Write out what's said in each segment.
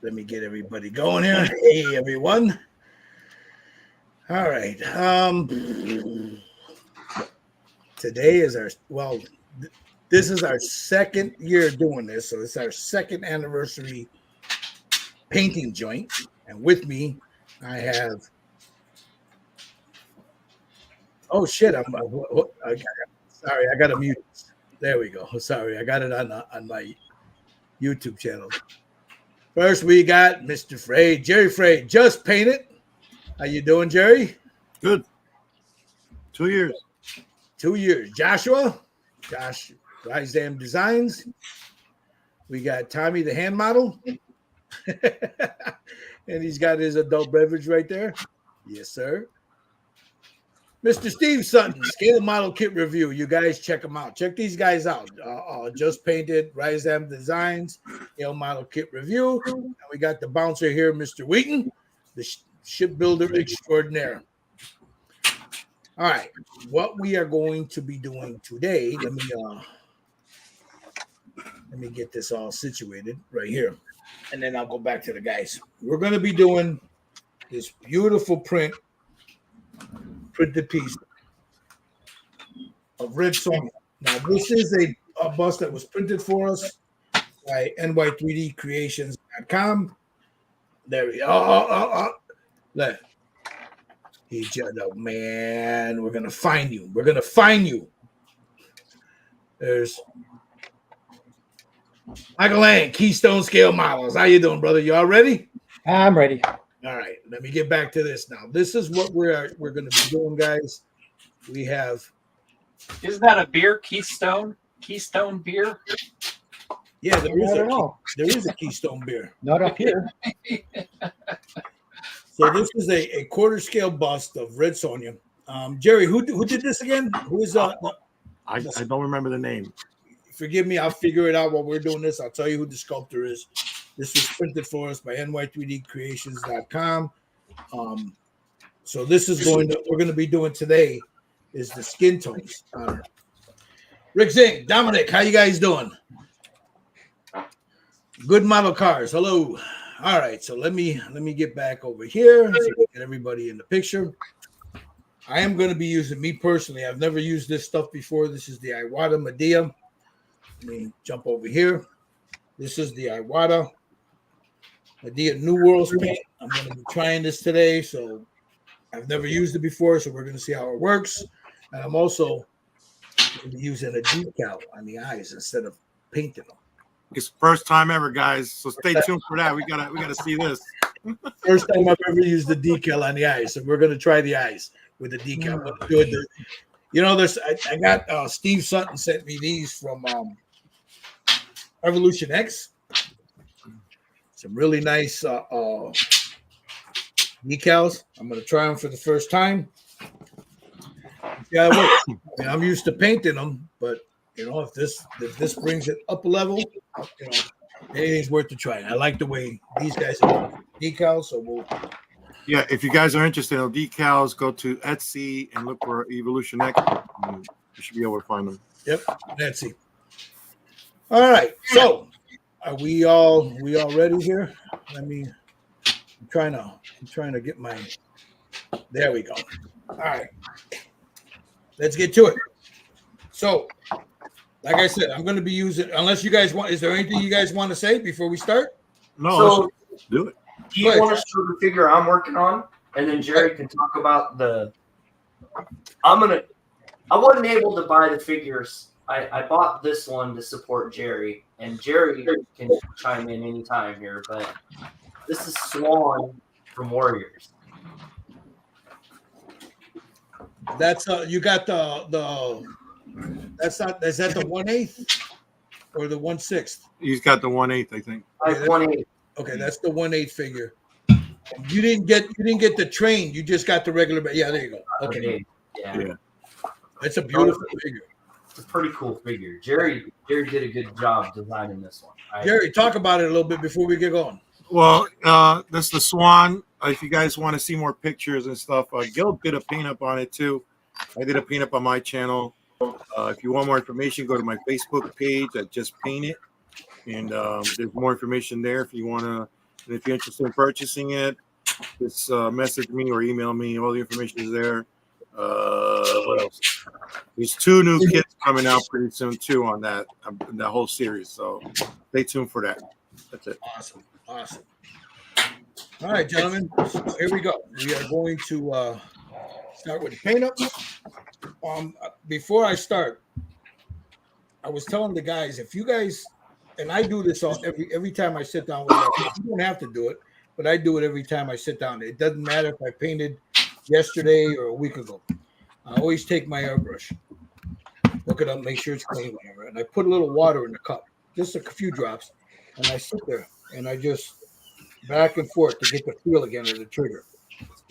Let me get everybody going here. Hey, everyone. All right. Today is this is our second year doing this, so it's our second anniversary painting joint. And with me, I have. Oh shit! Sorry, I got to mute. There we go. Sorry, I got it on my YouTube channel. First, we got Mr. Frey, Jerry Frey, just painted. How you doing, Jerry? Good. 2 years. 2 years. Josh, Rise Dam Designs. We got Tommy, the hand model. And he's got his adult beverage right there. Yes, sir. Mr. Steve Sutton, Scale Model Kit Review. You guys check them out. Check these guys out. Just Painted, Rise Dam Designs, Scale Model Kit Review. And we got the bouncer here, Mr. Wheaton, the shipbuilder extraordinaire. All right, what we are going to be doing today, let me get this all situated right here, and then I'll go back to the guys. We're going to be doing this beautiful printed piece of red Sonja. Now, this is a bust that was printed for us by ny3dcreations.com. There we go. Look. Man, we're gonna find you. We're gonna find you. There's Michael Lang, Keystone Scale Models. How you doing, brother? You all ready? I'm ready. All right. Let me get back to this now. This is what we're gonna be doing, guys. We have. Isn't that a beer, Keystone? Keystone beer? Yeah, there is a Keystone beer. Not up here. So this is a quarter scale bust of red Sonja. Jerry, who did this again? Who is I don't remember the name. Forgive me, I'll figure it out while we're doing this. I'll tell you who the sculptor is. This was printed for us by ny3dcreations.com. So this is we're going to be doing today is the skin tones. Rick Zink, Dominic, how you guys doing? Good Model Cars, hello. All right, so let me get back over here so we get everybody in the picture. I am going to be using, me personally, I've never used this stuff before. This is the Iwata Medea. Let me jump over here. This is the Iwata Medea New Worlds paint. I'm going to be trying this today, so I've never used it before, so we're going to see how it works. And I'm also going to be using a decal on the eyes instead of painting them. It's first time ever, guys. So stay tuned for that. We gotta see this. First time I've ever used the decal on the eyes, so we're gonna try the eyes with the decal. Good. You know, I got Steve Sutton sent me these from Evolution X. Some really nice decals. I'm gonna try them for the first time. Yeah, I mean, I'm used to painting them, but you know, if this brings it up a level, you know, anything's worth a try. I like the way these guys are decals, so we'll. Yeah, if you guys are interested in decals, go to Etsy and look for Evolution X. You should be able to find them. Yep, Etsy. All right, so are we all ready here? I'm trying to get my. There we go. All right, let's get to it. So. Like I said, I'm going to be using, unless you guys want, is there anything you guys want to say before we start? No, so, let's do it. Do you want to show the figure I'm working on? And then Jerry can talk about I wasn't able to buy the figures. I bought this one to support Jerry, and Jerry can chime in anytime here, but this is Swan from Warriors. That's, you got the is that the 1/8 or the 1/6? He's got the 1/8, I think. Like 1/8. Okay, that's the 1/8 figure. You didn't get the train. You just got the regular. Yeah, there you go. Okay. Yeah. That's a beautiful figure. It's a pretty cool figure. Jerry did a good job designing this one. Jerry, talk about it a little bit before we get going. Well, that's the Swan. If you guys want to see more pictures and stuff, Gil did a paint up on it too. I did a paint up on my channel. If you want more information, go to my Facebook page. I just painted, and there's more information there if you want to And if you're interested in purchasing it, just message me or email me. All the information is there. What else? There's 2 new kits coming out pretty soon too on that whole series. So stay tuned for that. That's it. Awesome. All right, gentlemen. So here we go. We are going to start with the paint up. Before I start, I was telling the guys, if you guys, and I do this every time I sit down with you, you don't have to do it, but I do it every time I sit down. It doesn't matter if I painted yesterday or a week ago. I always take my airbrush, look it up, make sure it's clean, whatever, and I put a little water in the cup, just a few drops, and I sit there and I just back and forth to get the feel again of the trigger.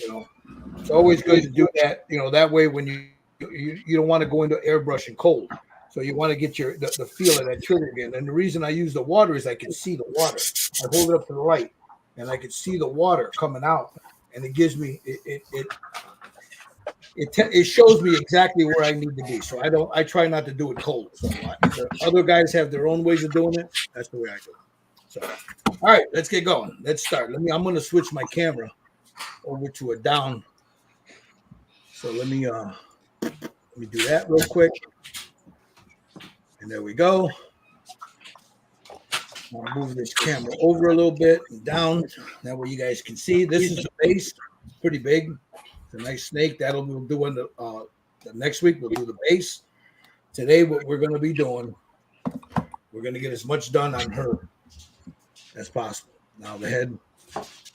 You know, it's always good to do that. You know, that way when you don't want to go into airbrushing cold, so you want to get the feel of that trigger again. And the reason I use the water is I can see the water. I hold it up to the light, and I can see the water coming out, and it gives me it shows me exactly where I need to be. So I try not to do it cold. So other guys have their own ways of doing it. That's the way I do it. So, all right, let's get going. Let's start. I'm going to switch my camera over to a down. So let me do that real quick. And there we go. I'll move this camera over a little bit and down. That way you guys can see. This is the base, pretty big. It's a nice snake. We'll do in the next week. We'll do the base. Today, what we're going to be doing, we're going to get as much done on her as possible. Now the head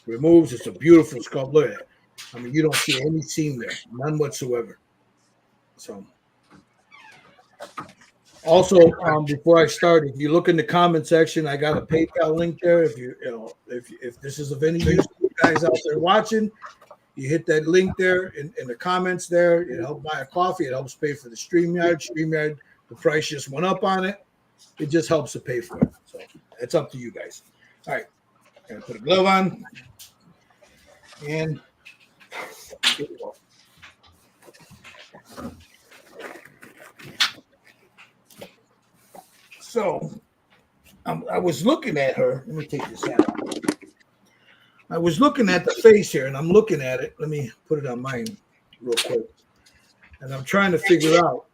removes. It's a beautiful sculpt. Look at that. I mean, you don't see any seam there, none whatsoever. So, also, before I start, if you look in the comment section, I got a PayPal link there. If this is of any use to you guys out there watching, you hit that link there in the comments there. It helps buy a coffee. It helps pay for the StreamYard. StreamYard, the price just went up on it. It just helps to pay for it. So it's up to you guys. All right. Gonna put a glove on. And here we go. So I was looking at her. Let me take this out. I was looking at the face here, and I'm looking at it. Let me put it on mine real quick. And I'm trying to figure out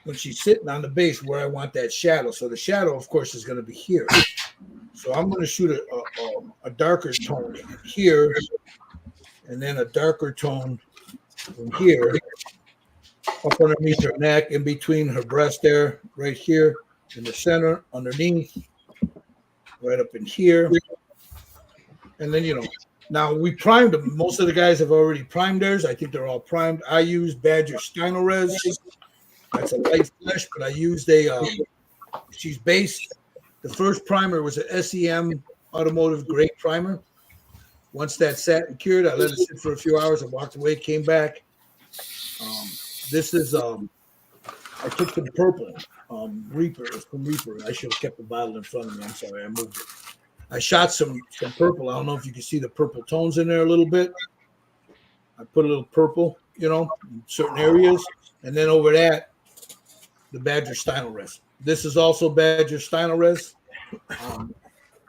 when she's sitting on the base where I want that shadow. So the shadow, of course, is going to be here. So I'm going to shoot a darker tone here, and then a darker tone in here, up underneath her neck, in between her breast there, right here, in the center, underneath, right up in here. And then, now we primed them. Most of the guys have already primed theirs. I think they're all primed. I used Badger Stynylrez. That's a light flesh, but I used she's based. The first primer was an SEM automotive grade primer. Once that sat and cured, I let it sit for a few hours. I walked away, came back. This is, I took some purple Reaper. It's from Reaper. I should have kept the bottle in front of me. I'm sorry, I moved it. I shot some purple. I don't know if you can see the purple tones in there a little bit. I put a little purple, in certain areas. And then over that, the Badger Stynylrez. This is also Badger Stynylrez,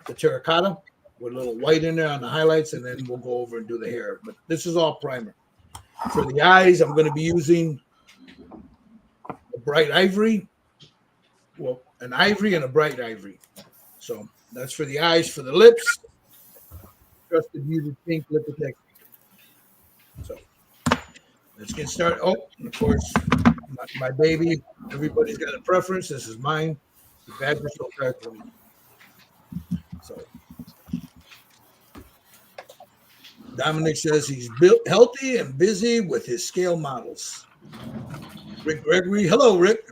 the terracotta, with a little white in there on the highlights, and then we'll go over and do the hair. But this is all primer. For the eyes, I'm going to be using a bright ivory. Well, an ivory and a bright ivory. So that's for the eyes. For the lips, Trusted Beauty Pink Lip Protector. So let's get started. Oh, and of course, my baby. Everybody's got a preference. This is mine. The Badger So Dark one. So Dominic says he's built healthy and busy with his scale models. Rick Gregory. Hello, Rick.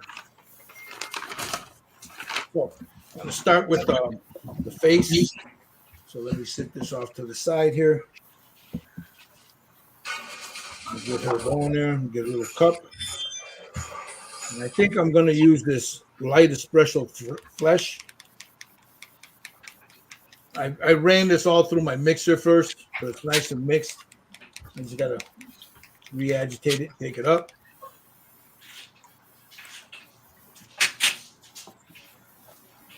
So I'm going to start with the face. So let me sit this off to the side here. I'll get her going there. Get a little cup. And I think I'm going to use this light espresso flesh. I ran this all through my mixer first, so it's nice and mixed. You just got to re-agitate it, take it up.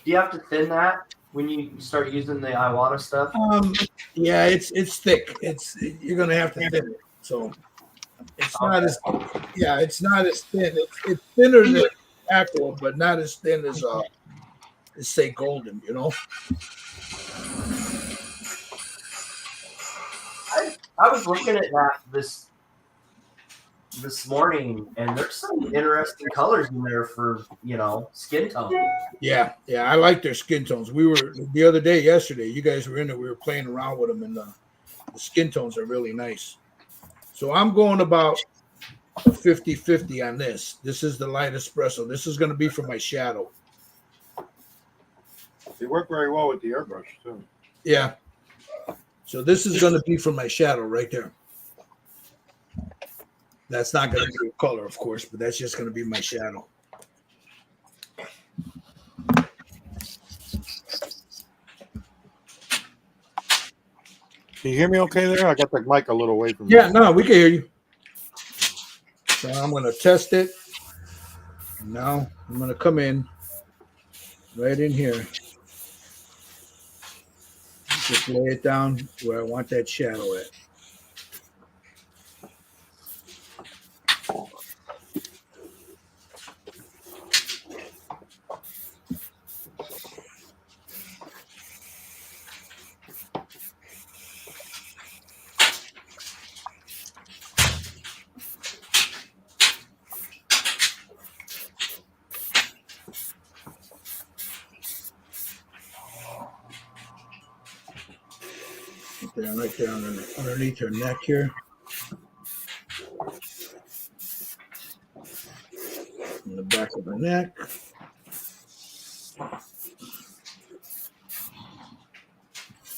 Do you have to thin that when you start using the Iwata stuff? Yeah, it's thick. You're gonna have to thin it. So it's not as it's not as thin. It's thinner than aqua, but not as thin as say golden. You know. I was looking at that this morning, and there's some interesting colors in there for skin tone. Yeah, I like their skin tones. We were the other day, yesterday. You guys were in there. We were playing around with them, and the skin tones are really nice. So I'm going about a 50-50 on this. This is the light espresso. This is going to be for my shadow. They work very well with the airbrush too. Yeah. So this is going to be for my shadow right there. That's not going to be a color, of course, but that's just going to be my shadow. Can you hear me okay there? I got the mic a little away from Yeah, no, we can hear you. So I'm going to test it. Now I'm going to come in right in here. Just lay it down where I want that shadow at. Right there underneath her neck here. In the back of her neck.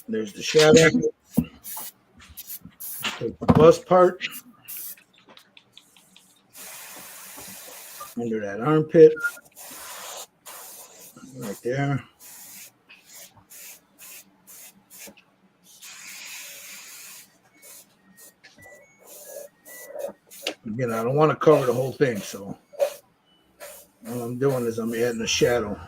There's the shadow. Take the bust part. Under that armpit. Right there. Again, I don't want to cover the whole thing, so all I'm doing is I'm adding a shadow.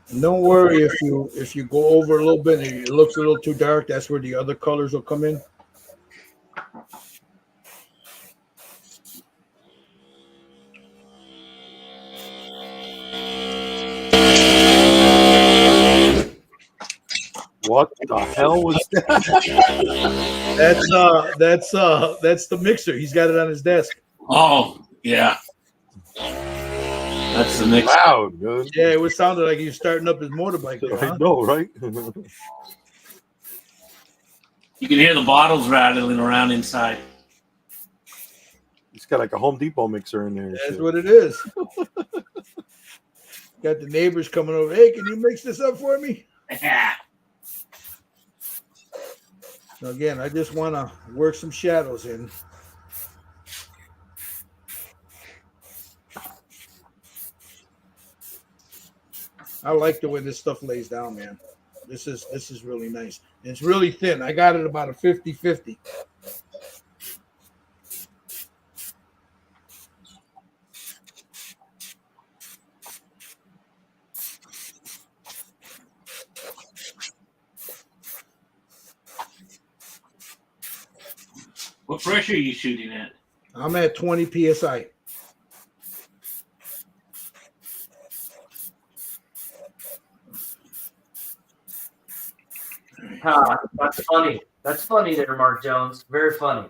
And don't worry if you go over a little bit and it looks a little too dark, that's where the other colors will come in. What the hell was that? That's the mixer. He's got it on his desk. Oh, yeah. That's the mix. Loud, good. Yeah, it was sounded like he was starting up his motorbike there, huh? I know, right? You can hear the bottles rattling around inside. He's got like a Home Depot mixer in there. That's what it is. Got the neighbors coming over. Hey, can you mix this up for me? So again, I just want to work some shadows in. I like the way this stuff lays down, man. This is really nice. And it's really thin. I got it about a 50-50. What pressure are you shooting at? I'm at 20 psi. That's funny. That's funny there, Mark Jones. Very funny.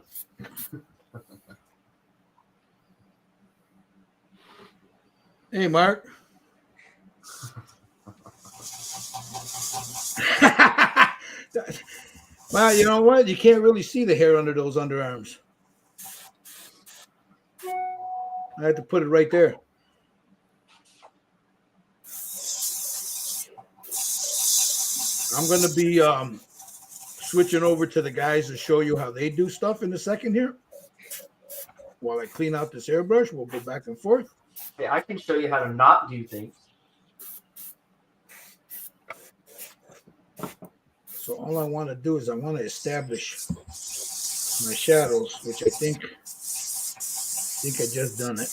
Hey, Mark. Well, you know what? You can't really see the hair under those underarms. I had to put it right there. I'm going to be switching over to the guys to show you how they do stuff in a second here. While I clean out this airbrush, we'll go back and forth. Yeah, I can show you how to not do things. So all I want to do is I want to establish my shadows, which I think I just done it.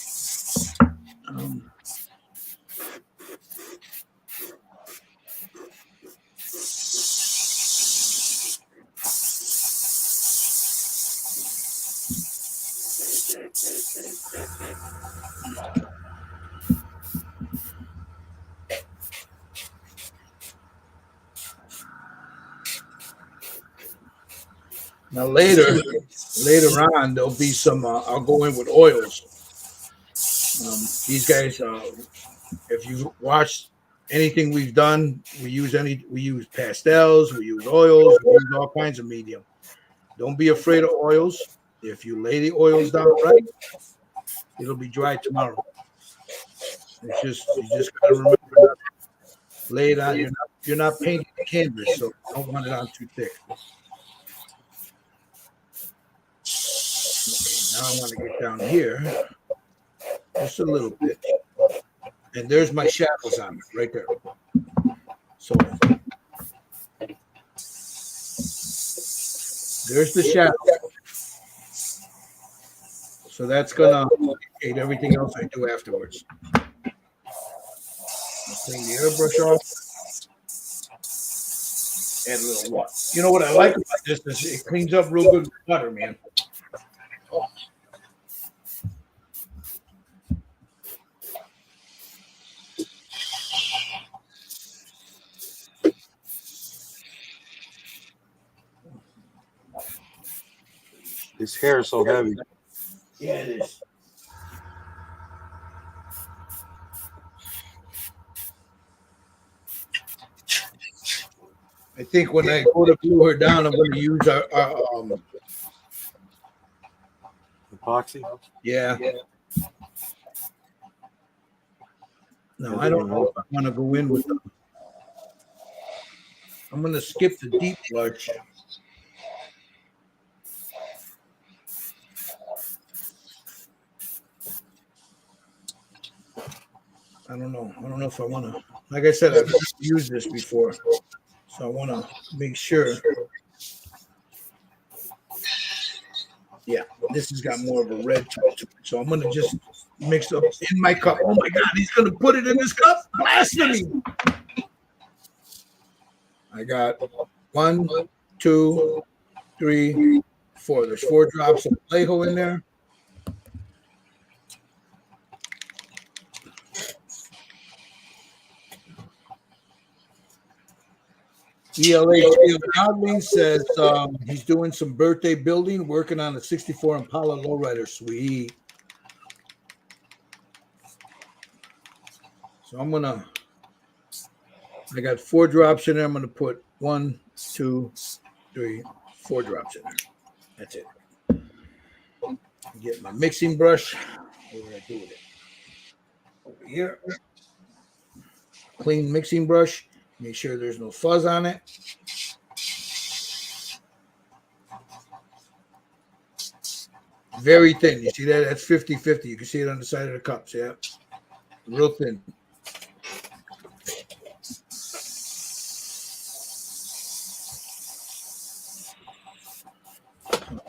Now later on, there'll be some. I'll go in with oils. These guys, if you watch anything we've done, we use pastels, we use oils, we use all kinds of medium. Don't be afraid of oils. If you lay the oils down right, it'll be dry tomorrow. It's just you just gotta remember to lay it on. You're not painting the canvas, so don't want it on too thick. Okay, now I want to get down here just a little bit. And there's my shadows on it right there. So there's the shadow. So that's gonna indicate everything else I do afterwards. I'll clean the airbrush off. Add a little water. You know what I like about this is it cleans up real good with butter, man. Oh. His hair is so heavy. Yeah, it is. I think when I go to glue her down, I'm going to use our Epoxy? yeah. No, I don't know if I want to go in with them. I'm going to skip the deep blush. I don't know. I don't know if I want to. Like I said, I've used this before, so I want to make sure. Yeah, this has got more of a red to it. So I'm going to just mix up in my cup. Oh my God, he's going to put it in this cup? Blasphemy! I got 1, 2, 3, 4. There's 4 drops of Vallejo in there. ELA Godwin says he's doing some birthday building, working on a 64 Impala lowrider. Sweet. So I got 4 drops in there. I'm gonna put 1, 2, 3, 4 drops in there. That's it. Get my mixing brush. What would I do with it? Over here. Clean mixing brush. Make sure there's no fuzz on it. Very thin. You see that? That's 50-50. You can see it on the side of the cups. Yeah. Real thin.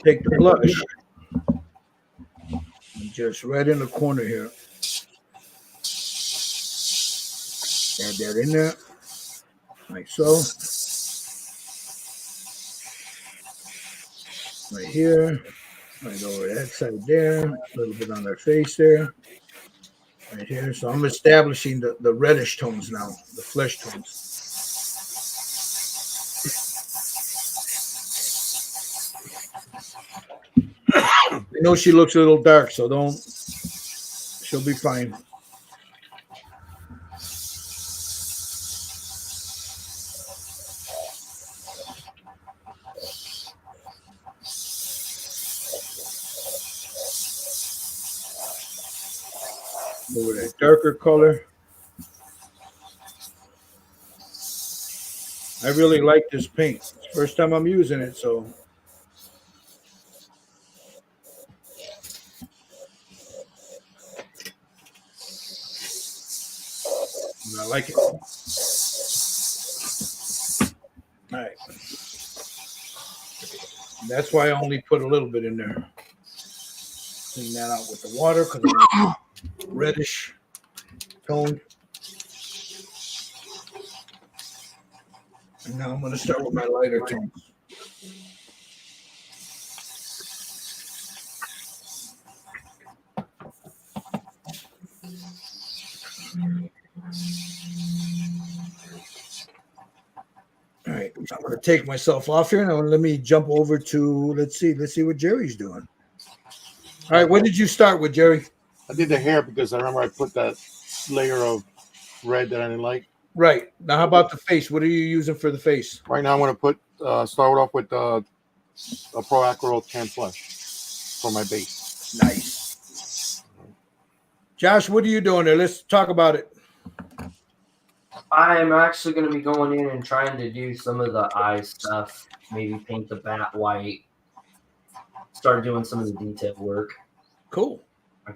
Take the blush. And just right in the corner here. Add that in there. Like so. Right here. Right over that side there. A little bit on their face there. Right here. So I'm establishing the reddish tones now. The flesh tones. I know she looks a little dark, so don't. She'll be fine. Over that darker color. I really like this paint. It's the first time I'm using it, so. And I like it. All right. That's why I only put a little bit in there. Clean that out with the water because it's reddish tone. And now I'm going to start with my lighter tones. All right, so I'm going to take myself off here. Now let me jump over to let's see what Jerry's doing. All right, what did you start with, Jerry? I did the hair because I remember I put that layer of red that I didn't like. Right. Now, how about the face? What are you using for the face? Right now, I'm going to start off with a Pro Acro Tan Flush for my base. Nice. Josh, what are you doing there? Let's talk about it. I'm actually going to be going in and trying to do some of the eye stuff. Maybe paint the bat white. Start doing some of the detail work. Cool.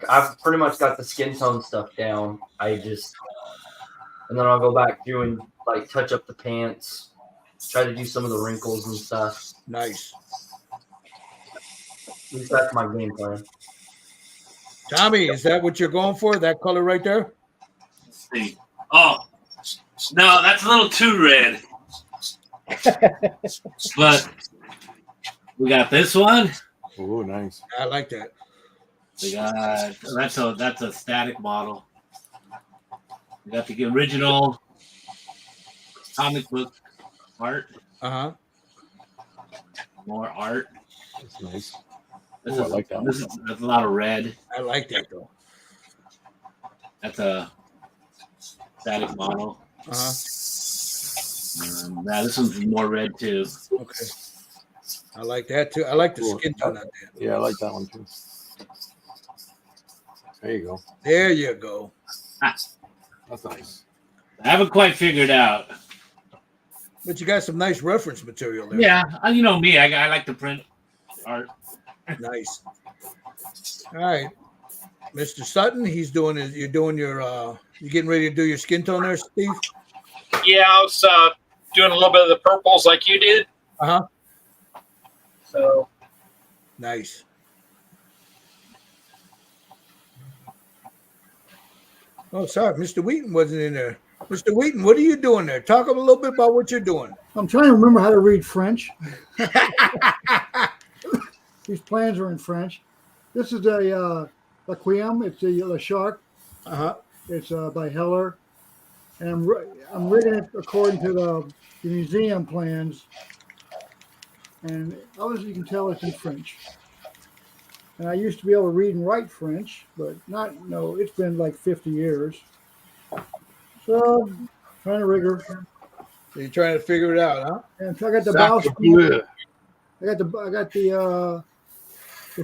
I've pretty much got the skin tone stuff down. And then I'll go back through and like touch up the pants. Try to do some of the wrinkles and stuff. Nice. At least that's my game plan. Tommy, is that what you're going for? That color right there? Let's see. Oh, no, that's a little too red. But we got this one. Oh, nice. I like that. We got that's a static model. We got the original comic book art. Uh-huh. More art. That's nice. This Ooh, I like that. That's a lot of red. I like that though. That's a static model. Uh-huh. Yeah, this one's more red too. Okay. I like that too. I like the Cool. skin tone on that. Yeah, I like that one too. There you go. There you go. That's nice. I haven't quite figured out. But you got some nice reference material there. Yeah, you know me. I like to print art. Nice. All right. Mr. Sutton, you're getting ready to do your skin tone there, Steve? Yeah, I was doing a little bit of the purples like you did. Uh-huh. So Nice. Oh, sorry, Mr. Wheaton wasn't in there. Mr. Wheaton, what are you doing there? Talk a little bit about what you're doing. I'm trying to remember how to read French. These plans are in French. This is a Requiem. It's a shark. Uh-huh. It's by Heller, and I'm reading it according to the museum plans. And obviously, you can tell it's in French. And I used to be able to read and write French, but it's been like 50 years. So, trying to rigor. So you're trying to figure it out, huh? And so I got the bowsprit. I got the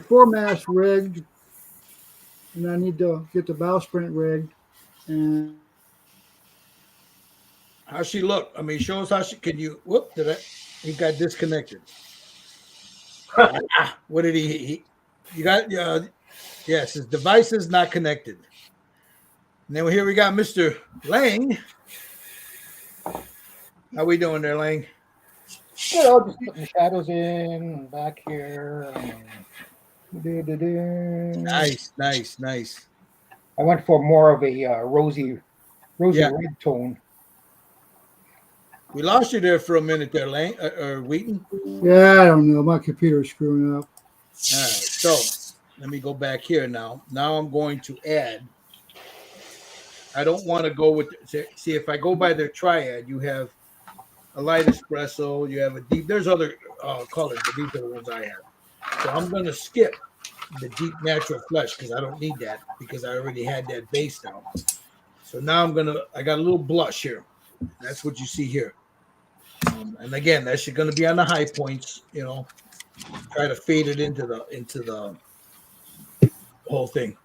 foremast rigged, and I need to get the bowsprit rigged. And How's she look? I mean, show us how she can you he got disconnected. What did he you got yes, his device is not connected. And then here we got Mr. Lang. How we doing there, Lang? Good, I'll just put the shadows in back here. Nice. I went for more of a rosy Yeah. red tone. We lost you there for a minute there, Lang or Wheaton. yeah, I don't know. My computer's screwing up. All right, so let me go back here now. Now I'm going to add. I don't want to go with see if I go by their triad, you have a light espresso, you have a deep. There's other colors, but these are the ones I have. So I'm going to skip the deep natural flesh because I don't need that because I already had that base down. So now I got a little blush here. That's what you see here. And again, that's going to be on the high points, try to fade it into the whole thing.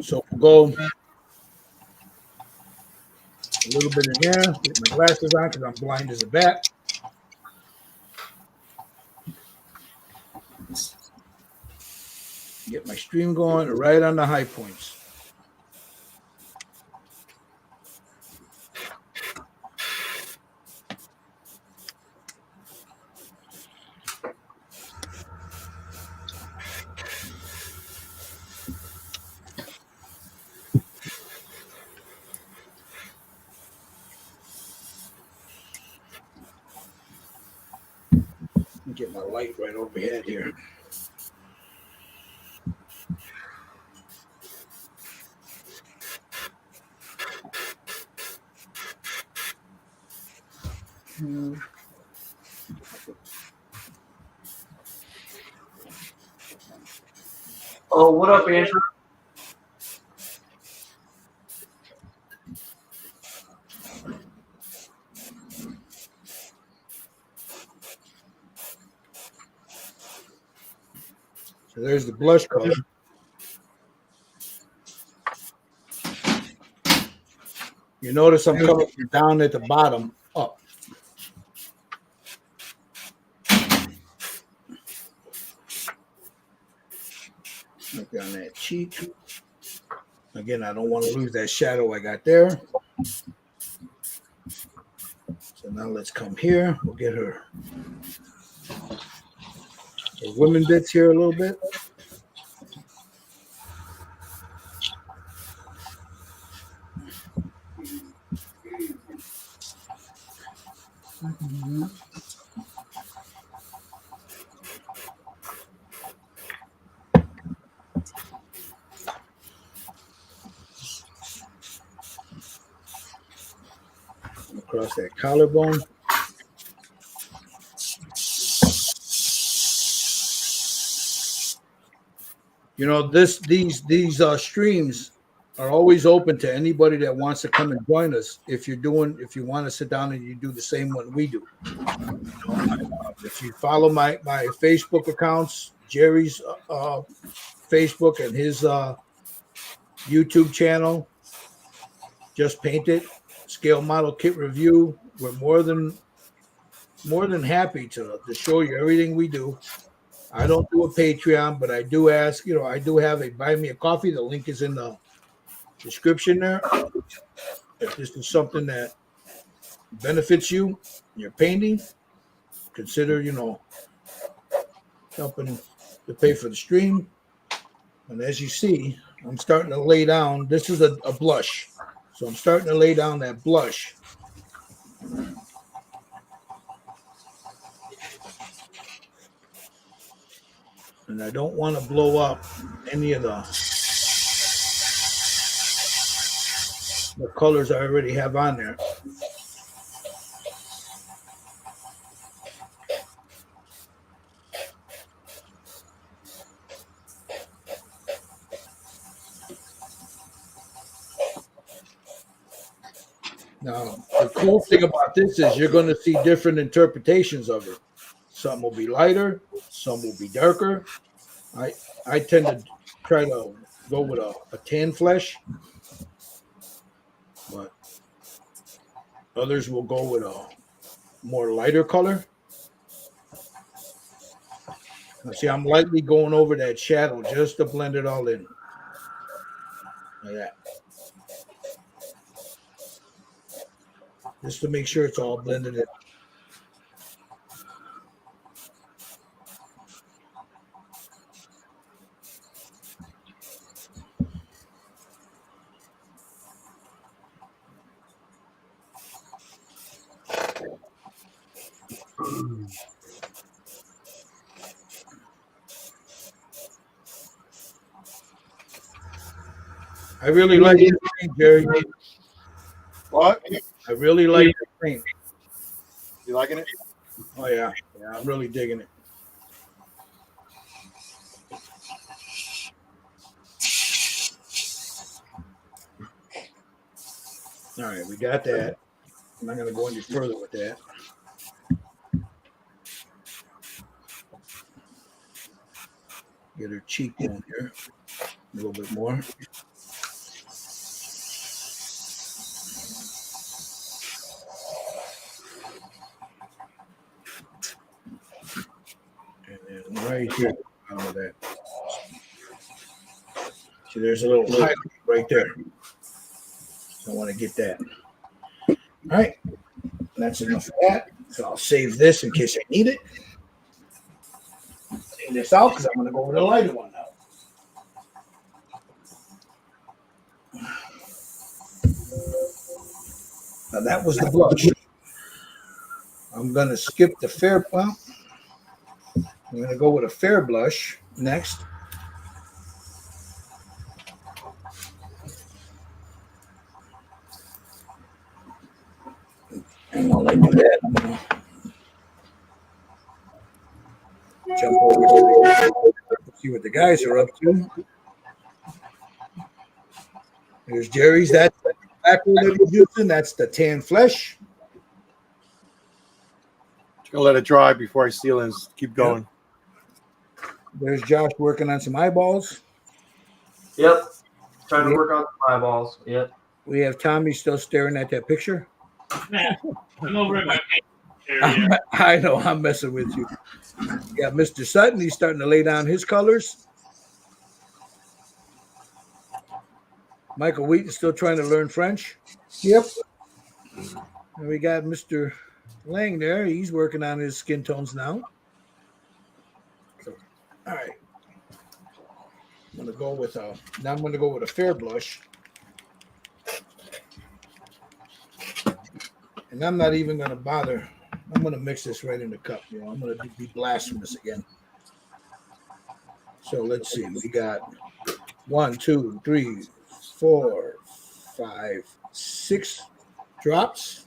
So we'll go a little bit in there, get my glasses on because I'm blind as a bat. Get my stream going right on the high points. get my light right overhead here. Yeah. Oh, what up, Andrew? So there's the blush color. You notice I'm coming from down at the bottom up. Look on that cheek. Again, I don't want to lose that shadow I got there. So now let's come here. We'll get her women bits here a little bit. Across that collarbone. You know, these streams are always open to anybody that wants to come and join us. If you want to sit down and you do the same one we do. If you follow my Facebook accounts, Jerry's Facebook and his YouTube channel, Just Paint It, Scale Model Kit Review. We're more than happy to show you everything we do. I don't do a Patreon, but I do ask, I do have a buy me a coffee. The link is in the description there. If this is something that benefits you in your painting, consider, helping to pay for the stream. And as you see, I'm starting to lay down. This is a blush. So I'm starting to lay down that blush. And I don't want to blow up any of the colors I already have on there. Now, the cool thing about this is you're going to see different interpretations of it. Some will be lighter, some will be darker. I tend to try to go with a tan flesh, but others will go with a more lighter color. Now, see, I'm lightly going over that shadow just to blend it all in. Like that. Just to make sure it's all blended in. I really like the green, Jerry. What? I really like the green. You liking it? Oh yeah, I'm really digging it. All right, we got that. I'm not going to go any further with that. Get her cheekbone here a little bit more. And then right here, out of that. See, there's a little highlight right there. I want to get that. All right, that's enough of that. So I'll save this in case I need it. Take this out because I'm going to go with the lighter one now. Now that was the blush. I'm going to skip the fair. Well, I'm going to go with a fair blush next. And while I do that, I'm going to jump over to see what the guys are up to. There's Jerry's. That's the tobacco that he's using. That's the tan flesh. Just gonna let it dry before I seal and keep going. There's Josh working on some eyeballs. Yep. Trying to work on some eyeballs. Yep. We have Tommy still staring at that picture. Man, I'm over in my area. I know, I'm messing with you. You got Mr. Sutton. He's starting to lay down his colors. Michael Wheaton still trying to learn French. Yep. And we got Mr. Lang there. He's working on his skin tones now. So, all right. I'm gonna go with a fair blush. And I'm not even gonna bother. I'm gonna mix this right in the cup. I'm gonna be blasphemous again. So let's see. We got 1, 2, 3, 4, 5, 6 drops.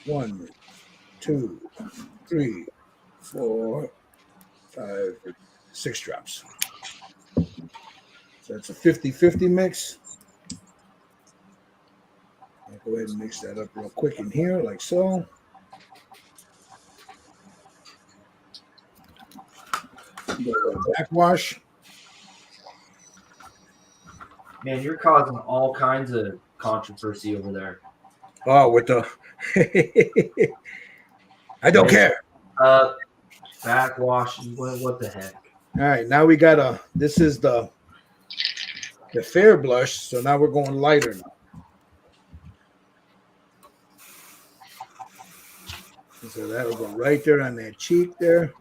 One, 2, 3, 4, 5, 6 drops. So it's a 50-50 mix. I'll go ahead and mix that up real quick in here, like so. Backwash. Man, you're causing all kinds of controversy over there. Oh, with the I don't care. Backwash. What the heck? All right, now we got this is the fair blush, so now we're going lighter now. So that'll go right there on that cheek there.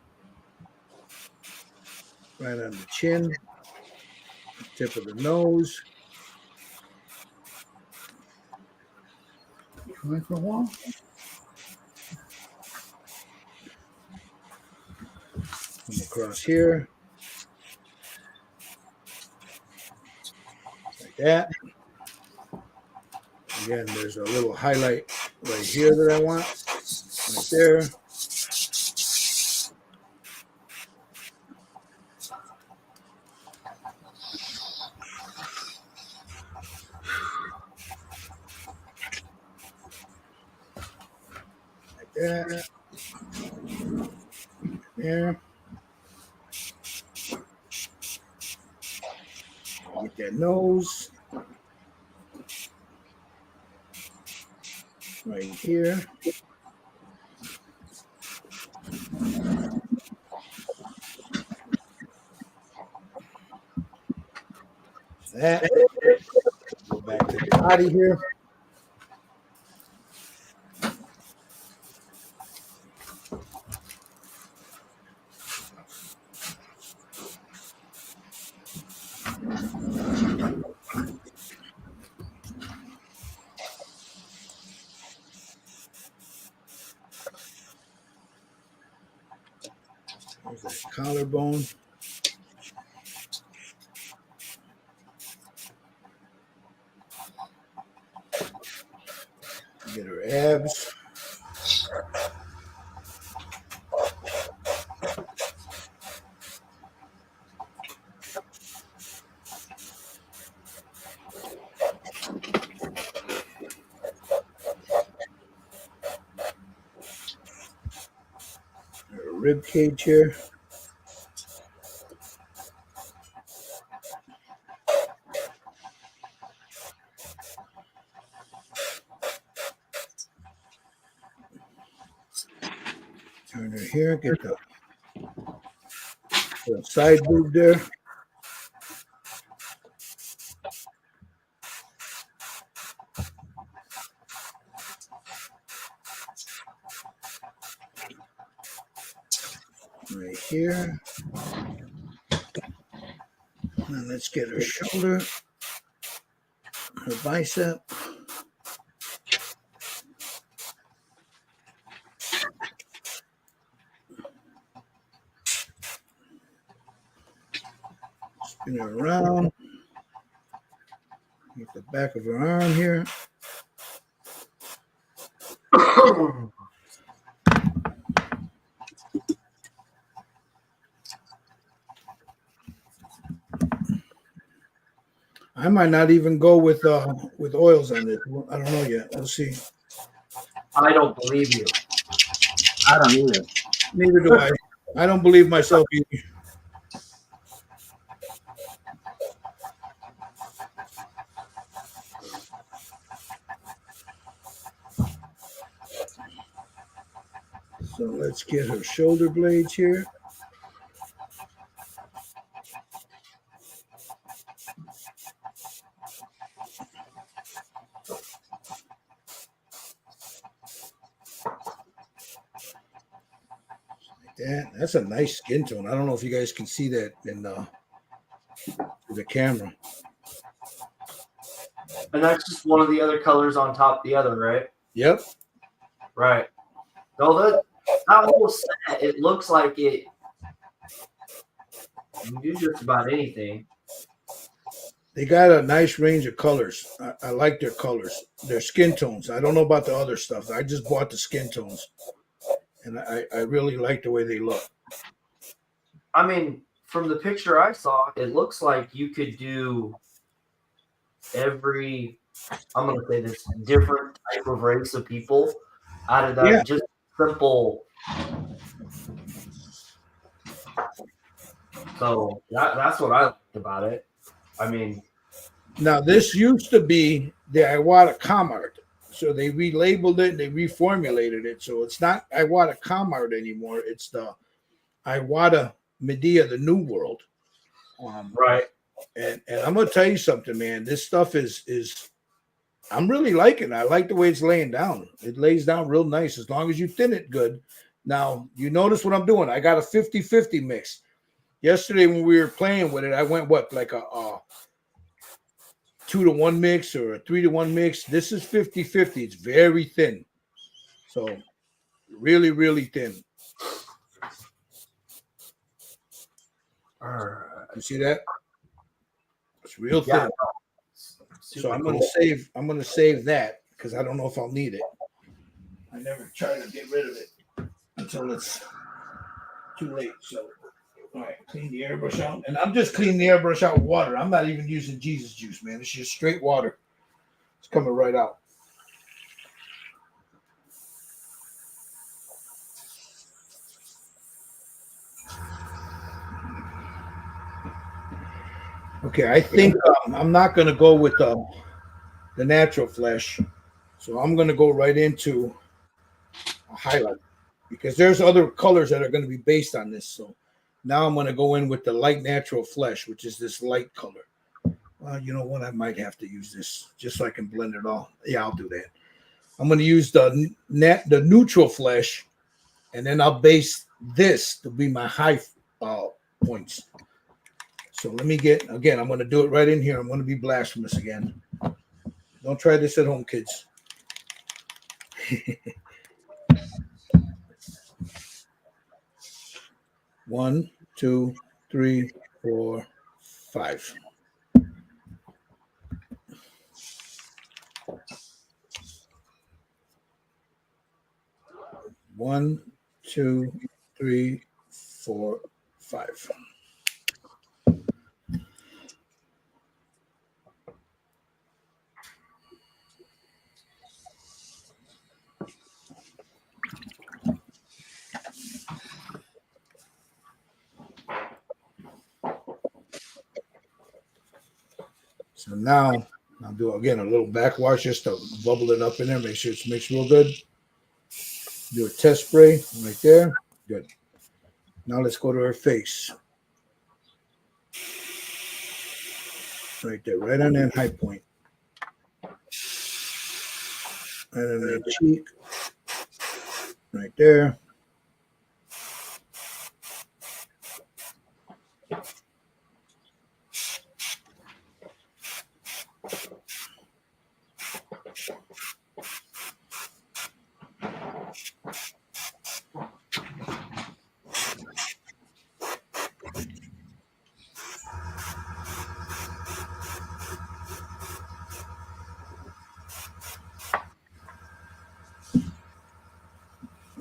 Right on the chin, tip of the nose. Try for a while. Come across here. Like that. Again, there's a little highlight right here that I want. Right there. Like that. There. Get that nose. Right here. That. Go back to the body here. There's that collarbone. Get her abs. Her rib cage here. Turn her here, get the side boob there. Right here. And let's get her shoulder, her bicep. Spin her around. Get the back of her arm here. I might not even go with oils on this. I don't know yet. We'll see. I don't believe you. I don't either. Neither do I. I don't believe myself either. So let's get her shoulder blades here. That's a nice skin tone. I don't know if you guys can see that in the camera. And that's just one of the other colors on top of the other, right? Yep. Right. No, that whole set, it looks like it. You can do just about anything. They got a nice range of colors. I like their colors. Their skin tones. I don't know about the other stuff. I just bought the skin tones. And I really like the way they look. I mean, from the picture I saw, it looks like you could do every, I'm going to say this, different type of race of people out of that just simple. So that's what I liked about it. I mean. Now, this used to be the Iwata Comart. So they relabeled it, they reformulated it. So it's not Iwata Comart anymore. It's the Iwata Medea, the New World. Right. And I'm gonna tell you something, man. This stuff is I'm really liking it. I like the way it's laying down. It lays down real nice as long as you thin it good. Now, you notice what I'm doing. I got a 50-50 mix. Yesterday when we were playing with it, I went like a 2-to-1 mix or a 3-to-1 mix. This is 50-50. It's very thin. So really, really thin. You see that? It's real thin. Yeah. So I'm gonna save that because I don't know if I'll need it. I never try to get rid of it until it's too late. So all right, clean the airbrush out. And I'm just cleaning the airbrush out with water. I'm not even using Jesus juice, man. It's just straight water. It's coming right out. Okay, I think I'm not going to go with the natural flesh. So I'm going to go right into a highlight because there's other colors that are going to be based on this. So now I'm going to go in with the light natural flesh, which is this light color. Well, you know what? I might have to use this just so I can blend it all. Yeah, I'll do that. I'm going to use the neutral flesh, and then I'll base this to be my high points. So let me I'm going to do it right in here. I'm going to be blasphemous again. Don't try this at home, kids. 1, 2, 3, 4, 5. One, 2, 3, 4, 5. So now I'll do again a little backwash just to bubble it up in there, make sure it's mixed real good. Do a test spray right there. Good. Now let's go to her face. Right there, right on that high point. Right on that cheek. Right there.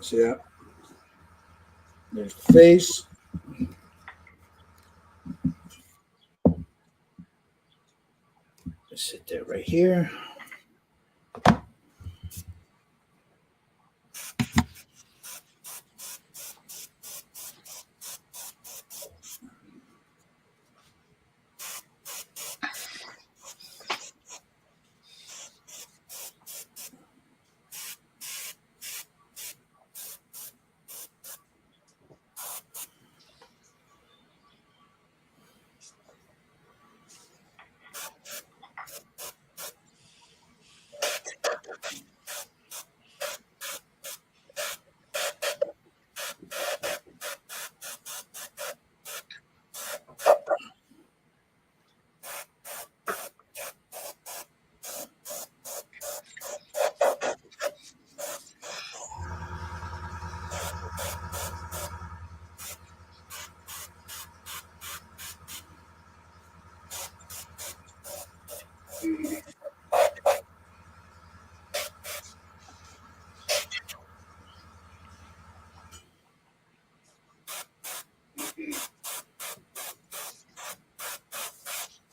See that? There's the face. Just sit there right here.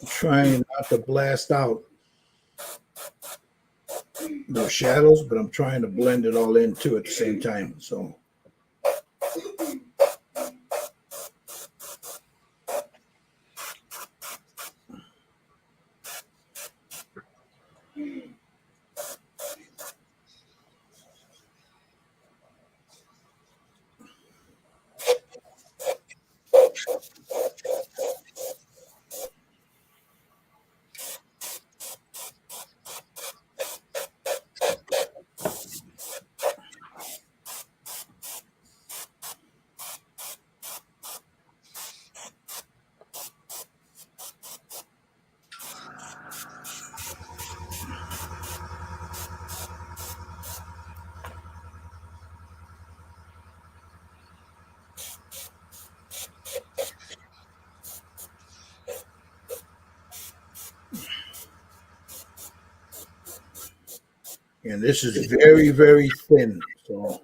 Trying not to blast out those shadows, but I'm trying to blend it all in too at the same time. So and this is very, very thin. So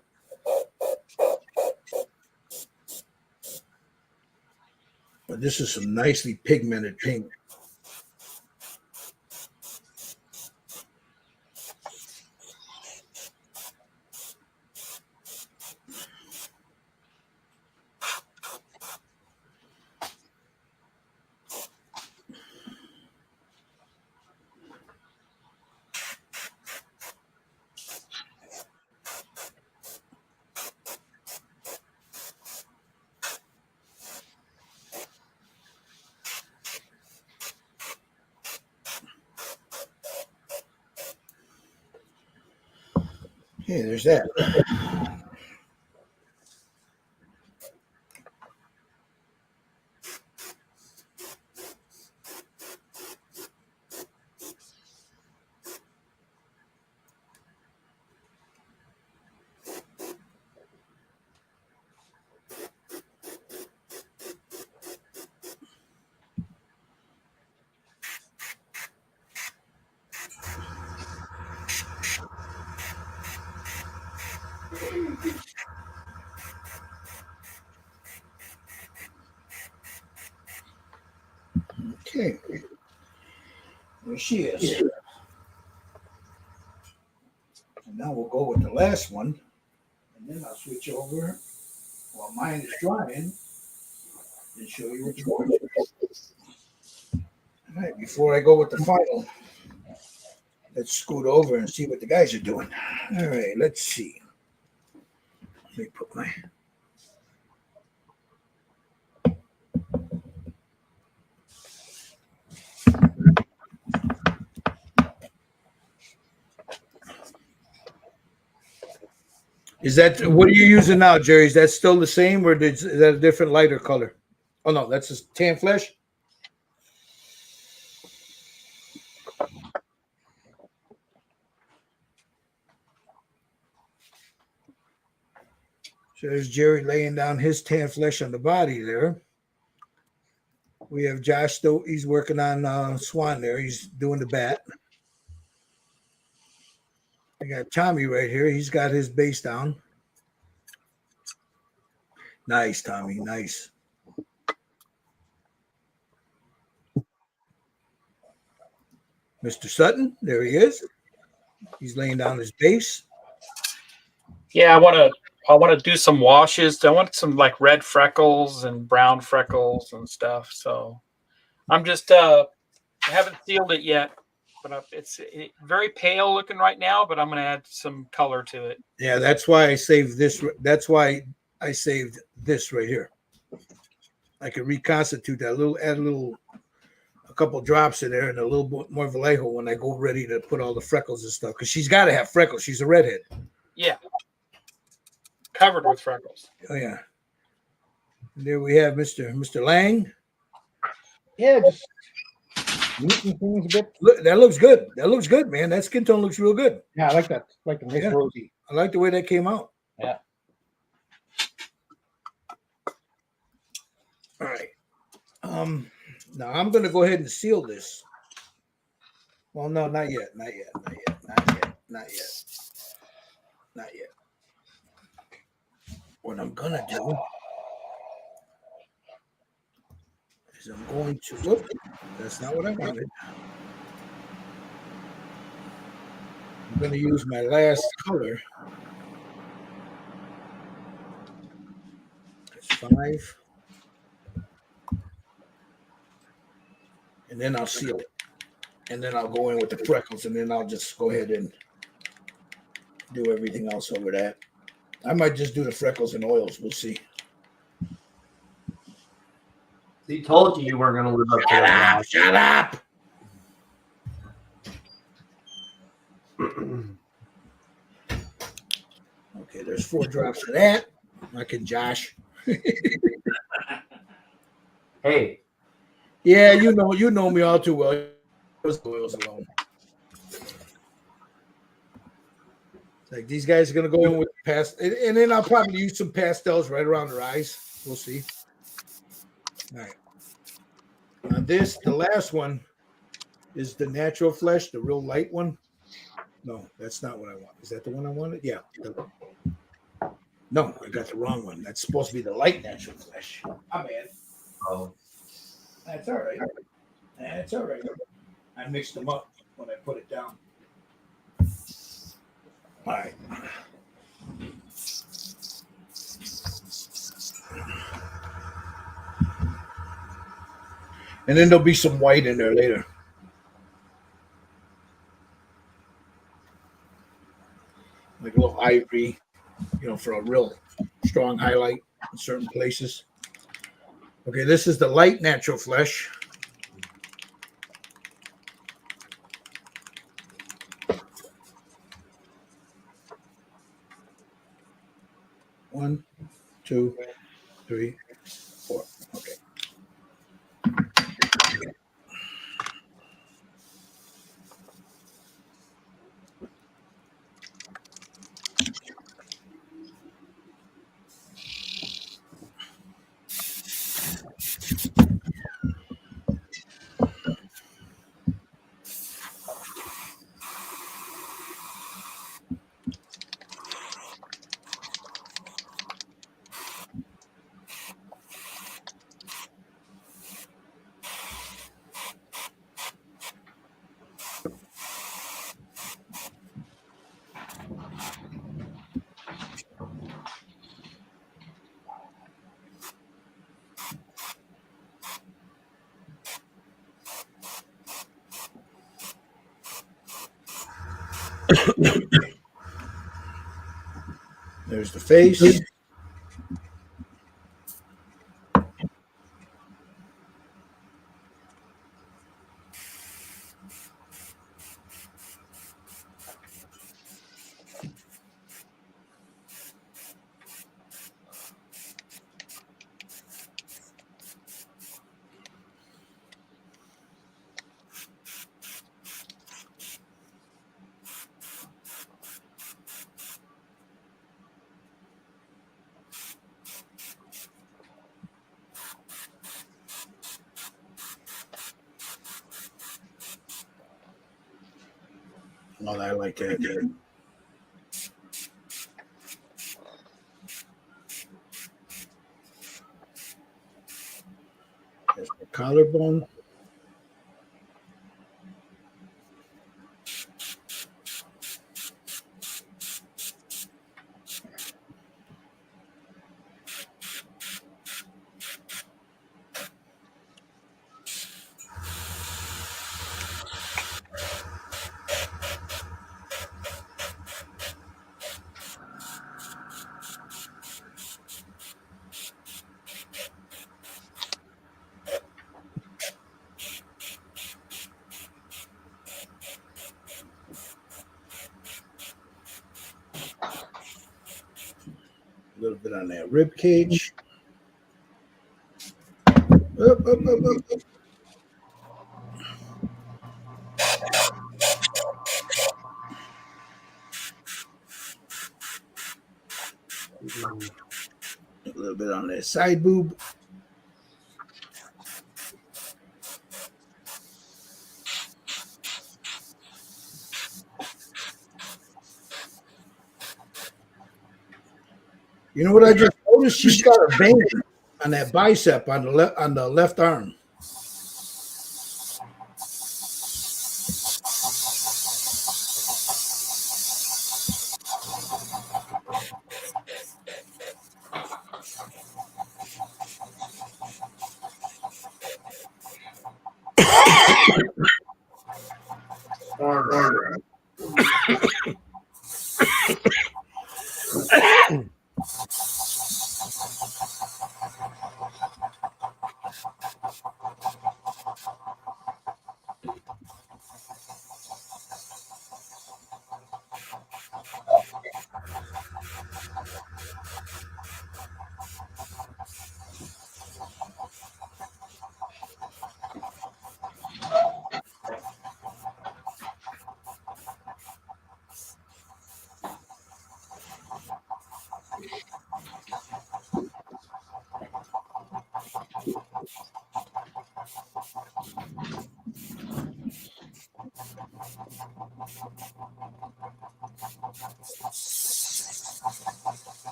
but this is some nicely pigmented pink. Okay, there's that. Okay, there she is. And now we'll go with the last one, and then I'll switch over while mine is drying and show you what's going on. All right, before I go with the final, let's scoot over and see what the guys are doing. All right, let's see. Let me put my. Is that what are you using now, Jerry? Is that still the same, or is that a different lighter color? Oh no, that's a tan flesh. So there's Jerry laying down his tan flesh on the body there. We have Josh, though, he's working on Swan there. He's doing the bat. I got Tommy right here. He's got his base down. Nice, Tommy. Nice. Mr. Sutton, there he is. He's laying down his base. Yeah, I want to do some washes. I want some like red freckles and brown freckles and stuff. So I'm just I haven't sealed it yet, but it's very pale looking right now. But I'm going to add some color to it. Yeah, that's why I saved this. That's why I saved this right here. I could reconstitute that add a couple drops in there and a little bit more Vallejo when I go ready to put all the freckles and stuff. Because she's got to have freckles. She's a redhead. Yeah. Covered with freckles. Oh yeah. And there we have Mr. Lang. Yeah, just neaten things a bit. Look, that looks good. That looks good, man. That skin tone looks real good. Yeah, I like that. Like a nice rosy. I like the way that came out. Yeah. All right. Now I'm gonna go ahead and seal this. Well, no, not yet. Not yet. Not yet. Not yet. Not yet. Not yet. What I'm gonna do is I'm going to whoop, that's not what I wanted. I'm gonna use my last color. That's 5. And then I'll seal it. And then I'll go in with the freckles, and then I'll just go ahead and do everything else over that. I might just do the freckles and oils. We'll see. He told you weren't going to live up to that. Shut up. Okay, there's 4 drops of that. Fucking Josh. Hey. Yeah, you know me all too well. Oils alone. Like these guys are gonna go in with and then I'll probably use some pastels right around their eyes. We'll see. All right. Now this, the last one, is the natural flesh, the real light one. No, that's not what I want. Is that the one I wanted? Yeah. No, I got the wrong one. That's supposed to be the light natural flesh. My bad. Oh. That's all right. That's all right. I mixed them up when I put it down. All right. And then there'll be some white in there later. Like a little ivory, for a real strong highlight in certain places. Okay, this is the light natural flesh. One, 2, 3, 4. Okay. There's the face. Oh, I like that. There's the collarbone. A little bit on that rib cage. Up. A little bit on that side boob. You know what I just noticed? She's got a vein on that bicep on the left arm.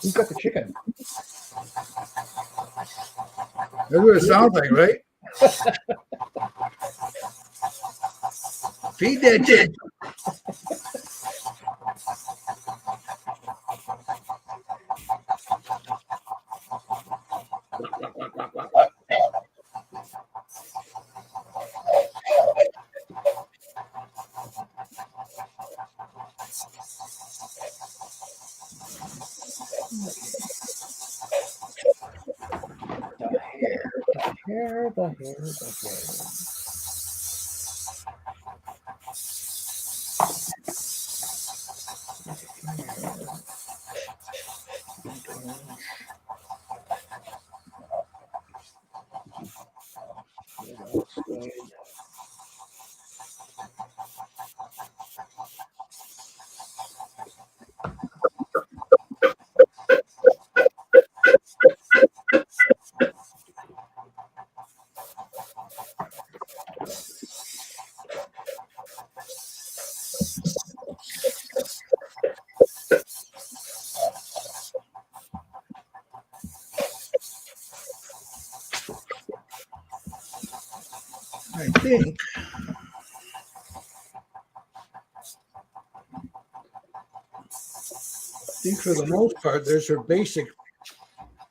Who's got the chicken? That's what it sounds like, right? Feed that chick. The hair. I think for the most part, there's her basic.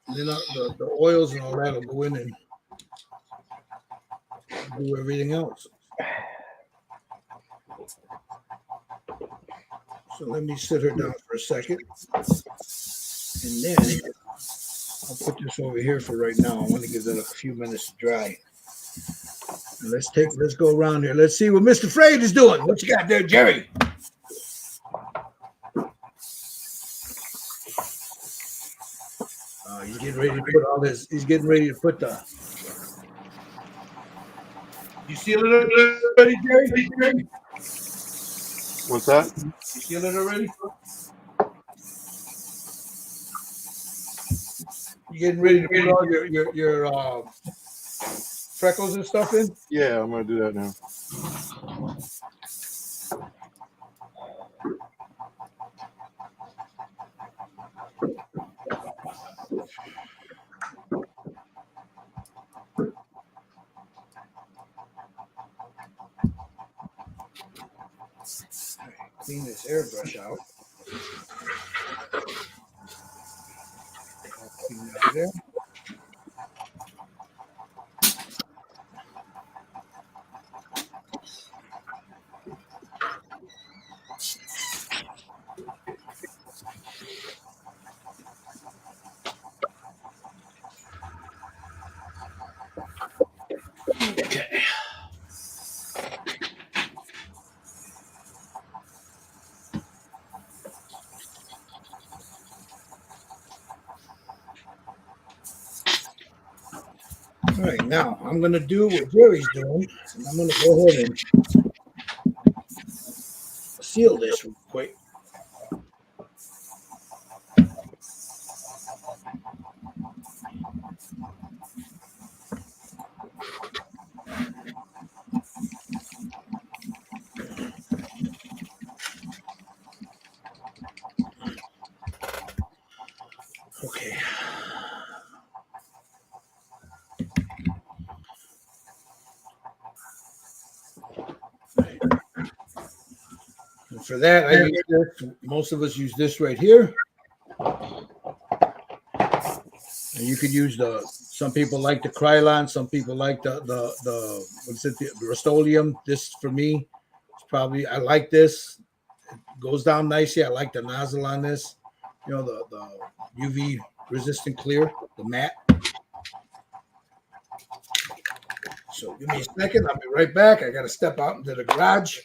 The oils and all that will go in and do everything else. So let me sit her down for a second, and then I'll put this over here for right now. I want to give that a few minutes to dry. And let's go around here. Let's see what Mr. Frade is doing. What you got there, Jerry? He's getting ready to put all this. He's getting ready to put the. You seal it already, Jerry? What's that? You seal it already? You getting ready to put all your freckles and stuff in? Yeah, I'm gonna do that now. clean this airbrush out. Clean that out of there. Okay. All right, now I'm going to do what Jerry's doing. And I'm going to go ahead and seal this real quick. Okay. And for that, I use this. Most of us use this right here. And you could use some people like the Krylon, some people like the what's it, the Rust-Oleum. This for me, it's probably, I like this. It goes down nicely. I like the nozzle on this. You know, the UV resistant clear, the matte. So give me a second. I'll be right back. I got to step out into the garage.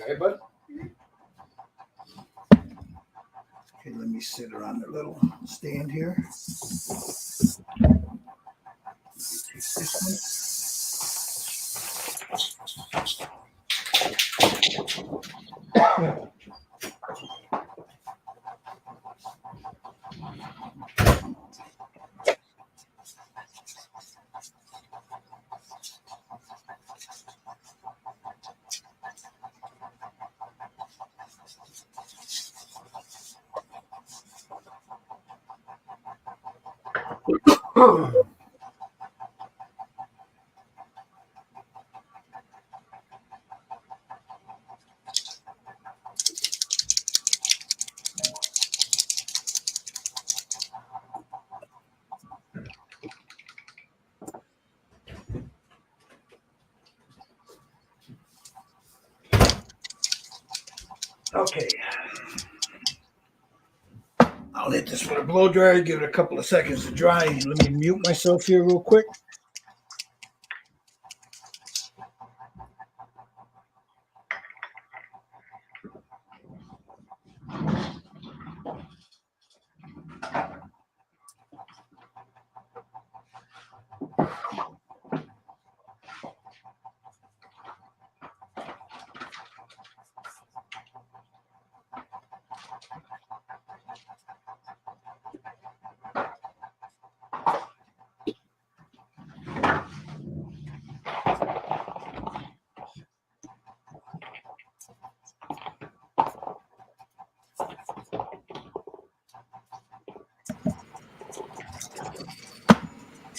Hey, bud. Okay, let me sit her on the little stand here. Okay. I'll hit this with a blow dryer, give it a couple of seconds to dry. Let me mute myself here real quick.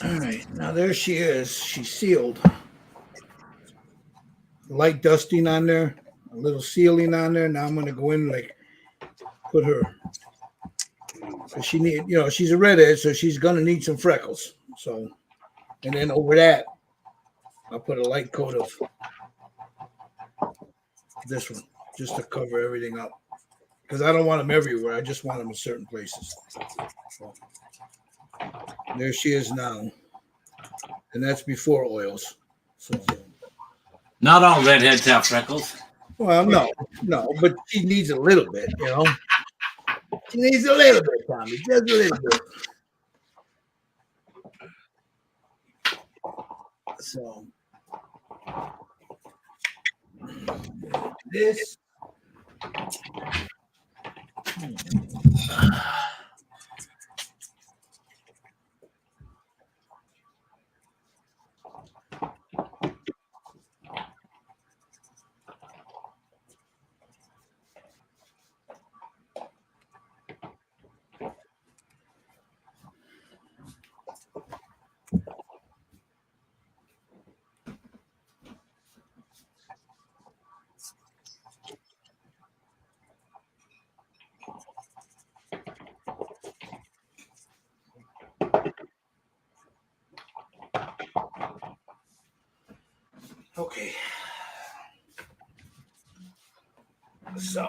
All right, now there she is. She's sealed. Light dusting on there, a little sealing on there. Now I'm going to go in, like, put her, because she need, you know, she's a redhead, so she's going to need some freckles. So, and then over that, I'll put a light coat of this one just to cover everything up, because I don't want them everywhere. I just want them in certain places. So, there she is now, and that's before oils. So, Not all redheads have freckles. well, no, but she needs a little bit, you know. She needs a little bit, Tommy, just a little bit. So this. Okay. So,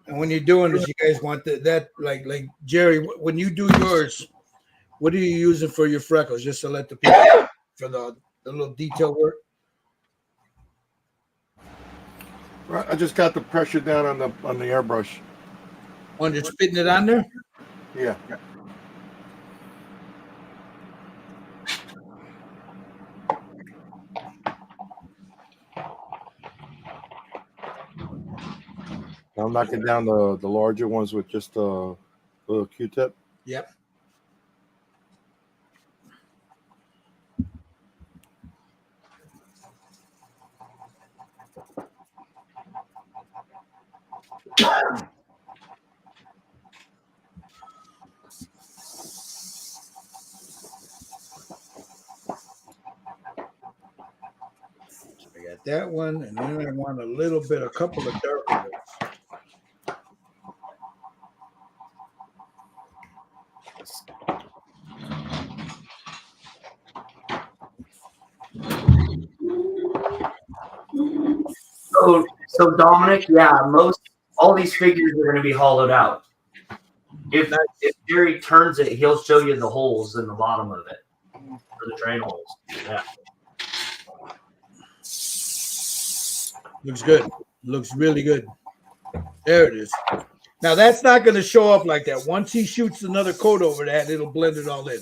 and when you're doing this, you guys want that like Jerry. When you do yours, what are you using for your freckles? Just to let the people for the little detail work. I just got the pressure down on the airbrush. On just spitting it on there. Yeah. I'm knocking down the larger ones with just a little Q-tip. Yep. I got that one, and then I want a couple of darker ones. So Dominic, yeah, all these figures are going to be hollowed out. If Jerry turns it, he'll show you the holes in the bottom of it for the train holes. Yeah. Looks good. Looks really good. There it is. Now that's not going to show up like that. Once he shoots another coat over that, it'll blend it all in.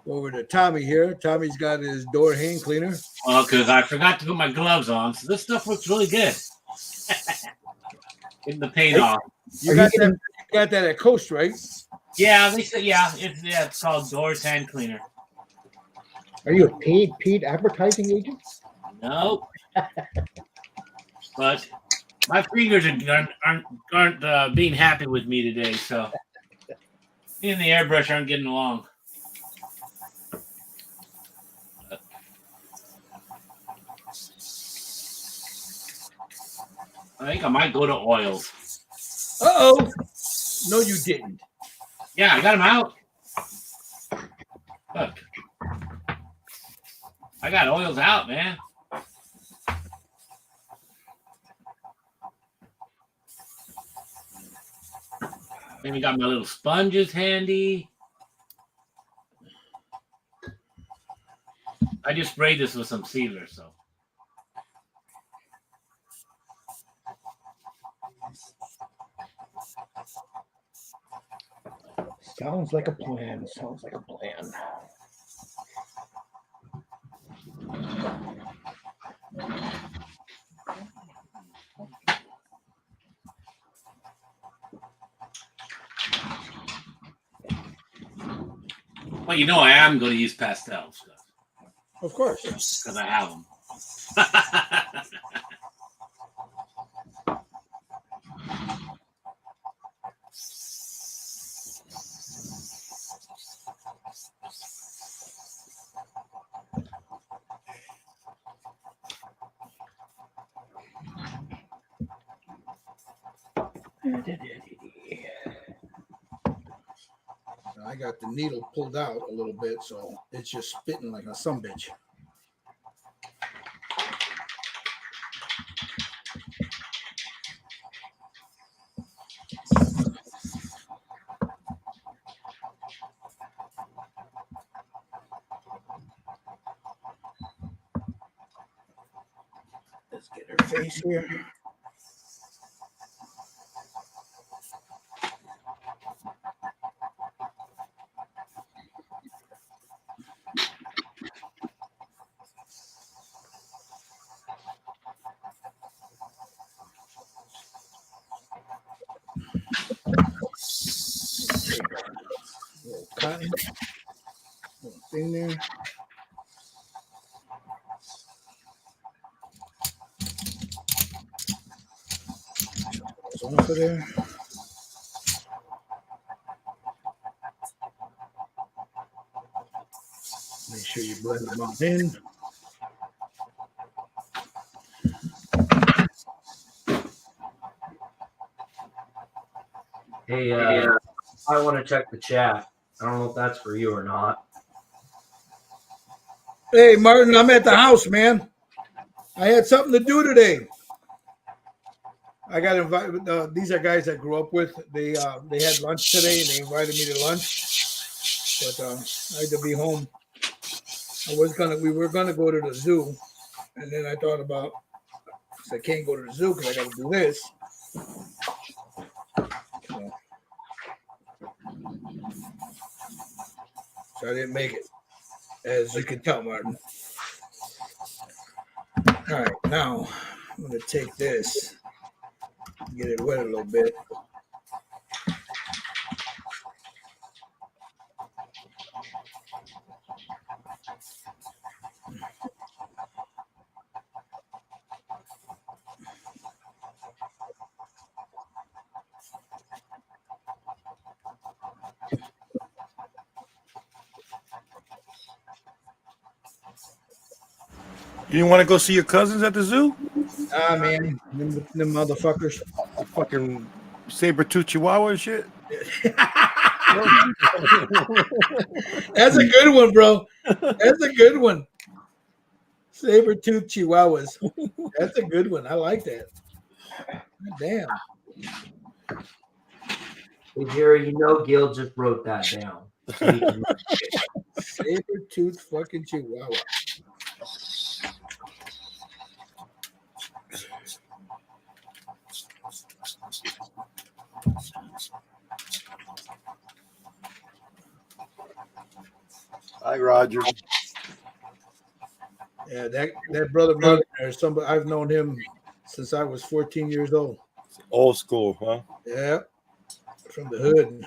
Over to Tommy here. Tommy's got his door hand cleaner. Well, because I forgot to put my gloves on, so this stuff looks really good. Getting the paint off. You got that at Coast, right? Yeah, they said it's called Doors Hand Cleaner. Are you a paid advertising agent? Nope. But my fingers aren't being happy with me today, so me and the airbrush aren't getting along. I think I might go to oils. Uh-oh. No, you didn't. Yeah, I got them out. Look. I got oils out, man. Maybe got my little sponges handy. I just sprayed this with some sealer, so. Sounds like a plan. Sounds like a plan. Well, you know I am going to use pastels. Of course. Because I have them. I got the needle pulled out a little bit, so it's just spitting like a sumbitch. nice here. Take a little cotton, little thing there. It's off of there. Make sure you blend them all in. Hey, I want to check the chat. I don't know if that's for you or not. Hey, Martin, I'm at the house, man. I had something to do today. I got invited. These are guys I grew up with. They had lunch today, and they invited me to lunch. But I had to be home. We were gonna go to the zoo, and then I thought about, I can't go to the zoo because I got to do this. So I didn't make it, as you can tell, Martin. All right, now I'm gonna take this, get it wet a little bit. You didn't want to go see your cousins at the zoo? Ah, man, them motherfuckers. The fucking saber-tooth chihuahua and shit? That's a good one, bro. That's a good one. Saber-tooth chihuahuas. That's a good one. I like that. Damn. Hey, Jerry, you know Gil just wrote that down. So he can- Saber-tooth fucking chihuahua. Hi, Roger. Yeah, that brother Martin or somebody, I've known him since I was 14 years old. Old school, huh? Yeah, from the hood.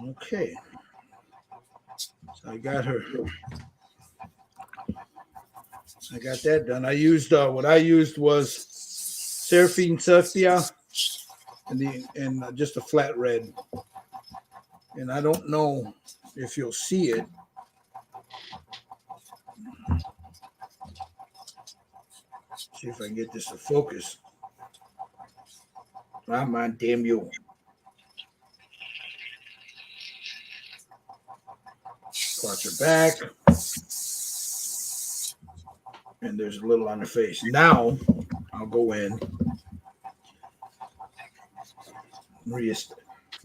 Okay. So I got her. I got that done. I used what I used was Seraphine Sepia and just a flat red. And I don't know if you'll see it. See if I can get this to focus. Come on, damn you. Watch her back. And there's a little on her face. Now I'll go in. Very,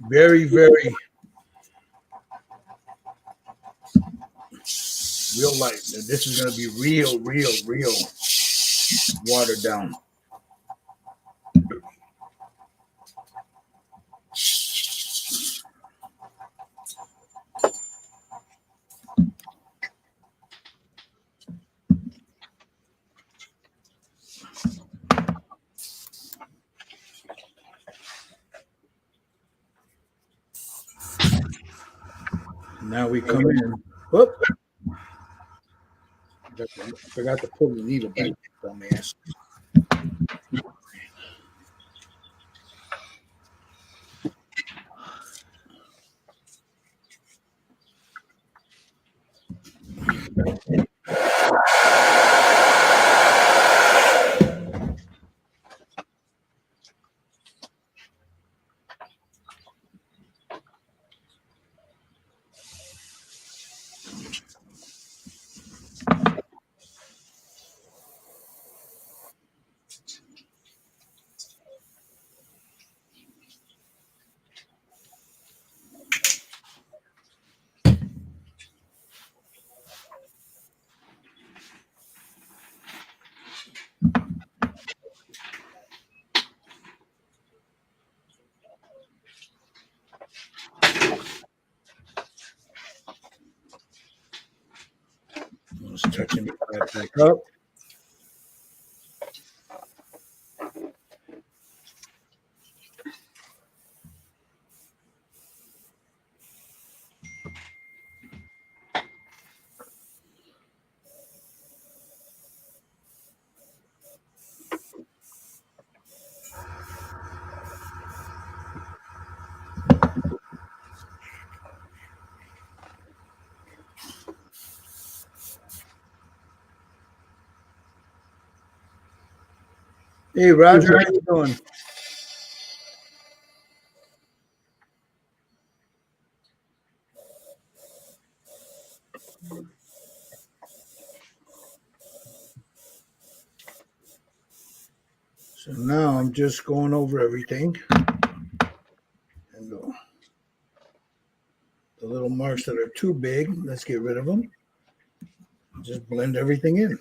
very real light. This is going to be real watered down. Now we come in. Whoop. Forgot to pull the needle back, dumbass. touching that back up. Hey, Roger, how you doing? So now I'm just going over everything. And the little marks that are too big, let's get rid of them. Just blend everything in.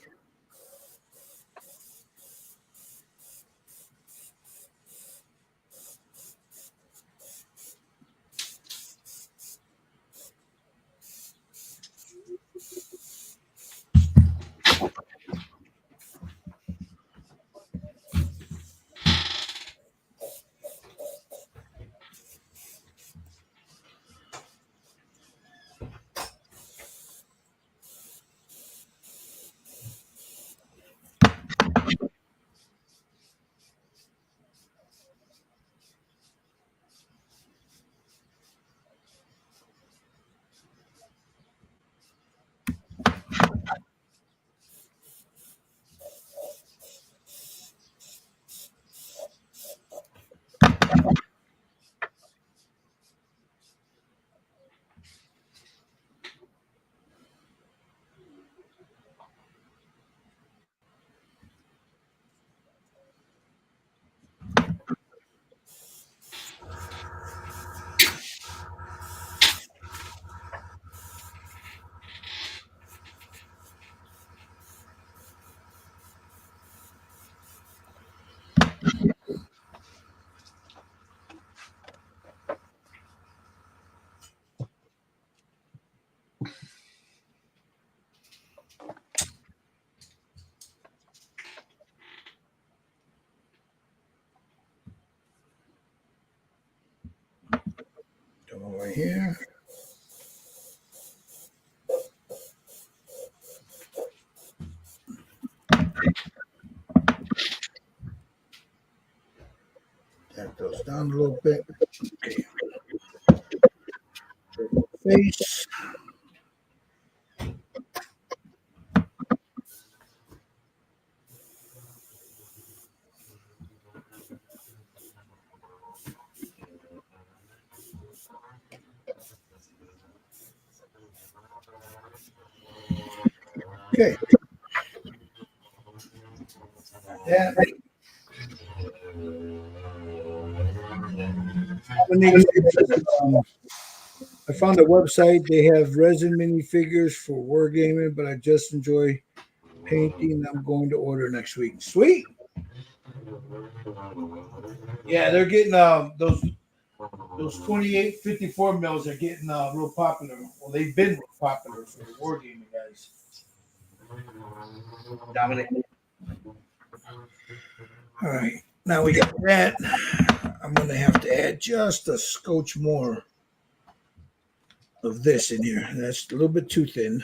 Come over here. Tap those down a little bit. Okay. Face. Okay. Yeah. I found a website. They have resin minifigures for wargaming, but I just enjoy painting. I'm going to order next week. Sweet. Yeah, they're getting those 2854 mils are getting real popular. Well, they've been real popular for the wargaming guys. Dominic. All right, now we got that. I'm gonna have to add just a scotch more of this in here. That's a little bit too thin.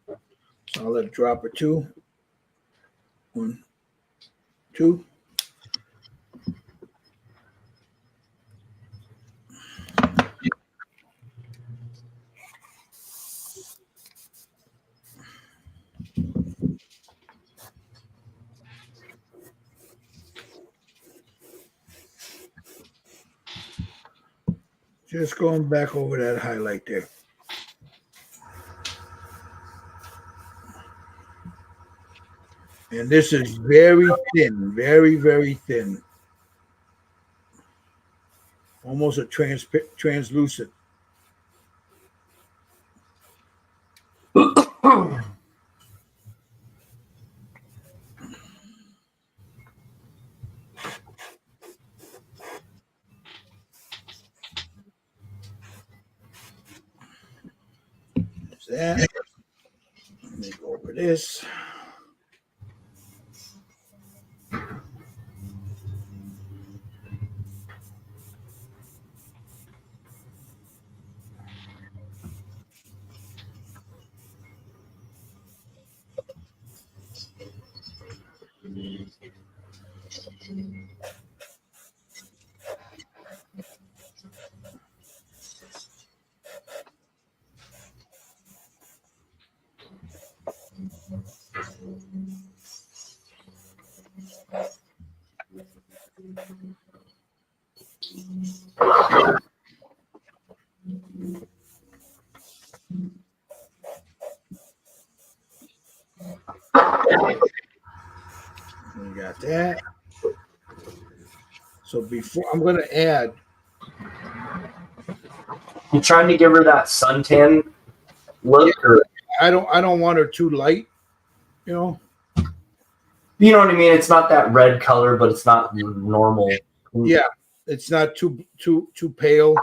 So I'll let it drop or two. 1, 2. Just going back over that highlight there. And this is very thin, very, very thin. Almost a translucent. That. me go over this. We got that. So before I'm going to add. You trying to give her that suntan look, or I don't want her too light. You know. you know what I mean? It's not that red color, but it's not normal. Yeah, it's not too pale.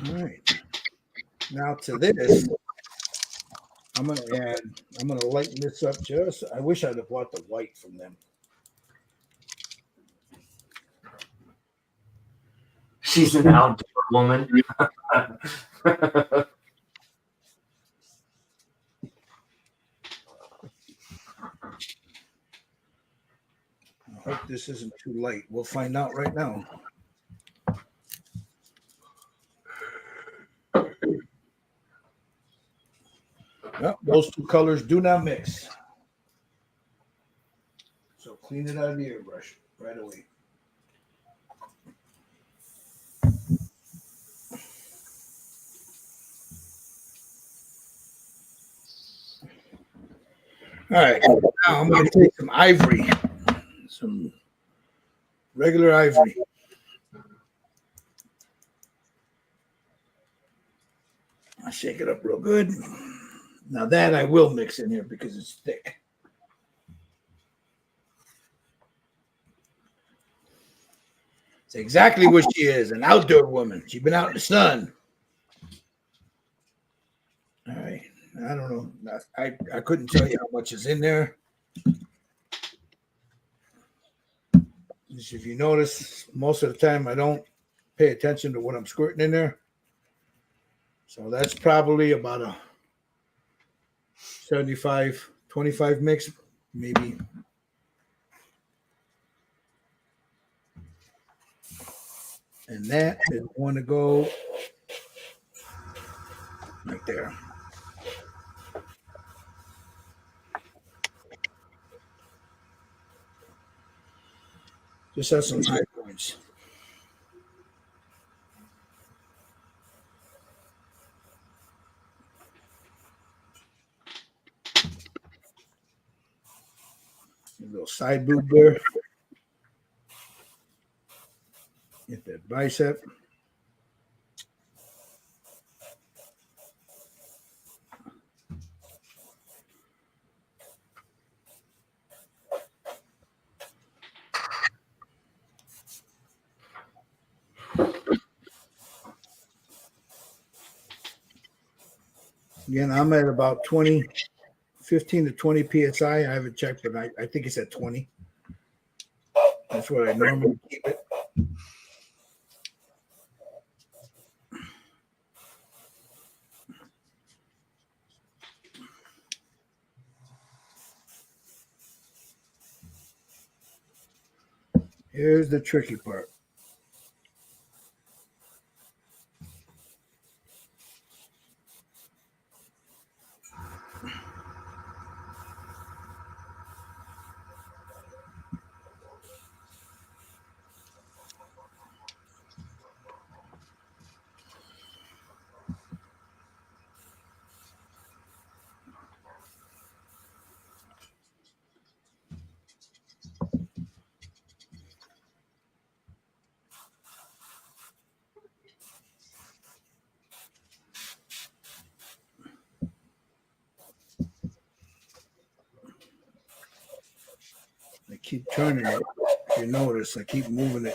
All right. Now to this, I'm going to lighten this up just. I wish I'd have bought the white from them. She's an outdoor woman. I hope this isn't too light. We'll find out right now. Well, those two colors do not mix. So clean it out of the airbrush right away. All right. Now I'm going to take some ivory, some regular ivory. I'll shake it up real good. Now that I will mix in here because it's thick. It's exactly what she is, an outdoor woman. She's been out in the sun. All right. I don't know. I couldn't tell you how much is in there. If you notice, most of the time I don't pay attention to what I'm squirting in there. So that's probably about a 75-25 mix, maybe. And that is going to go right there. Just have some high points. A little side boob there. Get that bicep. Again, I'm at about 15 to 20 psi. I haven't checked, but I think it's at 20. That's what I normally keep it. Here's the tricky part. I keep turning it. If you notice, I keep moving it.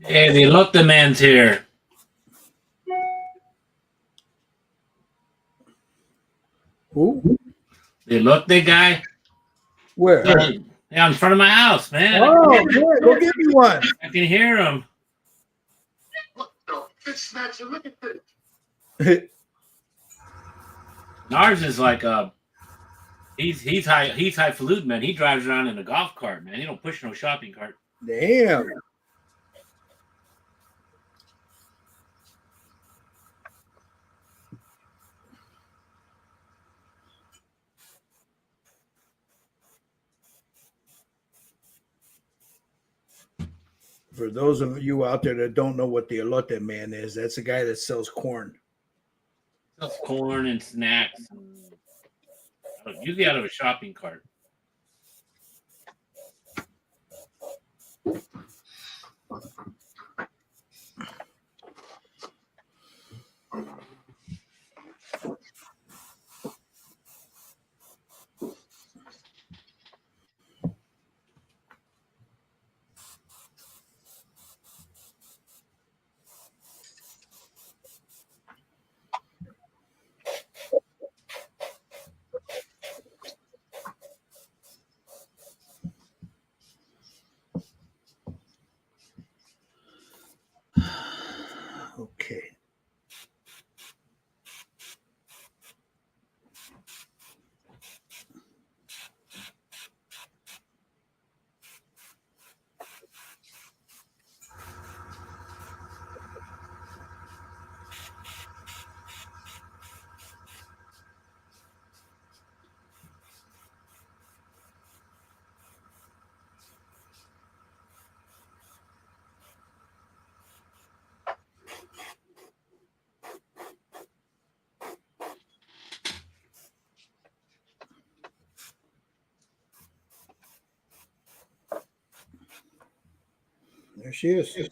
Hey, the elote man's here. Who? The elote guy. Where? Yeah, in front of my house, man. Oh, yeah, go get me one. I can hear him. Ours is like he's highfalutin, man. He drives around in a golf cart, man. He don't push no shopping cart. Damn. For those of you out there that don't know what the elote man is, that's a guy that sells corn. Sells corn and snacks. Usually out of a shopping cart. Okay. There she is.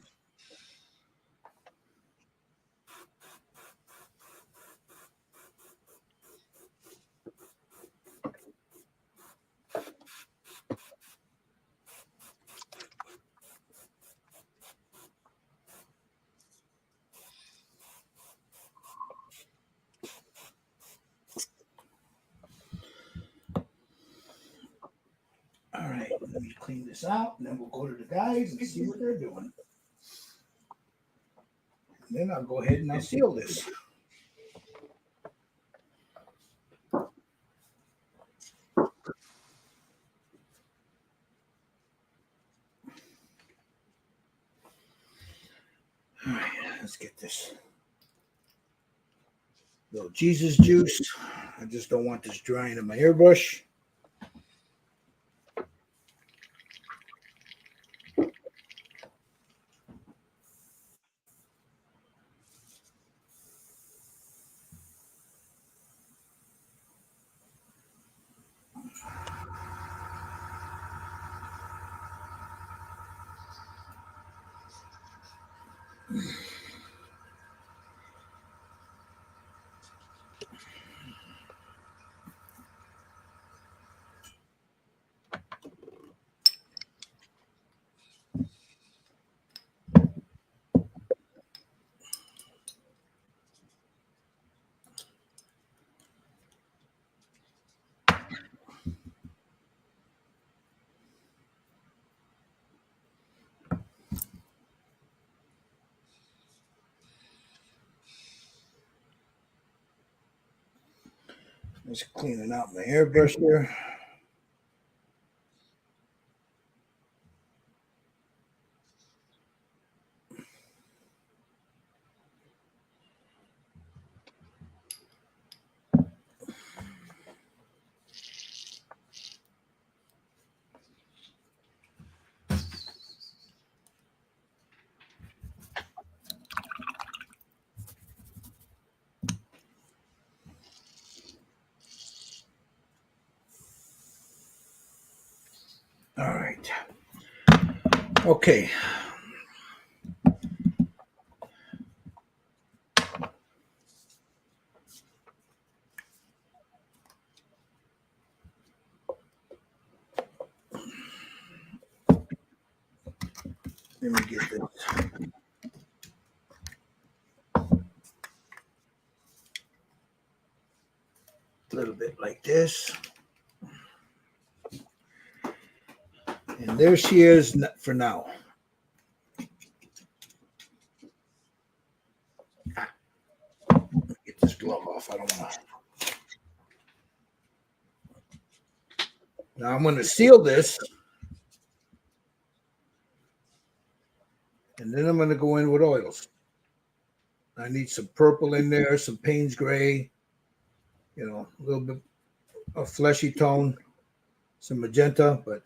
All right, let me clean this out, and then we'll go to the guys and see what they're doing. And then I'll go ahead and I'll seal this. All right, let's get this. Little Jesus juice. I just don't want this drying in my airbrush. Just cleaning out my airbrush there. All right. Okay. Let me get this. A little bit like this. And there she is for now. Get this glove off. I don't want to. Now I'm going to seal this. And then I'm going to go in with oils. I need some purple in there, some Payne's gray, a little bit of fleshy tone, some magenta, but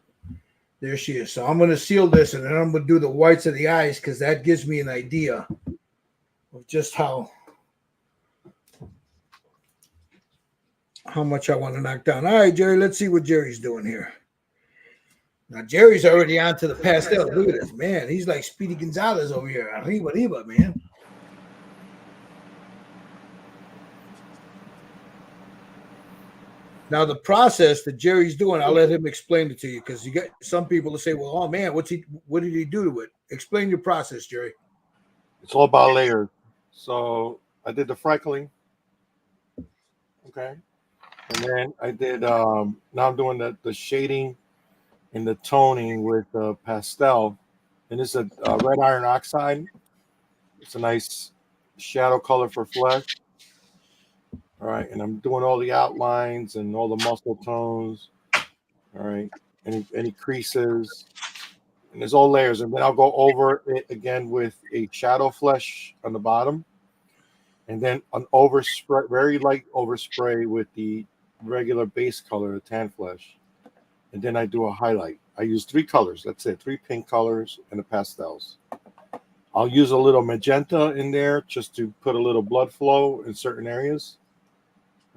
there she is. So I'm going to seal this, and then I'm going to do the whites of the eyes because that gives me an idea of just how much I want to knock down. All right, Jerry, let's see what Jerry's doing here. Now, Jerry's already on to the pastel. Look at this, man. He's like Speedy Gonzalez over here. Arriba, man. Now, the process that Jerry's doing, I'll let him explain it to you because you got some people to say, well, oh, man, what did he do to it? Explain your process, Jerry. It's all about layers. So I did the freckling. Okay. And then I did, now I'm doing the shading and the toning with pastel. And it's a red iron oxide. It's a nice shadow color for flesh. All right. And I'm doing all the outlines and all the muscle tones. All right. Any creases. And there's all layers. And then I'll go over it again with a shadow flesh on the bottom. And then an overspray, very light overspray with the regular base color, the tan flesh. And then I do a highlight. I use 3 colors. That's it. 3 pink colors and the pastels. I'll use a little magenta in there just to put a little blood flow in certain areas.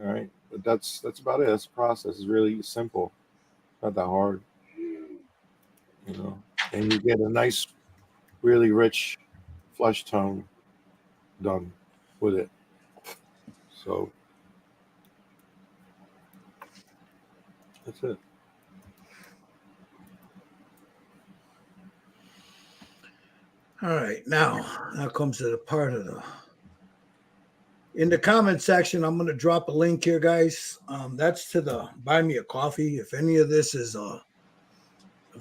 All right. But that's about it. That's the process. It's really simple. Not that hard. And you get a nice, really rich flesh tone done with it. So that's it. All right, now comes to the part of in the comment section. I'm going to drop a link here, guys. That's to the Buy Me a Coffee. If any of this is of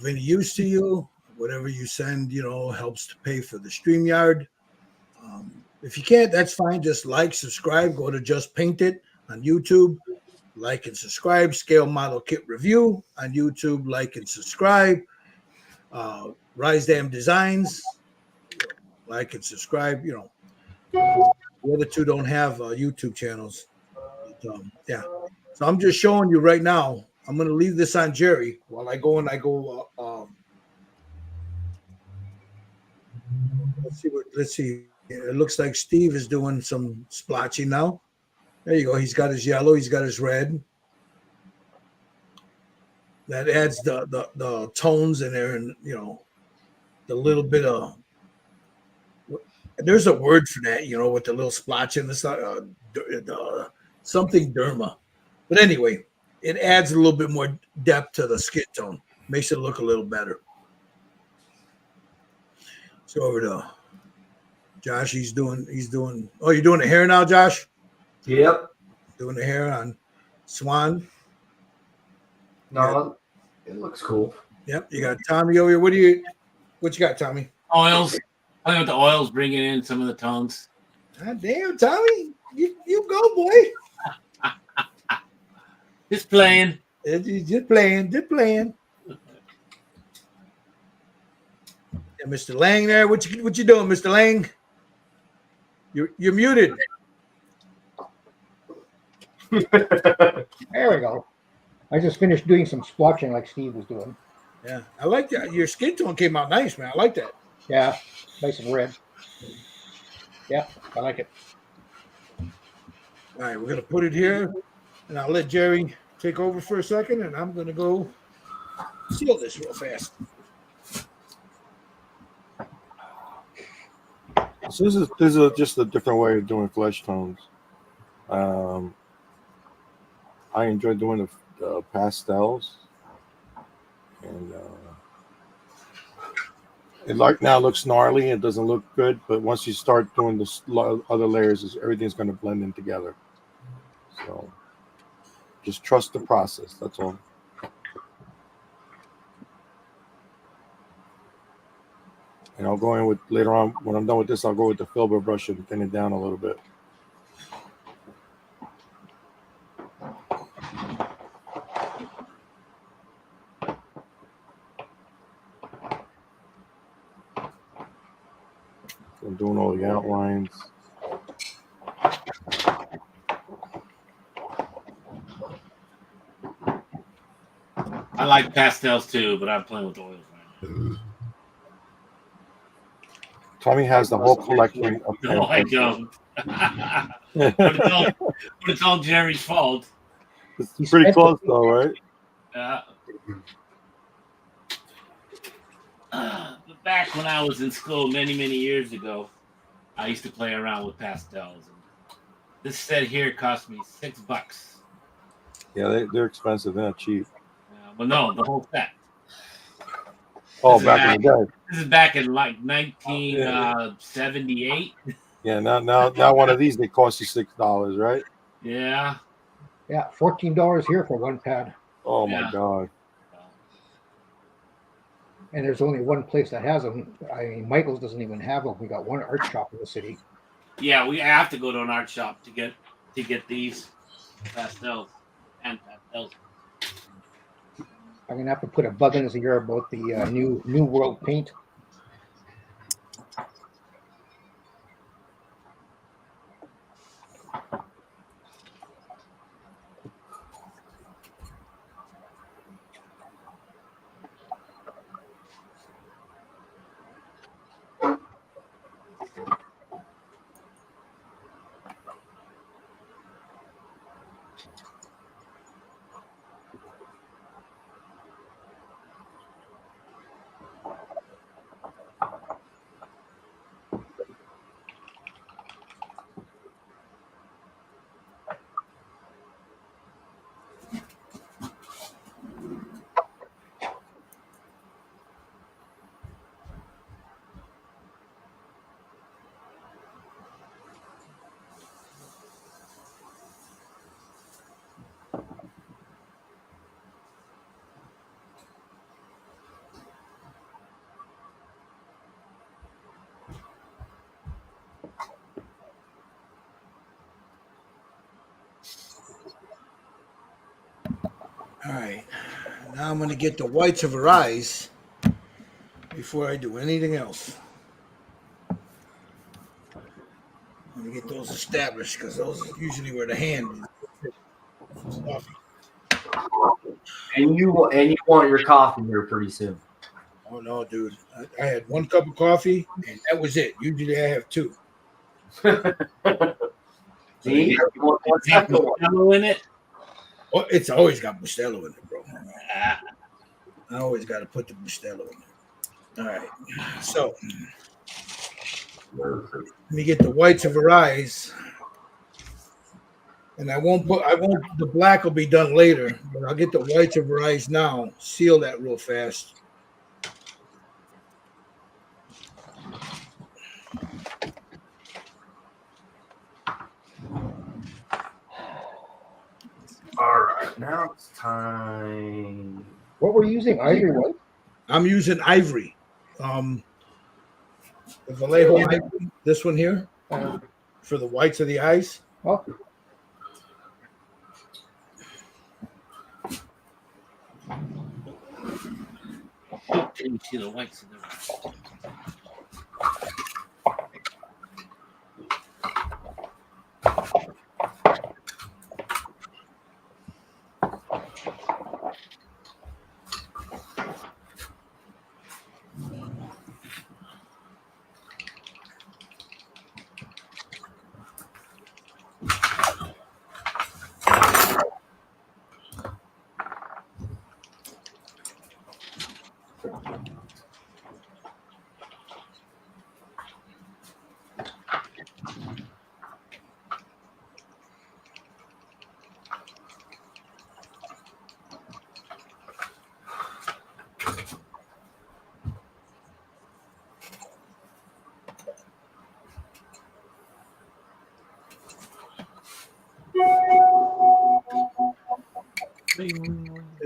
any use to you, whatever you send, helps to pay for the StreamYard. If you can't, that's fine. Just like, subscribe, go to Just Paint It on YouTube. Like and subscribe. Scale Model Kit Review on YouTube. Like and subscribe. Rise Dam Designs. Like and subscribe. The other 2 don't have YouTube channels. But, yeah. So I'm just showing you right now. I'm going to leave this on Jerry while I go let's see. It looks like Steve is doing some splotching now. There you go. He's got his yellow. He's got his red. That adds the tones in there, and the little bit of. There's a word for that, with the little splotching. It's not something derma, but anyway, it adds a little bit more depth to the skin tone. Makes it look a little better. So over to Josh. He's doing. Oh, you're doing the hair now, Josh? Yep. Doing the hair on Swan. No, it looks cool. Yep. You got Tommy over here. What you got, Tommy? Oils. I think with the oils bringing in some of the tones. God damn, Tommy. You go, boy. Just playing. Just playing. Yeah, Mr. Lang there. What you doing, Mr. Lang? You're muted. There we go. I just finished doing some splotching like Steve was doing. Yeah, I like that. Your skin tone came out nice, man. I like that. Yeah, nice and red. Yeah, I like it. All right, we're gonna put it here, and I'll let Jerry take over for a second, and I'm gonna go seal this real fast. So this is just a different way of doing flesh tones. I enjoy doing the pastels, and it like now looks gnarly. It doesn't look good, but once you start doing the other layers, everything's going to blend in together. So just trust the process. That's all. And I'll go in with later on when I'm done with this. I'll go with the filbert brush and thin it down a little bit. I'm doing all the outlines. I like pastels too, but I'm playing with oils right now. Tommy has the whole collection of No, I don't. but it's all Jerry's fault. It's pretty close though, right? But back when I was in school many years ago, I used to play around with pastels. And this set here cost me $6. Yeah, they're expensive. They're not cheap. But no, the whole set. Oh, back in the day. This is back in like 1978. Yeah, now one of these they cost you $6, right? Yeah. Yeah, $14 here for one pad. Oh my God. And there's only one place that has them. I mean, Michael's doesn't even have them. We got one art shop in the city. Yeah, we have to go to an art shop to get these pastels and pastels. I'm gonna have to put a bug in his ear about the new world paint. All right. Now I'm going to get the whites of her eyes before I do anything else. Let me get those established because those are usually where the hand is. And you want your coffee here pretty soon. Oh no, dude! I had one cup of coffee and that was it. Usually I have two. See, you want one second one. Yellow in it. Oh, it's always got Bustelo in it, bro. I always got to put the Bustelo in it. All right. So let me get the whites of her eyes. And the black will be done later, but I'll get the whites of her eyes now. Seal that real fast. All right, now it's time. What were you using? Ivory white? I'm using ivory. The Vallejo ivory, this one here, for the whites of the eyes. Oh. Didn't see the whites in there.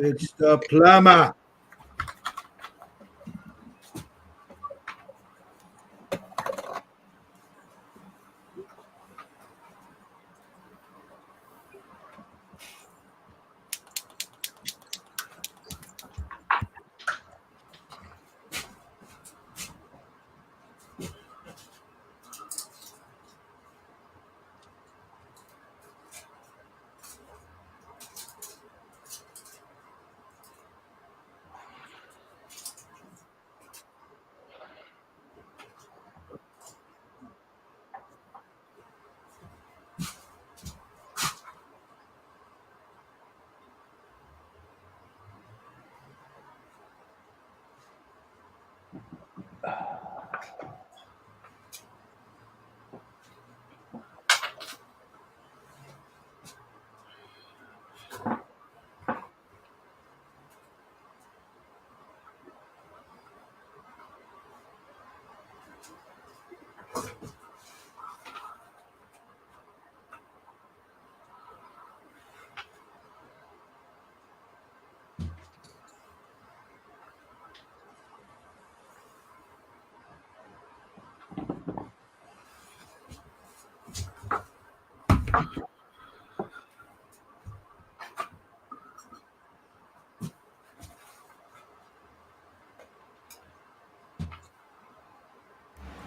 It's the plumber.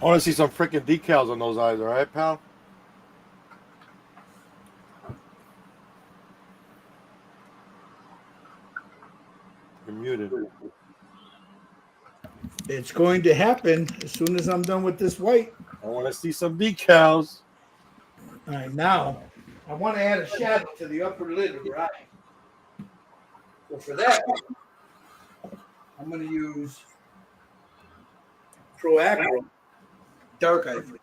I want to see some freaking decals on those eyes, all right, pal? You're muted. It's going to happen as soon as I'm done with this white. I want to see some decals. All right, now I want to add a shadow to the upper lid of your eye. So for that, I'm going to use Pro Acro Dark Ivory.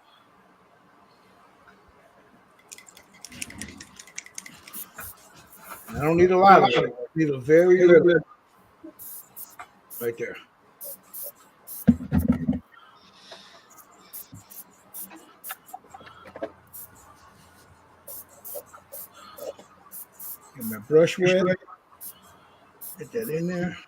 I don't need a lot of it. I need a very little bit. Right there. Get my brush wet. Get that in there.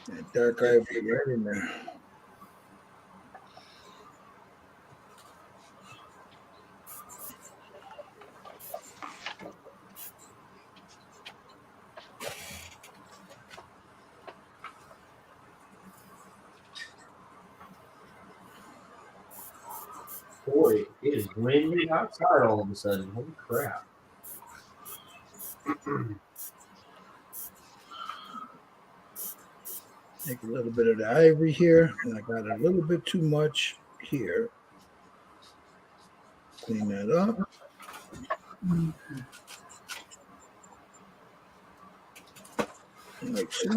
That dark ivory right in there. Boy, it is raining outside all of a sudden. Holy crap. Take a little bit of the ivory here, and I got a little bit too much here. Clean that up. Like so.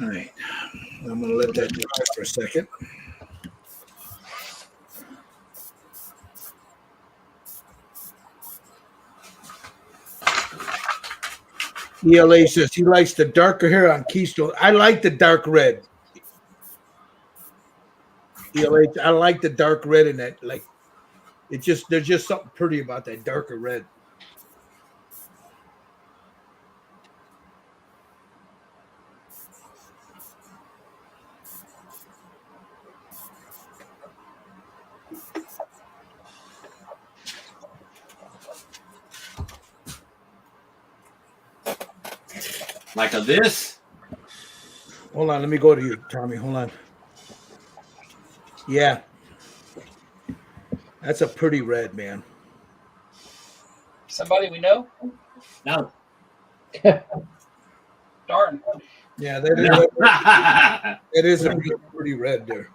All right, I'm going to let that dry for a second. ELA says he likes the darker hair on Keystone. I like the dark red. ELA, I like the dark red in that. Like, there's just something pretty about that darker red. Like a this? Hold on, let me go to you, Tommy. Hold on. Yeah. That's a pretty red, man. Somebody we know? No. Darn. Yeah, that is a pretty red there.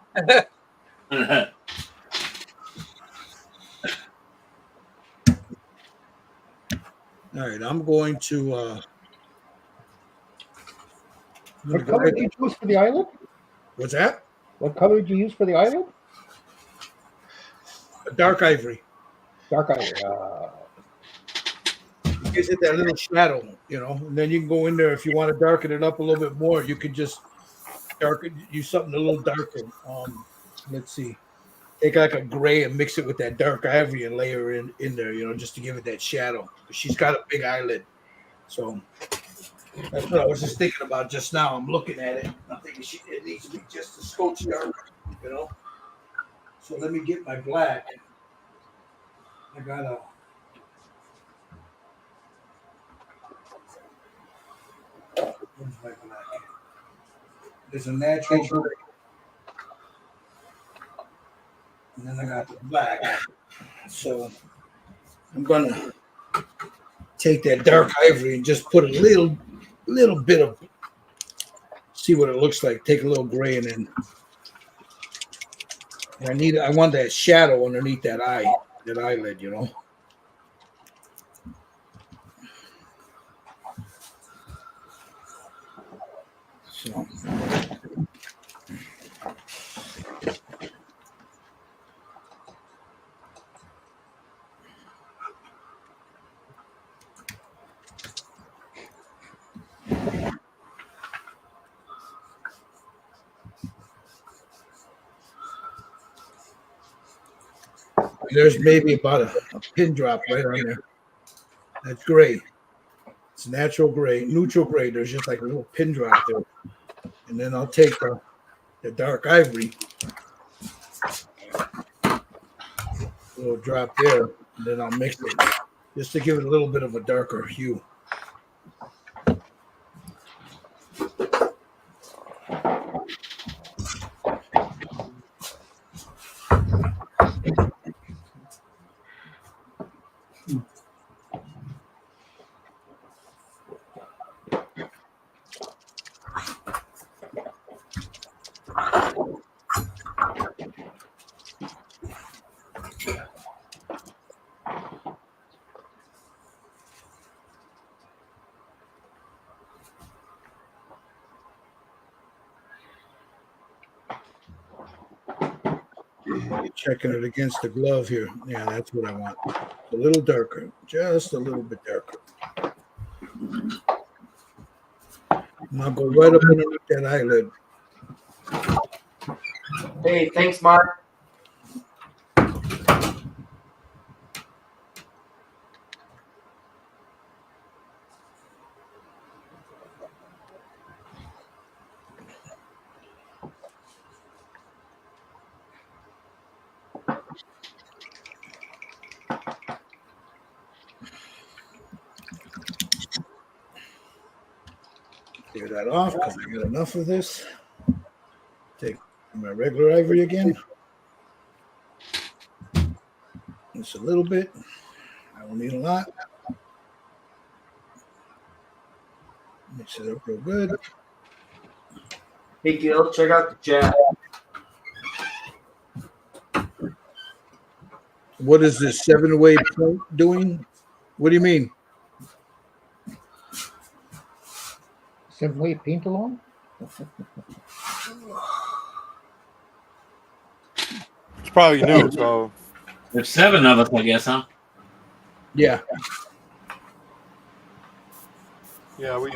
All right, I'm going to. What color did you choose for the island? What's that? What color did you use for the island? Dark ivory. Dark ivory. Gives it that little shadow, and then you can go in there if you want to darken it up a little bit more. You could just use something a little darker. Let's see, take like a gray and mix it with that dark ivory and layer in there, just to give it that shadow. She's got a big eyelid, so that's what I was just thinking about just now. I'm looking at it. I'm thinking it needs to be just a scotch darker. So let me get my black. I gotta. Where's my black? There's a natural gray. And then I got the black. So I'm gonna take that dark ivory and just put a little bit of, see what it looks like. Take a little gray and then I want that shadow underneath that eyelid, So there's maybe about a pin drop right on there. That's gray. It's natural gray, neutral gray. There's just like a little pin drop there. And then I'll take the dark ivory, a little drop there, and then I'll mix it just to give it a little bit of a darker hue. Checking it against the glove here. Yeah, that's what I want. A little darker, just a little bit darker. And I'll go right up underneath that eyelid. Hey, thanks, Mark. Clear that off because I got enough of this. Take my regular ivory again. Just a little bit. I don't need a lot. Mix it up real good. Hey, Gil, check out the chat. What is this 7-way point doing? What do you mean? 7-way paint along? It's probably new, so There's 7 of us, I guess, huh? Yeah. yeah, we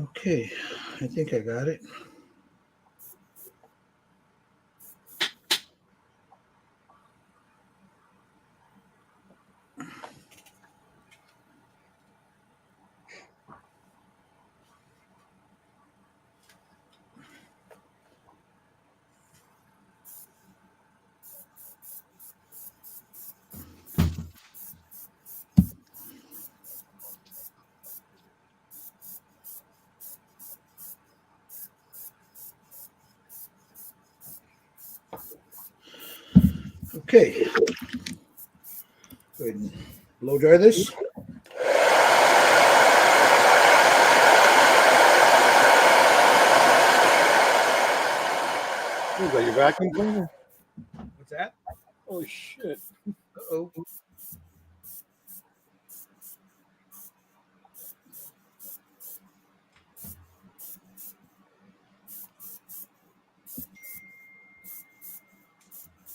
Okay, I think I got it. Okay. Go ahead and blow dry this. Is that your vacuum cleaner? What's that? Oh shit! Uh-oh.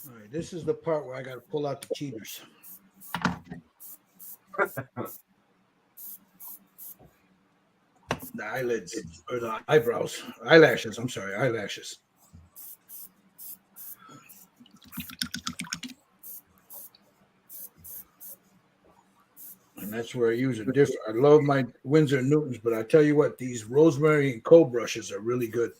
All right, this is the part where I got to pull out the cheaters. The eyelids or the eyebrows, eyelashes. I'm sorry, eyelashes. And that's where I use it different. I love my Winsor & Newtons, but I tell you what, these Rosemary and Co brushes are really good.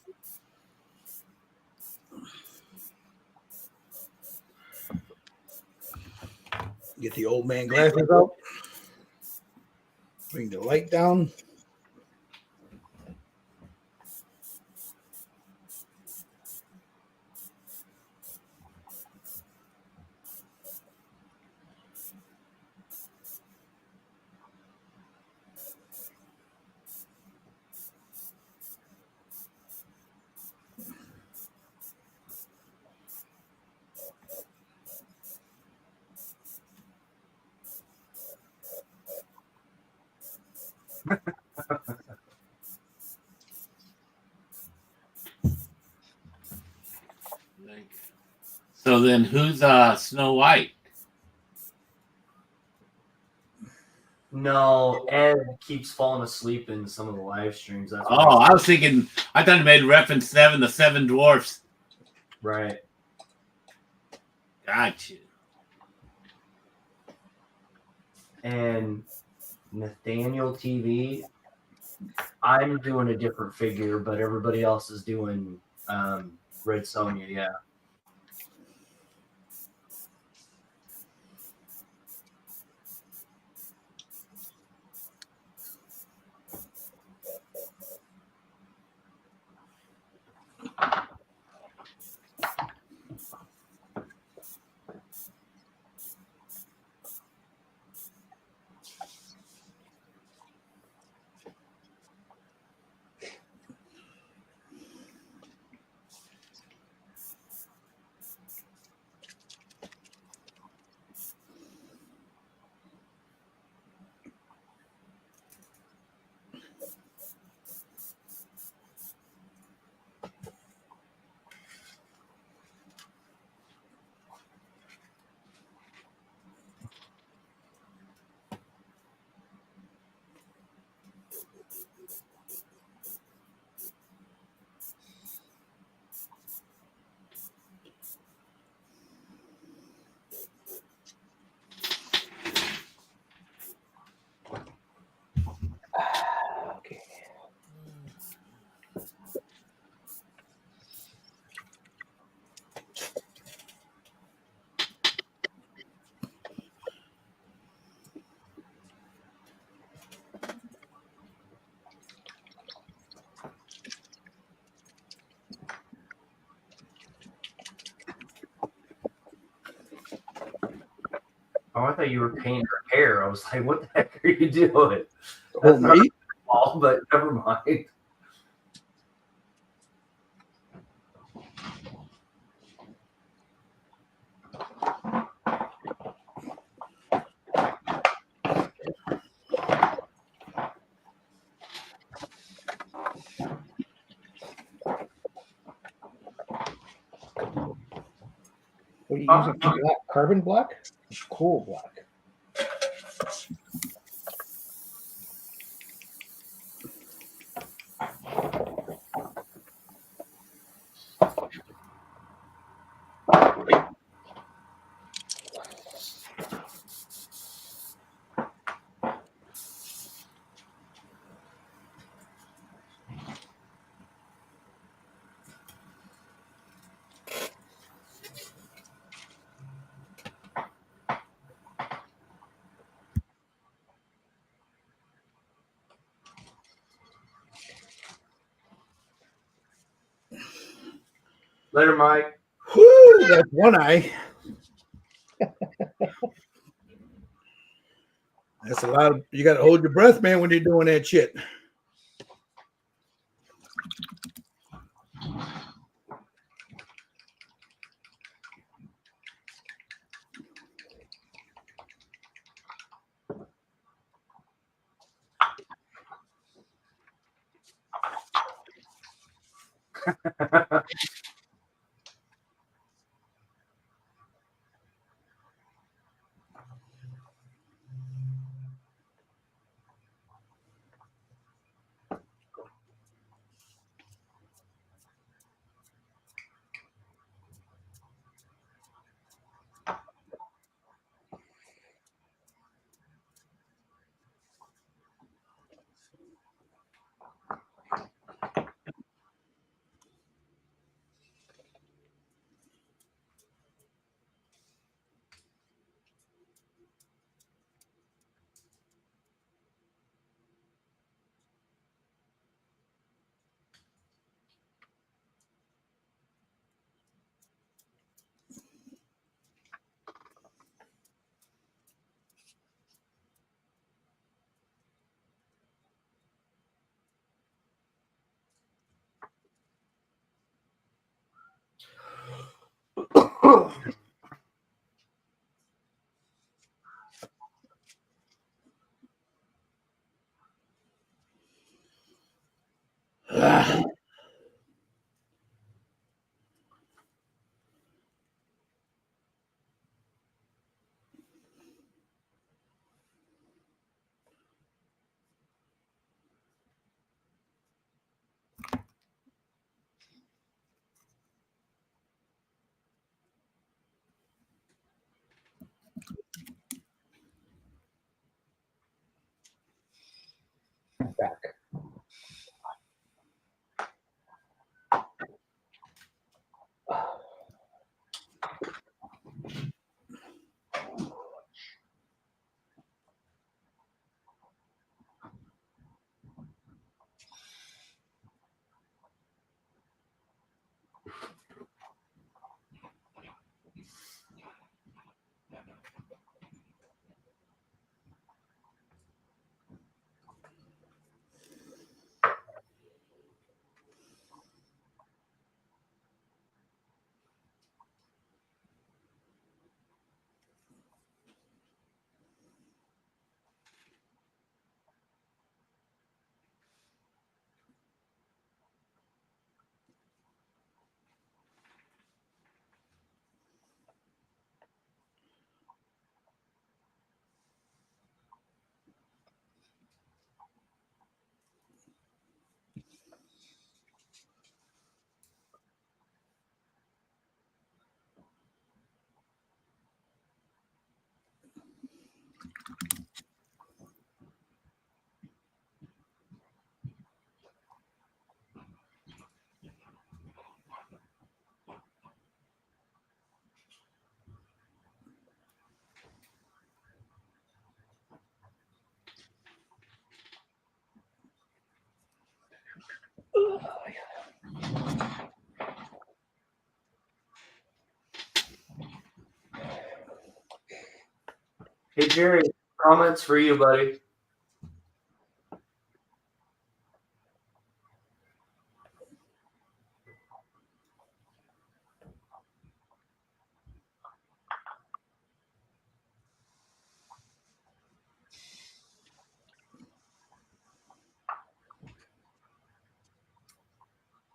Get the old man glasses out. Bring the light down. So then, who's Snow White? No, Ed keeps falling asleep in some of the live streams. That's why. Oh, I was thinking. I thought it made reference to the Seven Dwarfs. Right. Gotcha. And Nathaniel TV, I'm doing a different figure, but everybody else is doing Red Sonja. Yeah. Okay. Oh, I thought you were painting her hair. I was like, what the heck are you doing? Oh, That's not me? all, but never mind. What are you using for black? Carbon black? Coal black. Later, Mike. Whoo, that's one eye. That's a lot of. You got to hold your breath, man, when you're doing that shit. Back. Hey, Jerry, comments for you, buddy.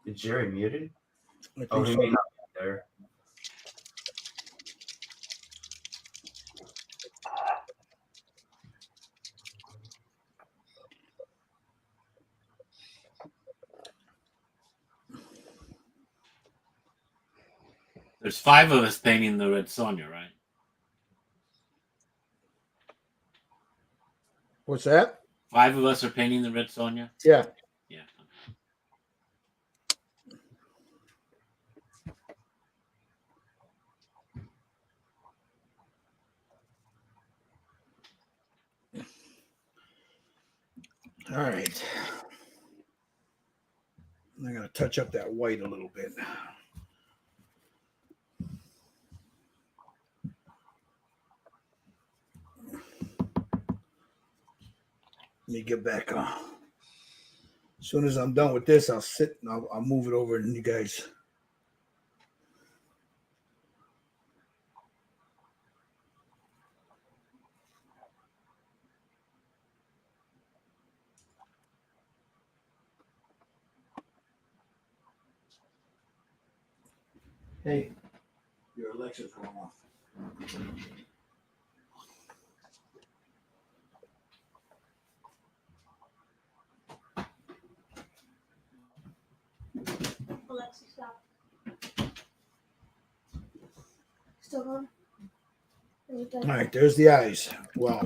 Is Jerry muted? I Oh, think he so. may not be there. There's 5 of us painting the red Sonja, right? What's that? 5 of us are painting the red Sonja. Yeah. Yeah. All right. I'm going to touch up that white a little bit. Let me get back on. As soon as I'm done with this, I'll sit and I'll move it over and you guys. Hey, your Alexa's going off. Alexa, stop. Still on? All right, there's the eyes. Wow.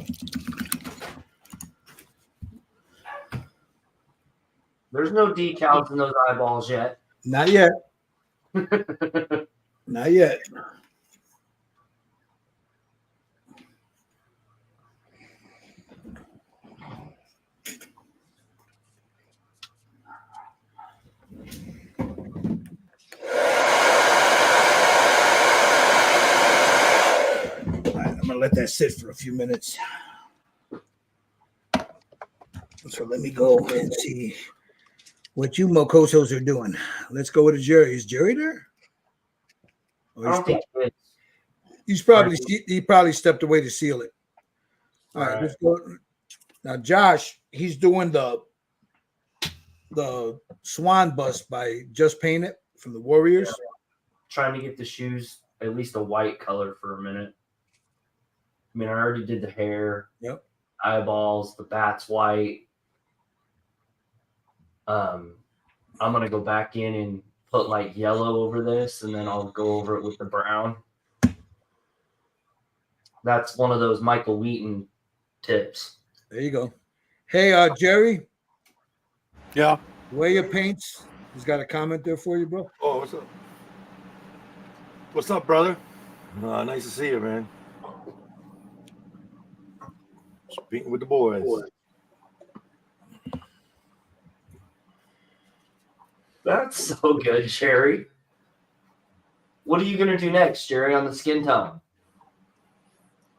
There's no decals in those eyeballs yet. Not yet. Not yet. All right, I'm gonna let that sit for a few minutes. So let me go and see what you mocosos are doing. Let's go with Jerry. Is Jerry there? I don't think it is. He probably stepped away to seal it. All right, let's go. Now Josh, he's doing the swan bust by Just Paint It from the Warriors. Yeah. Trying to get the shoes at least a white color for a minute. I mean, I already did the hair. Yep. Eyeballs, the bat's white. I'm gonna go back in and put like yellow over this, and then I'll go over it with the brown. That's one of those Michael Wheaton tips. There you go. Hey, Jerry. Yeah. The way you paints, he's got a comment there for you, bro. Oh, what's up? What's up, brother? Nice to see you, man. Speaking with the boys. That's so good, Jerry. What are you gonna do next, Jerry, on the skin tone?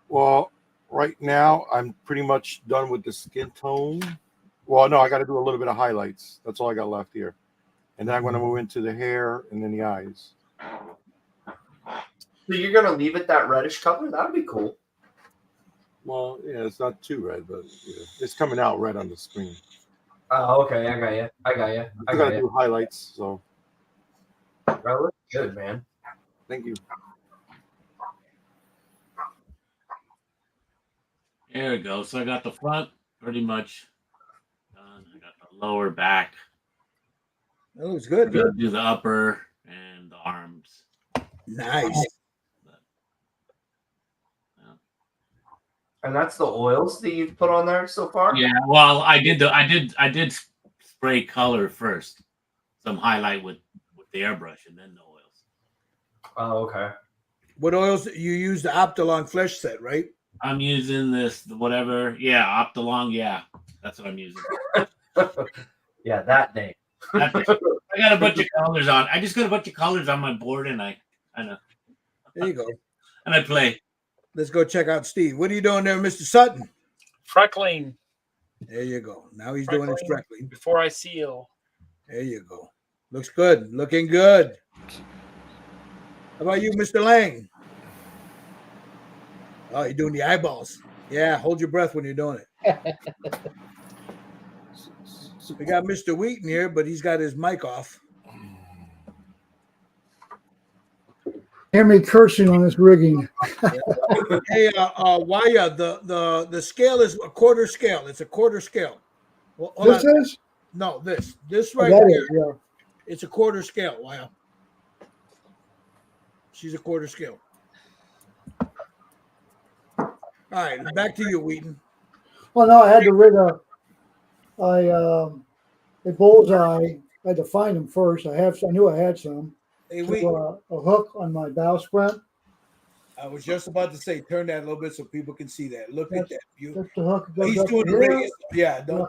Well, right now I'm pretty much done with the skin tone. Well, no, I got to do a little bit of highlights. That's all I got left here. And then I'm going to move into the hair and then the eyes. So you're gonna leave it that reddish color? That'd be cool. Well, yeah, it's not too red, but yeah, it's coming out red on the screen. Oh, okay. I got you. I I got to do highlights, so That looks good, man. thank you. There we go. So I got the front pretty much done. I got the lower back. That looks I'm good. gonna do the upper and the arms. Nice. And that's the oils that you've put on there so far? Yeah. Well, I did spray color first, some highlight with the airbrush, and then the oils. Oh, okay. What oils you use? The Optilon Flesh Set, right? I'm using this whatever. Yeah, Optilong. Yeah, that's what I'm using. Yeah, that name. I got a bunch of colors on. I just got a bunch of colors on my board, and I kind of There you go. and I play. Let's go check out Steve. What are you doing there, Mr. Sutton? Freckling There you go. Now he's doing his freckling. before I seal. There you go. Looks good. Looking good. How about you, Mr. Lang? Oh, you're doing the eyeballs. Yeah, hold your breath when you're doing it. We got Mr. Wheaton here, but he's got his mic off. Hear me cursing on this rigging. Hey, Waya, the scale is a quarter scale. It's a quarter scale. Well, hold This on. is? No, this Oh, right that here. is, yeah. It's a quarter scale. Wow. She's a quarter scale. All right, back to you, Wheaton. Well, no, I had to rig a bullseye. I had to find them first. I knew I had some. Hey, To Wheaton. a hook on my bow sprint. I was just about to say, turn that a little bit so people can see that. Look at that. That's the hook. that goes He's up doing to the here. rigging. Yeah, don't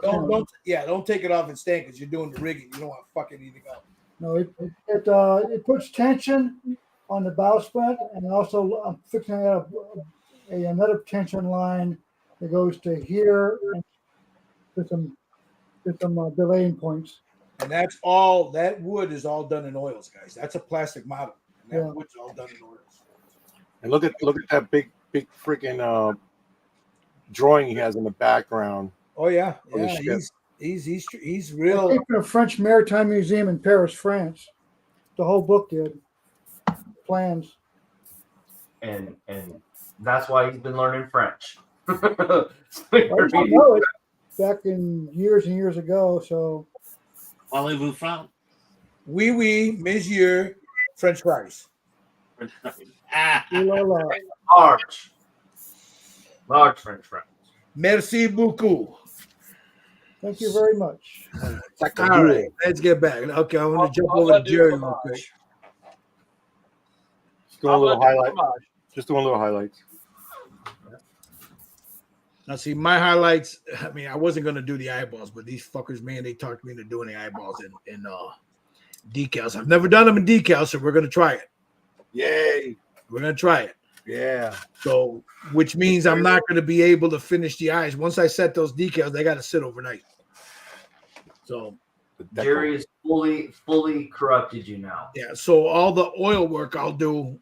Yeah. don't take it off and stand because you're doing the rigging. You don't want to fuck anything up. No, it puts tension on the bow sprint, and also I'm fixing another tension line that goes to here with some belaying points. And that's all. That wood is all done in oils, guys. That's a plastic model. And that Yeah. wood's all done in oils. And look at that big freaking drawing he has in the background. Oh yeah, Oh, the yeah. ship. He's It real. came from a French Maritime Museum in Paris, France. The whole book did. Plans. And that's why he's been learning French. I didn't know it back in years and years ago. So Parlez-vous France? Oui, monsieur, French fries. ooh la la. Large French fries. Merci beaucoup. Thank you very much. All right, let's get back. Okay, I'm going to jump over to Jerry real quick. Just doing a little highlight. Just doing little highlights. Now, see, my highlights, I mean, I wasn't going to do the eyeballs, but these fuckers, man, they talked me into doing the eyeballs in decals. I've never done them in decals, so we're going to try it. Yay. We're going to try it. Yeah. So, which means I'm not going to be able to finish the eyes. Once I set those decals, they got to sit overnight. So, Jerry is fully corrupted you now. yeah. So all the oil work I'll do,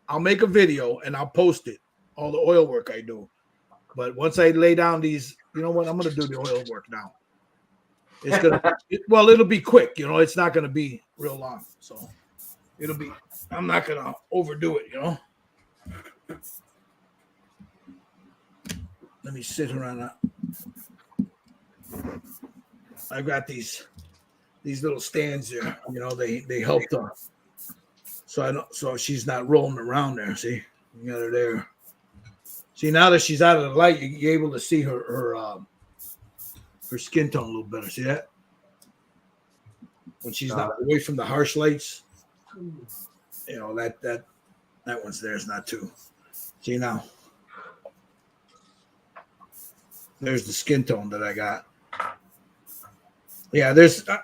I'll make a video and I'll post it. All the oil work I do. But once I lay down these, you know what? I'm going to do the oil work now. It's going to, it'll be quick. You know, it's not going to be real long. So I'm not going to overdo it, you know. Let me sit around that. I've got these little stands there, you know, they help her. So she's not rolling around there. See, you got her there. See, now that she's out of the light, you're able to see her skin tone a little better. See that? When she's not away from the harsh lights, you know, that one's there is not too. See now? There's the skin tone that I got. Yeah,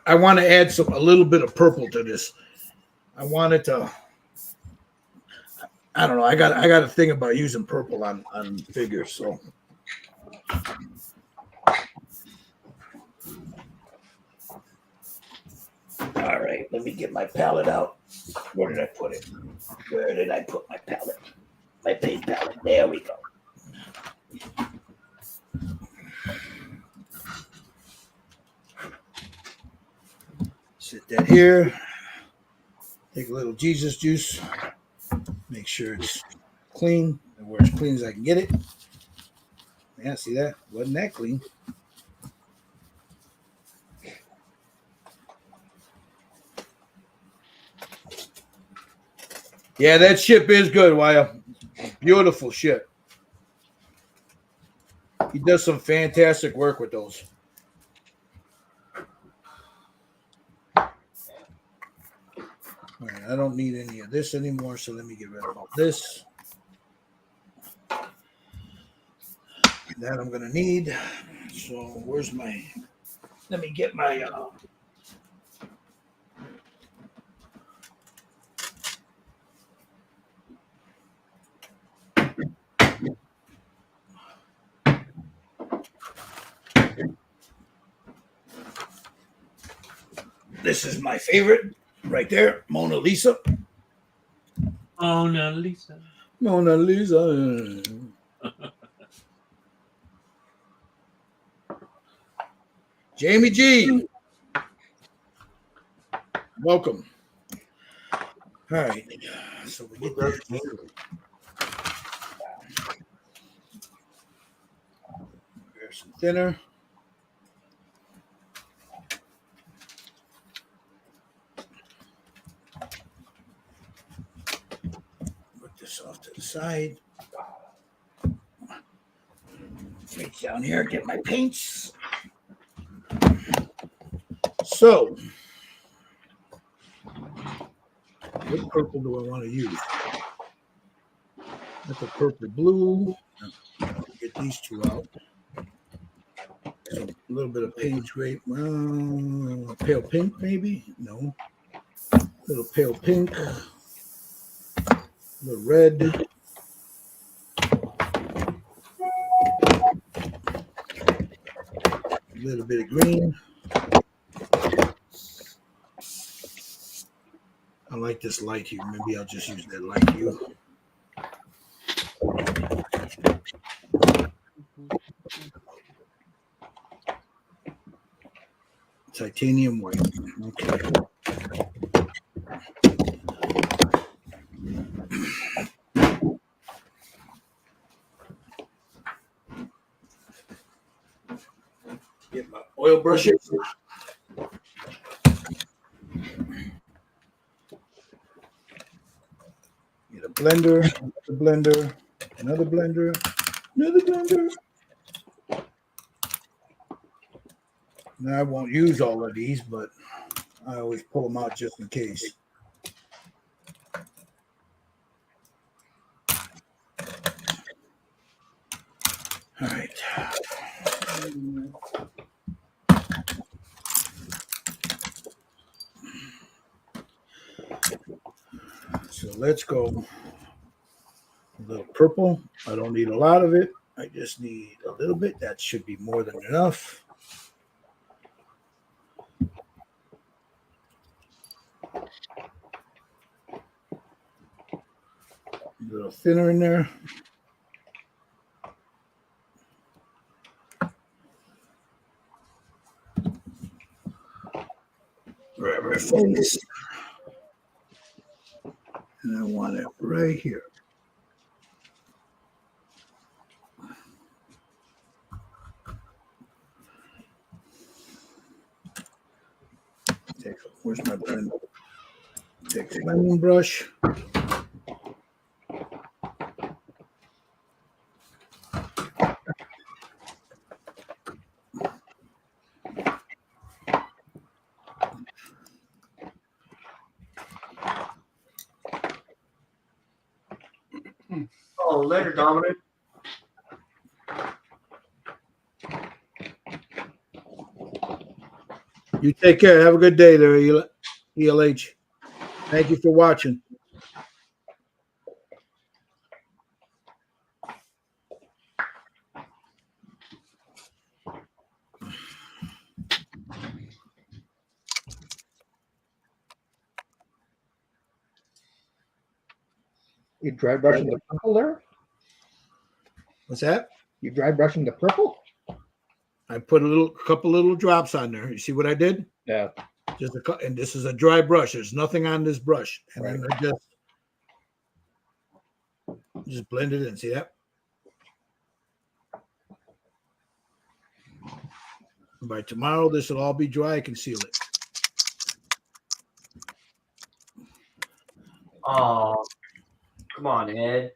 I want to add a little bit of purple to this. I want it to. I don't know. I got a thing about using purple on figures. So, all right. Let me get my palette out. Where did I put it? Where did I put my palette? My paint palette. There we go. Sit that here. Take a little Jesus juice. Make sure it's clean, or as clean as I can get it. Yeah, see that? Wasn't that clean? Yeah, that ship is good, Wyatt. Beautiful ship. He does some fantastic work with those. All right, I don't need any of this anymore, so let me get rid of all this. That I'm going to need. So where's my, let me get my, this is my favorite right there, Mona Lisa. Mona Lisa. Mona Lisa. Jamie G. Welcome. All right. So we get this. Grab some thinner. Put this off to the side. Reach down here, get my paints. So, what purple do I want to use? That's a purple blue. Get these two out. So a little bit of page rate. Pale pink, maybe? No. A little pale pink. The red. little bit of green. I like this light hue. Maybe I'll just use that light hue. Titanium white. Okay. Get my oil brushes. Get a blender, another blender, another blender. Now I won't use all of these, but I always pull them out just in case. All right. So let's go a little purple. I don't need a lot of it. I just need a little bit. That should be more than enough. A little thinner in there. Grab my focus. And I want it right here. Where's my blender? Take a blending brush. Oh, later, Dominic. You take care. Have a good day there, ELH. Thank you for watching. You dry brushing the purple there? What's that? You dry brushing the purple? I put couple little drops on there. You see what I did? Yeah. Just and this is a dry brush. There's nothing on this brush, and then I just blend it in. See that? By tomorrow, this will all be dry. I can seal it. Oh, come on, Ed.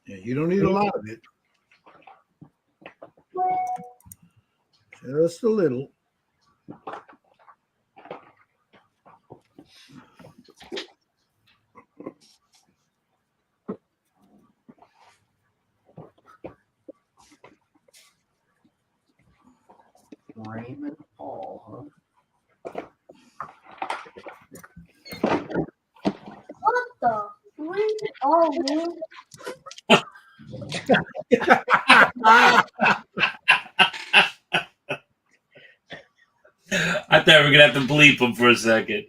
Yeah, you don't need a lot of it. Just a little. Raymond Paul, huh? What the? Freak? Oh, man. I I thought we were gonna have to bleep him for a second.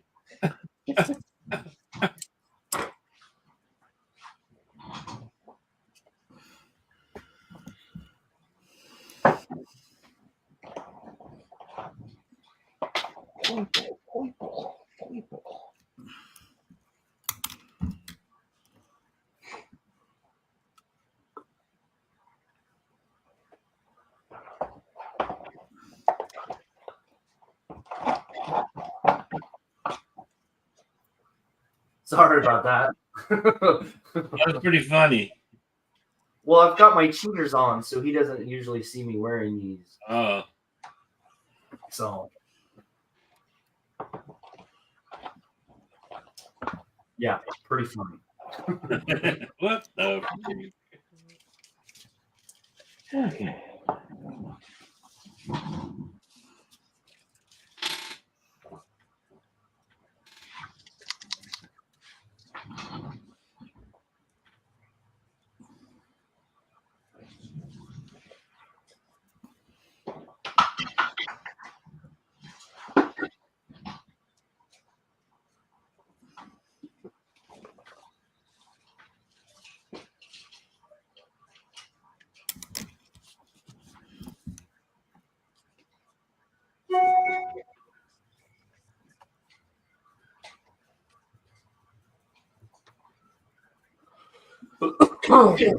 Sorry about that. That was pretty funny. Well, I've got my cheaters on, so he doesn't usually see me wearing these. Oh, So, yeah, pretty funny. what the? Okay.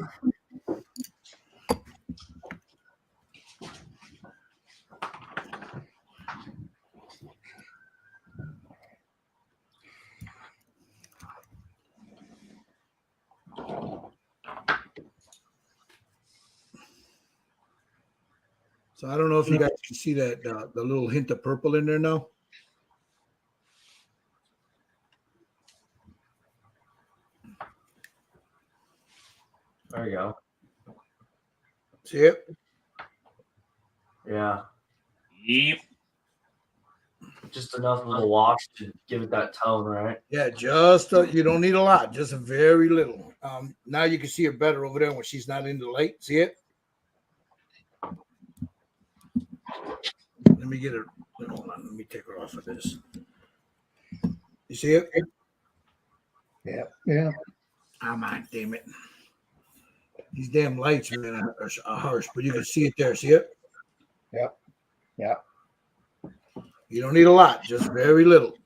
So I don't know if you guys can see that the little hint of purple in there now. There you go. See it? Yeah, Yep. just enough of a wash to give it that tone, right? Yeah, just you don't need a lot, just a very little. Now you can see her better over there when she's not in the light. See it? Let me get her. Hold on, let me take her off of this. You see it? Yeah, yeah. Come on, damn it. These damn lights, man, are harsh, but you can see it there. See it? Yep. Yeah. You don't need a lot, just very little.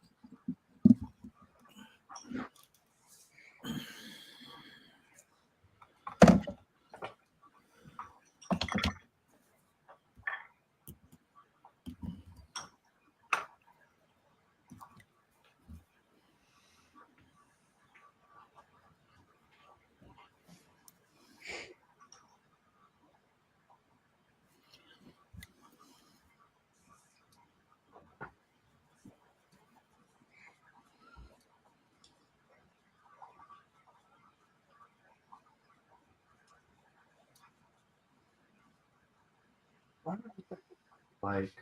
Like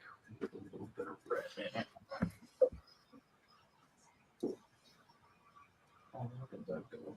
a little bit of red in it. Oh, look at that go.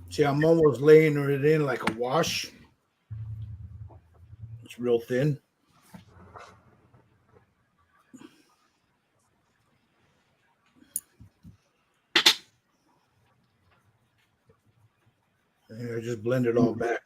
See, I'm almost laying it in like a wash. It's real thin. And I just blend it all back.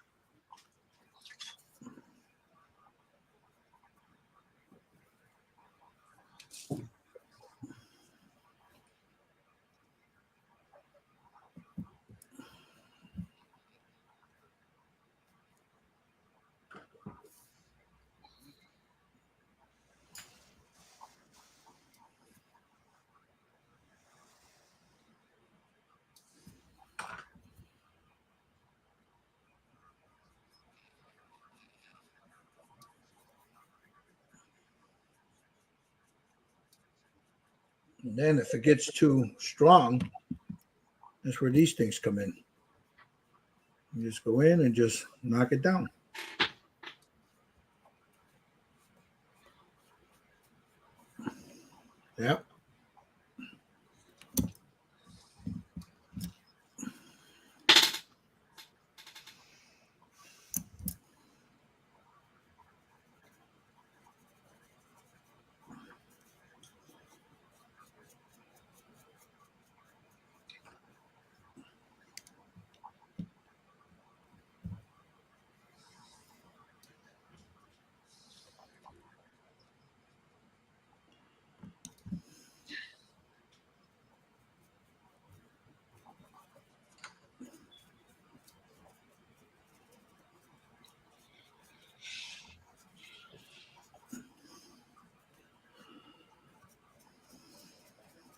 And then if it gets too strong, that's where these things come in. You just go in and just knock it down. Yep.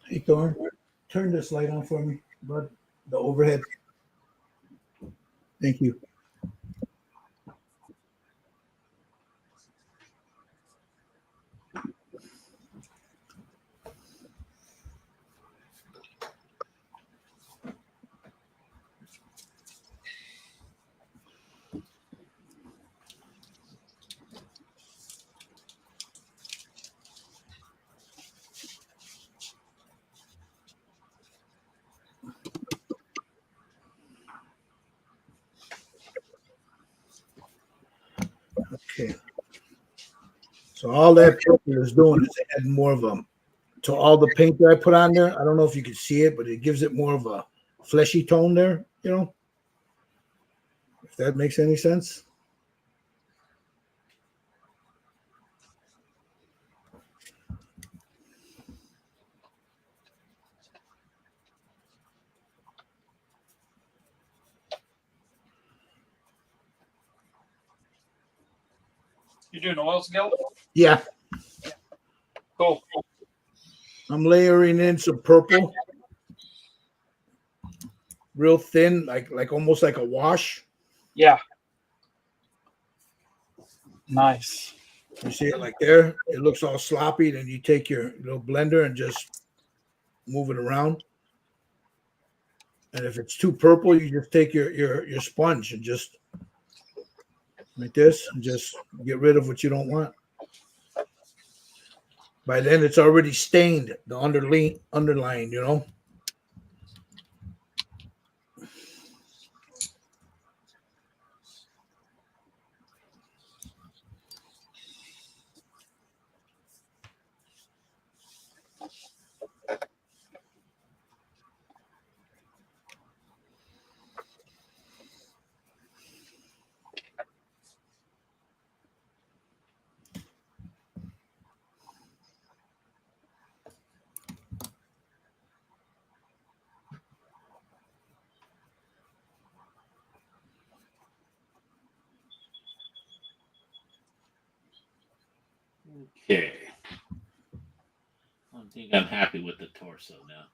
Hey, Thor, turn this light on for me, bud. The overhead. Thank you. Okay. So all that paper is doing is adding more of a to all the paint that I put on there. I don't know if you can see it, but it gives it more of a fleshy tone there, you know, if that makes any sense. You doing oils, Gil? Yeah. Cool. I'm layering in some purple, real thin, like almost like a wash. Yeah. Nice. You see it like there? It looks all sloppy. Then you take your little blender and just move it around. And if it's too purple, you just take your sponge and just like this and just get rid of what you don't want. By then, it's already stained the underline, you know. Okay. I think I'm happy with the torso now.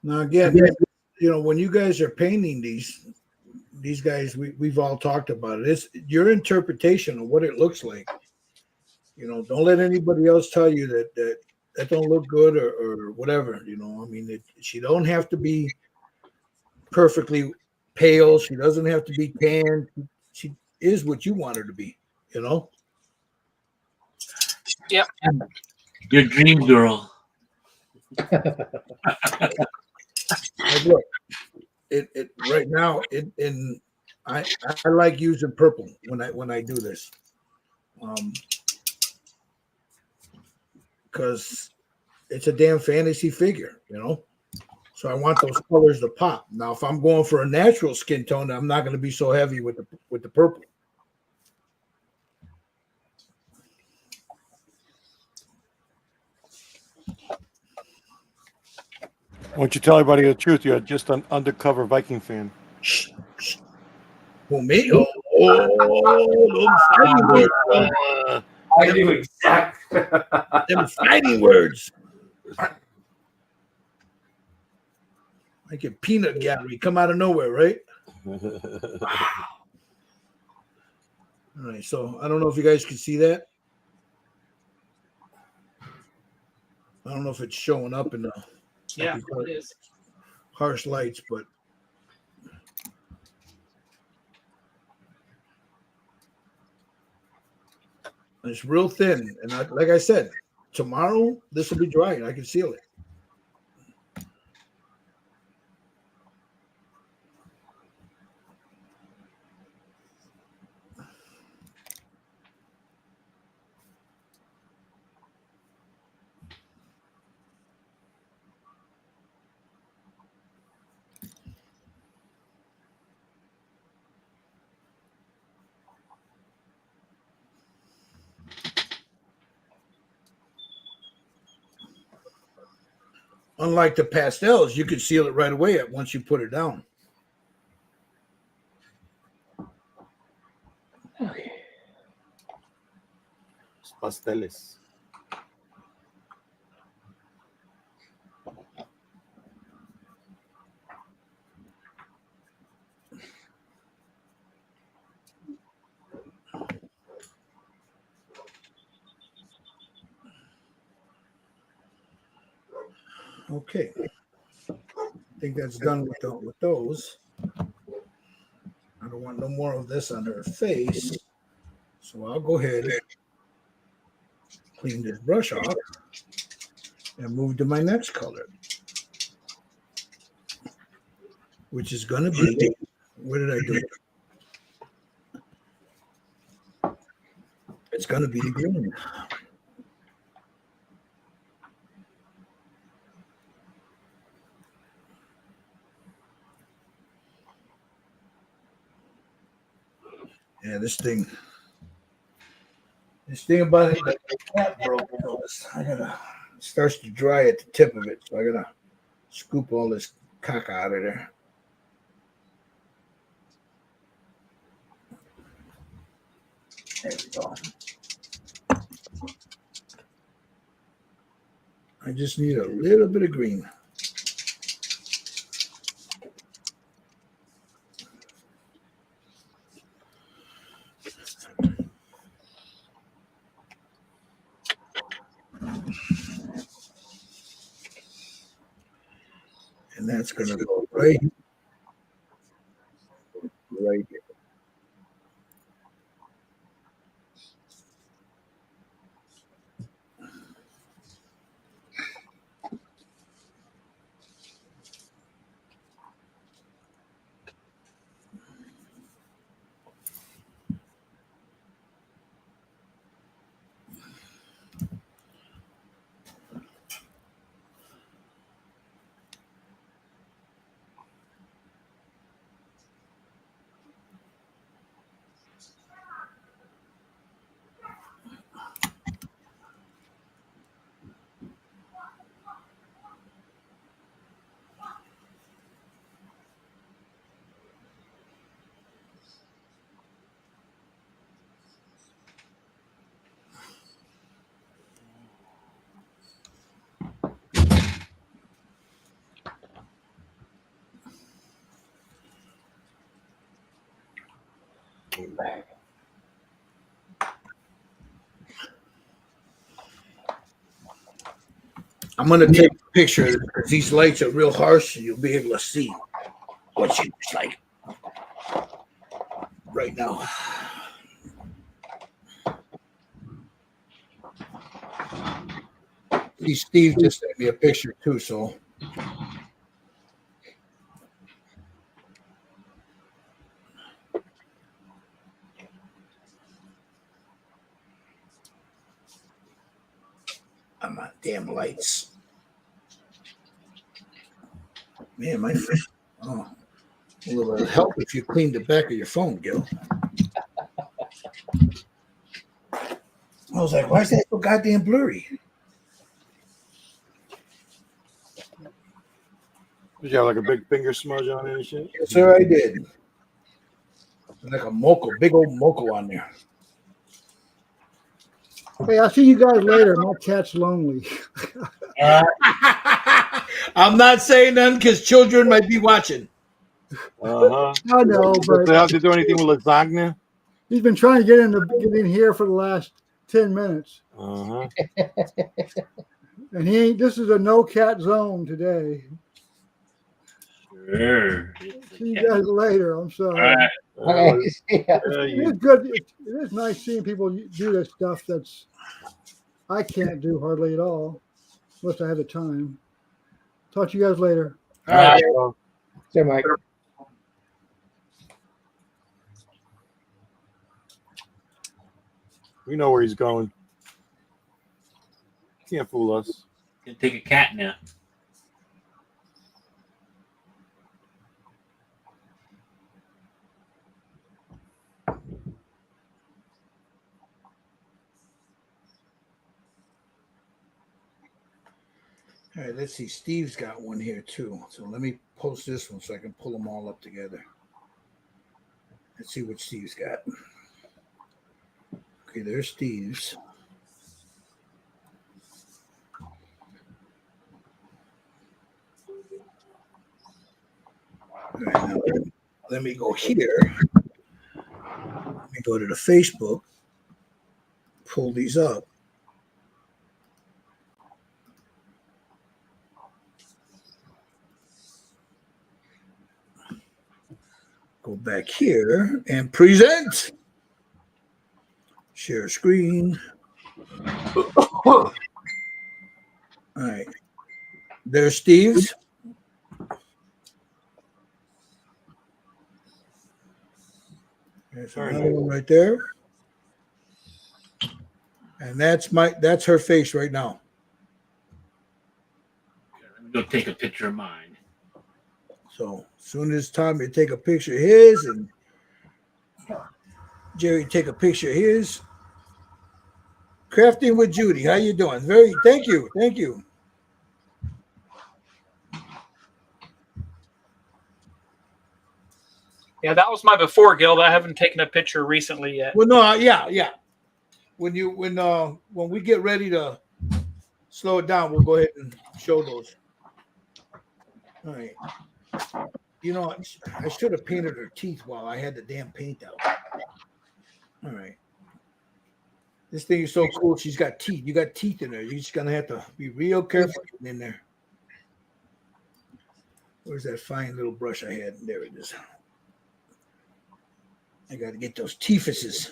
Now again, you know, when you guys are painting these guys, we've all talked about it. It's your interpretation of what it looks like. You know, don't let anybody else tell you that that don't look good or whatever. You know, I mean, she don't have to be perfectly pale. She doesn't have to be tan. She is what you want her to be. You know. Yep. Your dream girl. Like, look, it right now. I like using purple when I do this, because it's a damn fantasy figure, you know. So I want those colors to pop. Now, if I'm going for a natural skin tone, I'm not going to be so heavy with the purple. Why don't you tell everybody the truth? You're just an undercover Viking fan. Shh, shh. Who me? Those fighting words. I knew exactly. Them fighting words. Like a peanut gallery come out of nowhere, right? All right, so I don't know if you guys can see that. I don't know if it's showing up in the Yeah, it is. harsh lights, but it's real thin. And like I said, tomorrow this will be dry and I can seal it. Unlike the pastels, you can seal it right away once you put it down. Pasteles. Okay. I think that's done with those. I don't want no more of this on her face. So I'll go ahead and clean this brush off and move to my next color, which is going to be, where did I do it? It's going to be the green. Yeah, this thing about it, the cap broke. So it starts to dry at the tip of it. So I gotta scoop all this caca out of there. There we go. I just need a little bit of green. And that's gonna go right here. I'm gonna take a picture because these lights are real harsh, and you'll be able to see what she looks like right now. See, Steve just sent me a picture too, so. I'm on damn lights. Man, my oh, a little help if you cleaned the back of your phone, Gil. I was like, why is that so goddamn blurry? Did you have like a big finger smudge on it and shit? Yes, sir, I did. Like a moco, big old moco on there. Hey, I'll see you guys later. My cat's lonely. I'm not saying none because children might be watching. Uh-huh. I know, Does but it have to do anything with lasagna? he's been trying to get in here for the last 10 minutes. Uh-huh. And he ain't. This is a no cat zone today. Sure. See you guys later. I'm sorry. All right. Okay. Yeah. It is good. It is nice seeing people do this stuff that's I can't do hardly at all, unless I have the time. Talk to you guys later. All right. Say, Mike. We know where he's going. Can't fool us. Gonna take a cat nap. All right, let's see. Steve's got one here too. So let me post this one so I can pull them all up together. Let's see what Steve's got. Okay, there's Steve's. All right, now let me go here. Let me go to the Facebook, pull these up. Go back here and present. Share screen. All right. There's Steve's. There's another one right there. And that's her face right now. Let me go take a picture of mine. So as soon as Tommy take a picture of his and Jerry take a picture of his. Crafting with Judy. How you doing? Thank you. Yeah, that was my before, Gil. I haven't taken a picture recently yet. Well, no, yeah. When we get ready to slow it down, we'll go ahead and show those. All right. You know, I should have painted her teeth while I had the damn paint out. All right. This thing is so cool. She's got teeth. You got teeth in there. You're just gonna have to be real careful getting in there. Where's that fine little brush I had? There it is. I got to get those teethuses.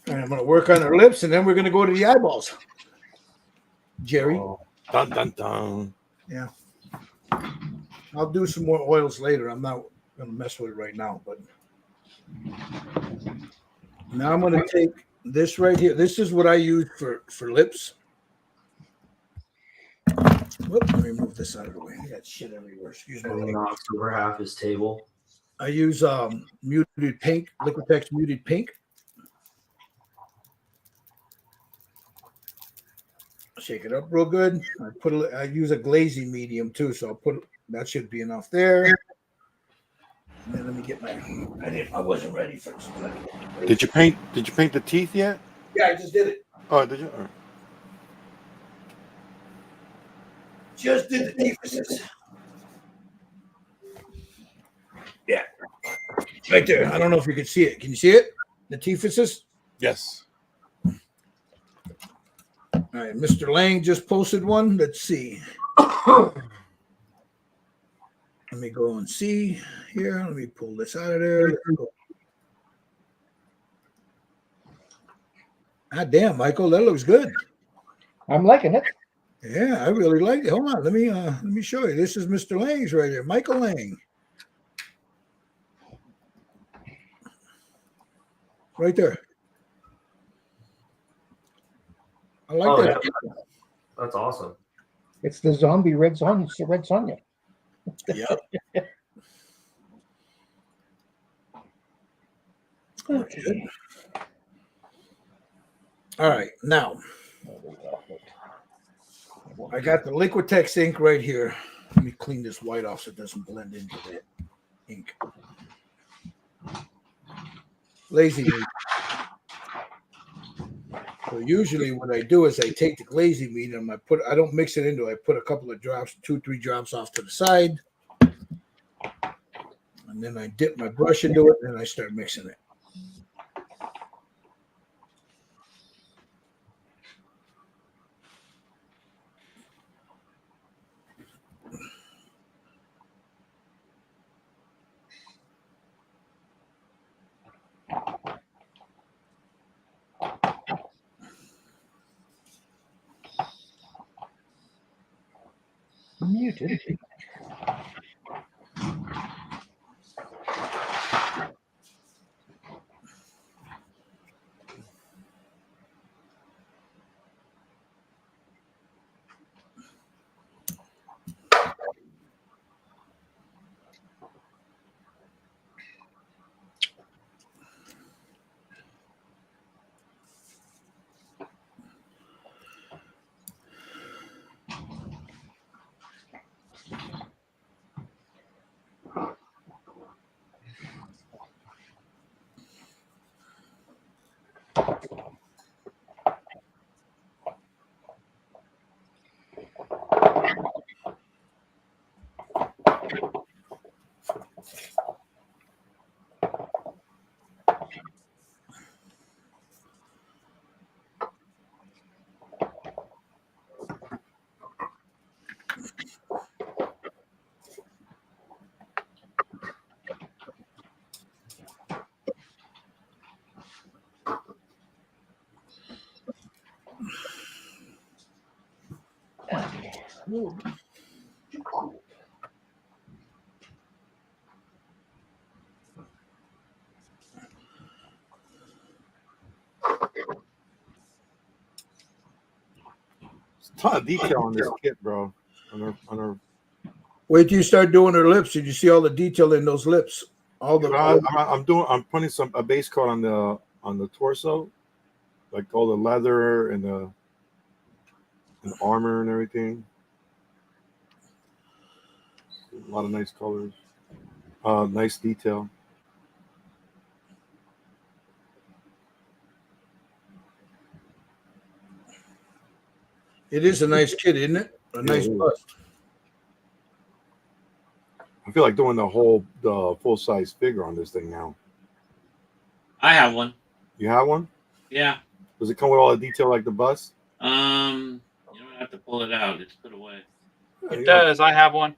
All right, I'm going to work on her lips, and then we're going to go to the eyeballs. Jerry. Oh, dun dun dun. Yeah. I'll do some more oils later. I'm not going to mess with it right now, but now I'm going to take this right here. This is what I use for lips. Whoop, let me move this out of the way. I got shit everywhere. Excuse me. And knocks over half his table. I use muted pink, Liquitex muted pink. Shake it up real good. I use a glazing medium too, so I'll put that should be enough there. And then let me get I wasn't ready for this. Did you paint the teeth yet? Yeah, I just did it. Oh, did you? Just did the teeth. Yeah. Right there. I don't know if you can see it. Can you see it? The teephysis? Yes. All right. Mr. Lang just posted one. Let's see. Let me go and see here. Let me pull this out of there. Ah, damn, Michael, that looks good. I'm liking it. Yeah, I really like it. Hold on, let me show you. This is Mr. Lang's right here, Michael Lang. Right there. I like that. Yeah. That's awesome. It's the zombie Red Sonja. Yep. Okay. All right, now I got the Liquitex ink right here. Let me clean this white off so it doesn't blend into that ink. Lazy ink. So usually what I do is I take the glazing medium, I don't mix it into it. I put a couple of drops, 2-3 drops off to the side. And then I dip my brush into it and I start mixing it. Muted. There's a ton of detail on this kit, bro. On her. Wait till you start doing her lips. Did you see all the detail in those lips? I'm putting a base coat on the torso, like all the leather and the armor and everything. A lot of nice colors. Nice detail. It is a nice kit, isn't it? A nice bust. I feel like doing the full size figure on this thing now. I have one. You have one? Yeah. Does it come with all the detail like the bust? You don't have to pull it out. It's put away. It does. I have one.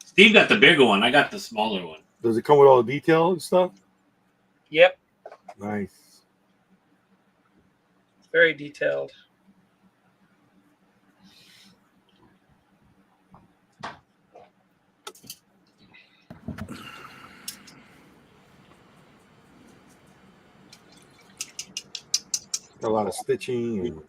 Steve got the bigger one. I got the smaller one. Does it come with all the detail and stuff? Yep. Nice. Very detailed. A lot of stitching and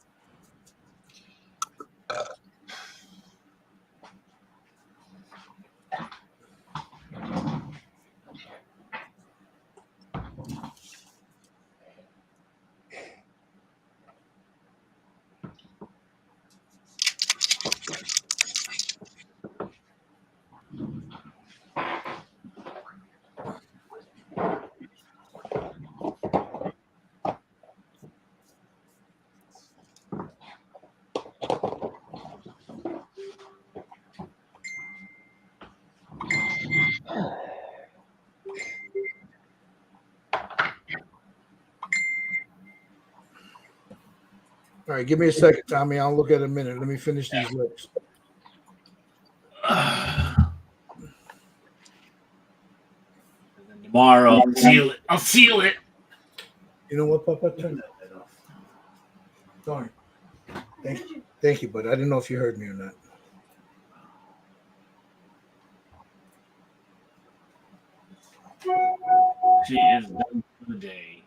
All right, give me a second, Tommy. I'll look at it in a minute. Let me finish these lips. Tomorrow, I'll seal it. I'll seal it. You know what, Papa? Turn that light off. Darn. Thank you, but I didn't know if you heard me or not. She is done for the day.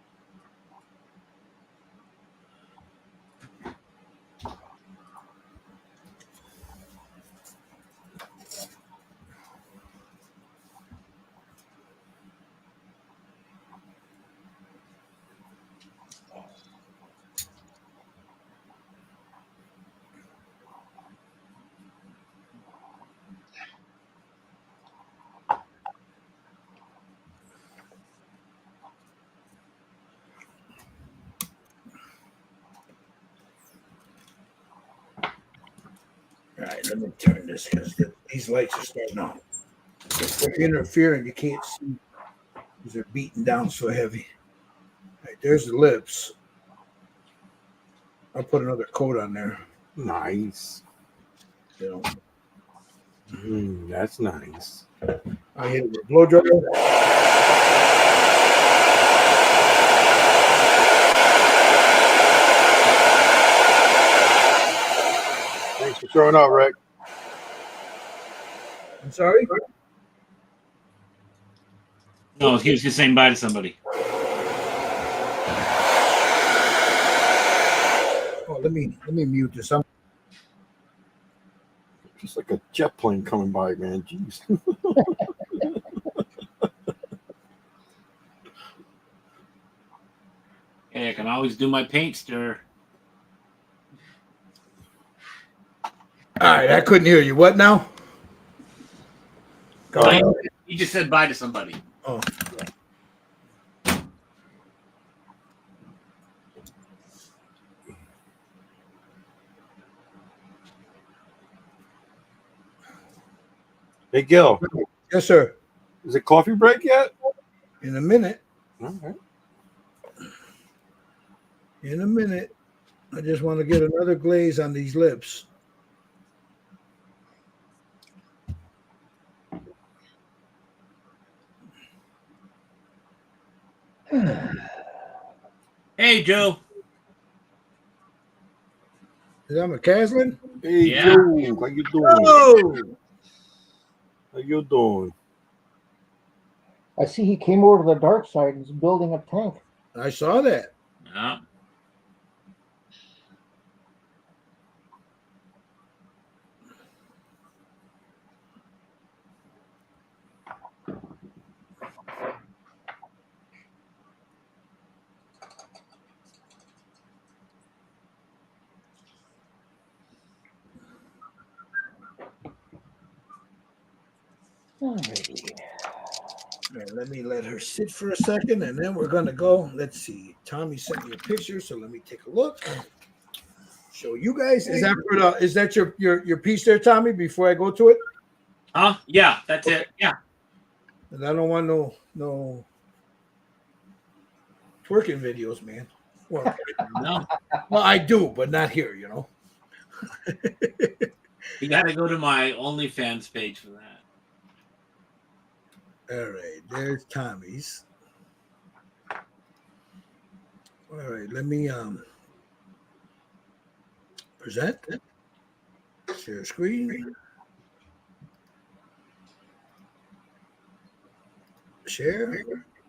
All right, let me turn this because these lights are starting out. If they're interfering, you can't see because they're beating down so heavy. All right, there's the lips. I'll put another coat on there. nice. You know, That's nice. I hit it with a blow dryer. Thanks for showing up, Rick. I'm sorry. No, he was just saying bye to somebody. Oh, let me mute this. Just like a jet plane coming by, man. Jeez. Hey, I can always do my paint stir. All right, I couldn't hear you. What now? Go ahead. You just said bye to somebody. Oh. Hey, Gil. Yes, sir. Is it coffee break yet? In a minute. All right. In a minute. I just want to get another glaze on these lips. Hey, Joe. Is that McCaslin? Hey, Yeah. Joe. How you doing? Oh, How you doing? I see he came over to the dark side and is building a tank. I saw that. Yeah. Alrighty. All right, let me let her sit for a second, and then we're gonna go. Let's see. Tommy sent me a picture, so let me take a look. Show you guys. Is that for the? Is that your piece there, Tommy? Before I go to it, Huh? Yeah, that's it. Yeah. and I don't want no twerking videos, man. Well, No. well, I do, but not here. You know. You got to go to my OnlyFans page for that. All right, there's Tommy's. All right, let me present. Share screen. Share.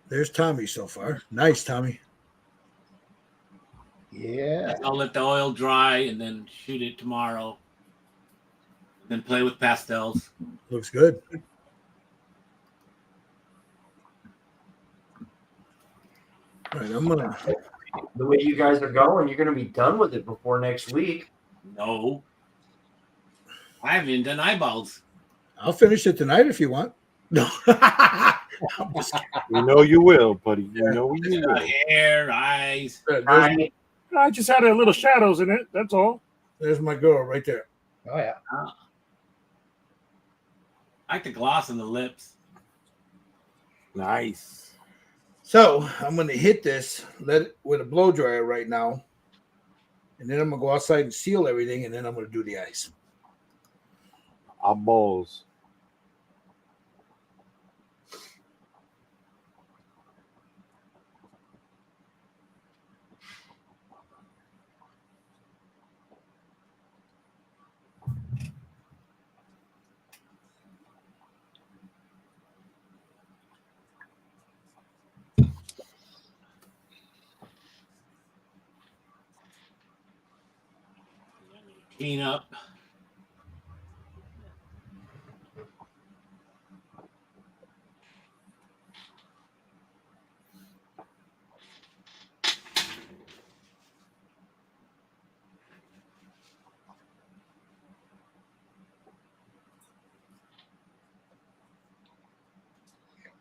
There's Tommy so far. Nice, Tommy. Yeah. I'll let the oil dry and then shoot it tomorrow. Then play with pastels. Looks good. All right, I'm gonna. The way you guys are going, you're going to be done with it before next week. No. I haven't even done eyeballs. I'll finish it tonight if you want. No. I'm just kidding. You know you will, buddy. You know you will. Hair, eyes. Right. I just had a little shadows in it. That's all. There's my girl right there. Oh yeah. I like the gloss on the lips. Nice. So I'm gonna hit this, let it with a blow dryer right now, and then I'm gonna go outside and seal everything, and then I'm gonna do the ice. Eyeballs. Clean up.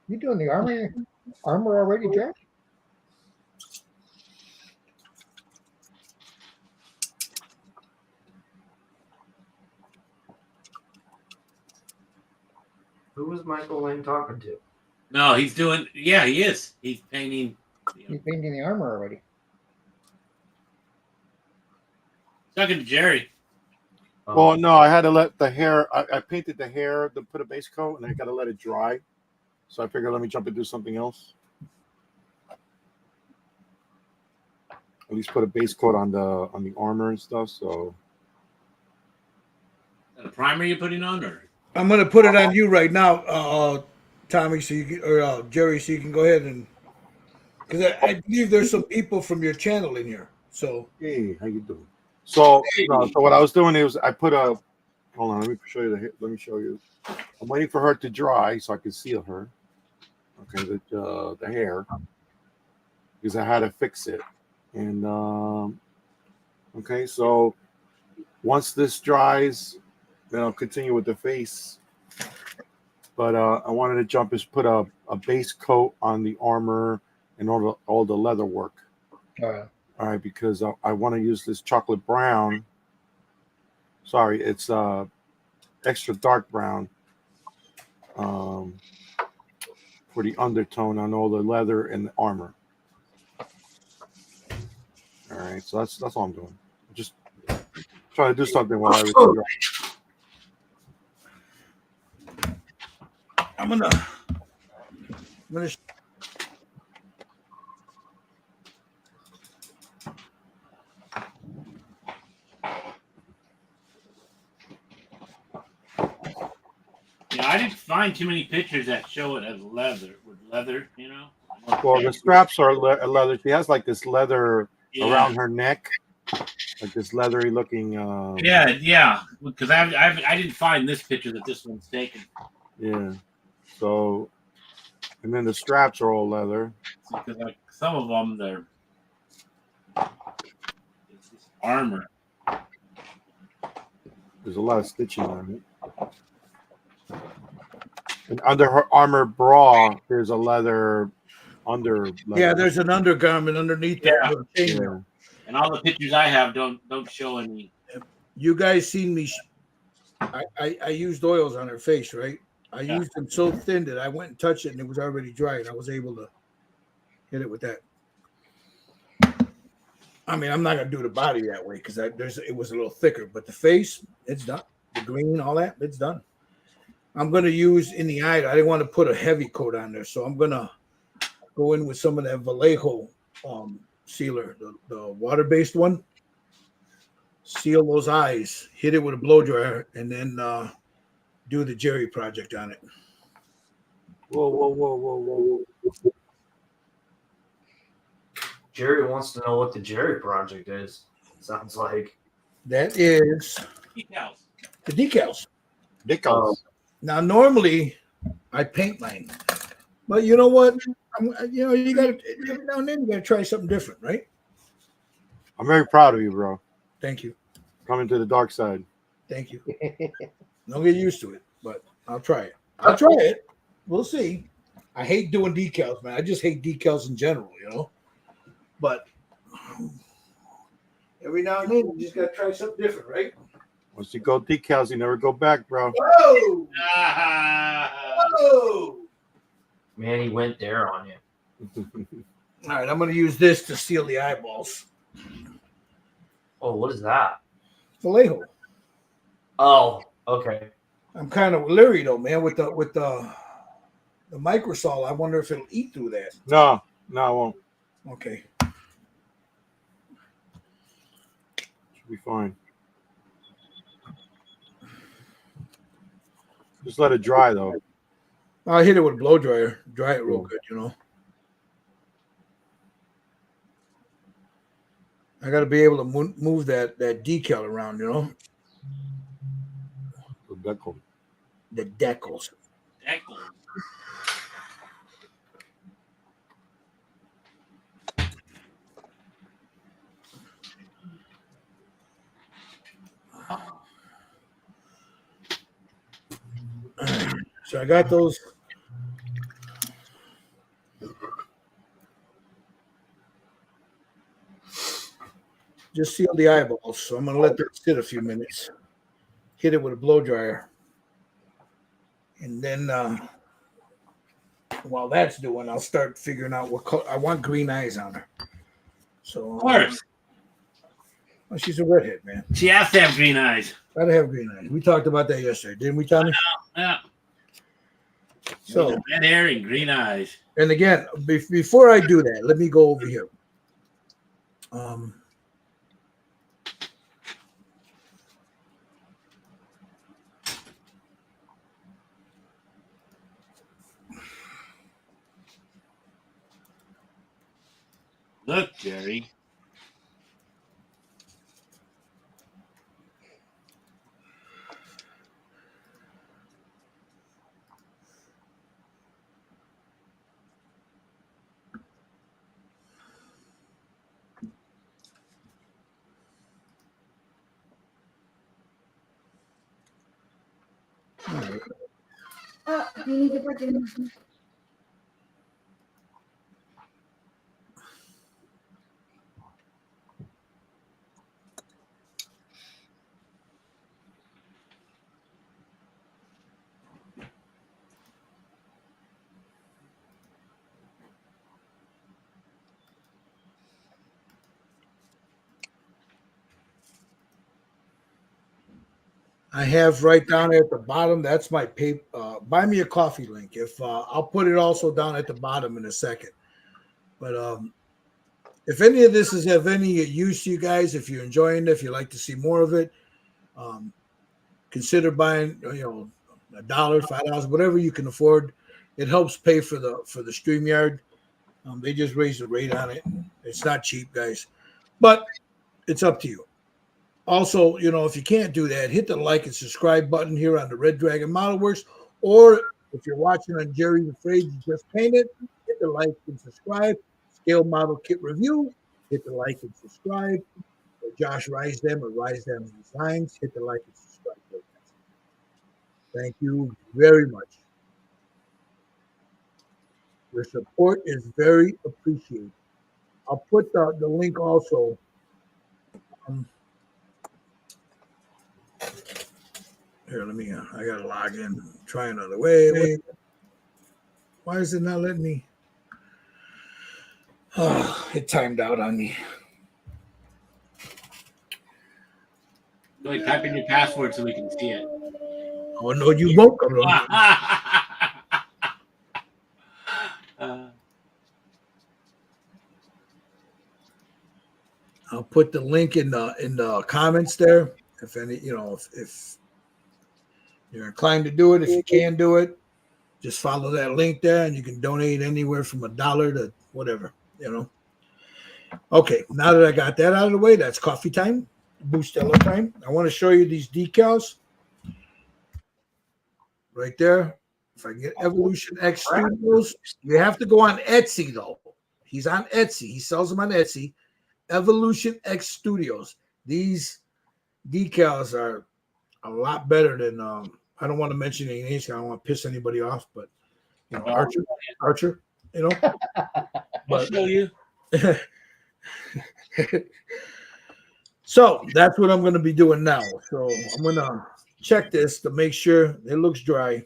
You doing the armor already, Jack? Who was Michael Lane talking to? No, he's doing. Yeah, he is. He's painting. He's painting the armor already. Talking to Jerry. Well, no, I had to let the hair. I painted the hair to put a base coat, and I got to let it dry. So I figured let me jump and do something else. At least put a base coat on the armor and stuff. So Is that a primer you're putting on, or I'm gonna put it on you right now, Tommy, so you can, or Jerry, so you can go ahead and because I believe there's some people from your channel in here. So hey, how you doing? So no, so what I was doing is I put a. Hold on, let me show you the. Let me show you. I'm waiting for her to dry so I can seal her. Okay, the hair because I had to fix it, and okay, so once this dries, then I'll continue with the face. But I wanted to jump is put a base coat on the armor and all the leather work. All right, because I want to use this chocolate brown. Sorry, it's extra dark brown for the undertone on all the leather and the armor. All right, so that's all I'm doing. Just trying to do something while everything dries. I'm gonna yeah, I didn't find too many pictures that show it as leather with leather. You know. Well, the straps are leather. She has like this leather around her neck, like this leathery looking. Yeah. Because I didn't find this picture that this one's taken. Yeah. So, and then the straps are all leather. Because like some of them, it's just armor. There's a lot of stitching on it. And under her armor bra, there's a leather under. Yeah, there's an undergarment underneath the chainmail. And all the pictures I have don't show any. You guys seen me? I used oils on her face, right? I used them so thin that I went and touched it, and it was already dry, and I was able to hit it with that. I mean, I'm not gonna do the body that way because it was a little thicker, but the face, it's done. The green, all that, it's done. I'm gonna use in the eye. I didn't want to put a heavy coat on there, so I'm gonna go in with some of that Vallejo sealer, the water-based one. Seal those eyes, hit it with a blow dryer, and then do the Jerry project on it. Whoa. Jerry wants to know what the Jerry project is. Sounds like. That is Decals. the decals. Dickles. Now, normally I paint mine, but you know what? You got to every now and then you got to try something different, right? I'm very proud of you, bro. Thank you, Coming to the dark side. thank you. Don't get used to it, but I'll try it. I'll try it. We'll see. I hate doing decals, man. I just hate decals in general, But every now and then you just got to try something different, right? Once you go decals, you never go back, bro. Whoa! Whoa! Man, he went there on you. All right, I'm going to use this to seal the eyeballs. Oh, what is that? Vallejo. Oh, okay. I'm kind of leery though, man, with the microsol. I wonder if it'll eat through that. No, I won't. Okay. Should be fine. Just let it dry, though. I'll hit it with a blow dryer. Dry it real good, I got to be able to move that decal around, The decal. The decals. Decals. So I got those. Just seal the eyeballs. So I'm going to let that sit a few minutes. Hit it with a blow dryer. And then while that's doing, I'll start figuring out what color. I want green eyes on her. So, Of course. Well, she's a redhead, man. She has to have green eyes. Gotta have green eyes. We talked about that yesterday, didn't we, Tommy? Yeah. So, Red hair and green eyes. and again, before I do that, let me go over here. Look, Jerry. You need to put it in. I have right down at the bottom. That's my paper. Buy me a coffee link. If I'll put it also down at the bottom in a second. But if any of this is of any use to you guys, if you're enjoying it, if you like to see more of it, consider buying. $1, $5, whatever you can afford. It helps pay for the StreamYard. They just raised the rate on it. It's not cheap, guys, but it's up to you. Also, if you can't do that, hit the like and subscribe button here on the Red Dragon Model Works. Or if you're watching on Jerry Afraid You Just Painted, hit the like and subscribe. Scale Model Kit Review, hit the like and subscribe. Or Josh Rise Them or Rise Them Designs, hit the like and subscribe. Thank you very much. Your support is very appreciated. I'll put the link also. Here, let me. I gotta log in. Try another way. Wait. Why is it not letting me? Oh, it timed out on me. Go ahead, type in your password so we can see it. Oh no, you won't come on. I'll put the link in the comments there. If any, if you're inclined to do it, if you can do it, just follow that link there, and you can donate anywhere from $1 to whatever, Okay, now that I got that out of the way, that's coffee time, Bustelo time. I want to show you these decals right there. If I get Evolution X Studios, you have to go on Etsy though. He's on Etsy. He sells them on Etsy. Evolution X Studios. These decals are a lot better than I don't want to mention any names. I don't want to piss anybody off, but you know, Archer, you know. I'll show you. So that's what I'm going to be doing now. So I'm going to check this to make sure it looks dry.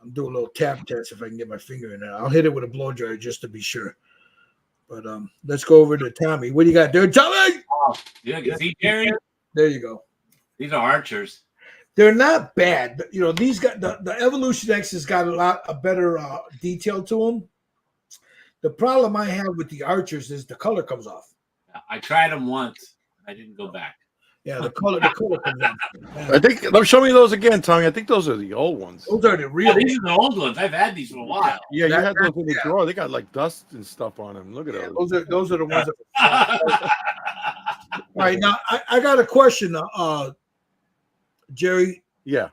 I'm doing a little tap test if I can get my finger in there. I'll hit it with a blow dryer just to be sure. But let's go over to Tommy. What do you got there, Tommy? Yeah, you see, Jerry? There you go. These are Archers. They're not bad, but you know these got the Evolution X has got a better detail to them. The problem I have with the Archers is the color comes off. I tried them once. I didn't go back. Yeah, the color comes off. I think. Show me those again, Tommy. I think those are the old ones. Those are the real. These are the old ones. I've had these for a while. Yeah, you had those in the drawer. They got like dust and stuff on them. Look at those. Those are the ones. That all right, now I got a question, Jerry. Yeah.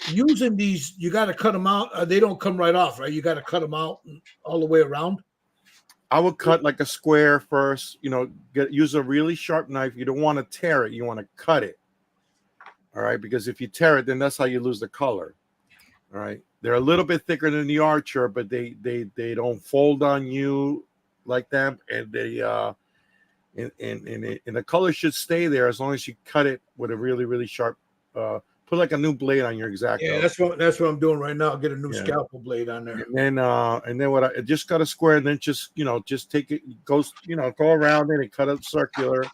Using these, you got to cut them out. They don't come right off, right? You got to cut them out all the way around. I would cut like a square first. You know, use a really sharp knife. You don't want to tear it. You want to cut it. All right, because if you tear it, then that's how you lose the color. All right, they're a little bit thicker than the Archer, but they don't fold on you like that, and they and the color should stay there as long as you cut it with a really sharp. Put like a new blade on your X-Acto. Yeah, that's what I'm doing right now. I'll get a new scalpel blade on there. And then what I just got a square, and then just take it, go around it and cut it circular,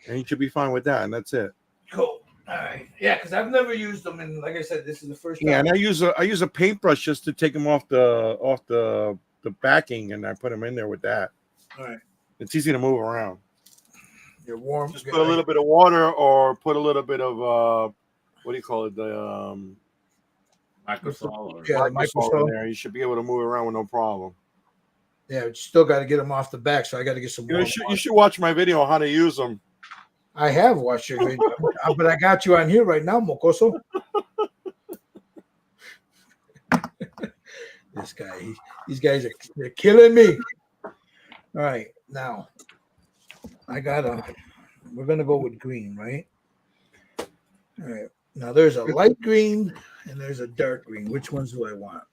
and you should be fine with that. And that's it. Cool. All right. Yeah, because I've never used them, and like I said, this is the first time. Yeah, and I use a paintbrush just to take them off the backing, and I put them in there with that. All right. It's easy to move around. You're warm. Just put a little bit of water, or put a little bit of what do you call it? The Microsol. Yeah, microsol in there. You should be able to move around with no problem. Yeah, but you still got to get them off the back, so I got to get some. You should watch my video on how to use them. I have watched your video, but I got you on here right now, Mocoso. This guy, these guys they're killing me. All right, now we're gonna go with green, right? All right. Now there's a light green and there's a dark green. Which ones do I want?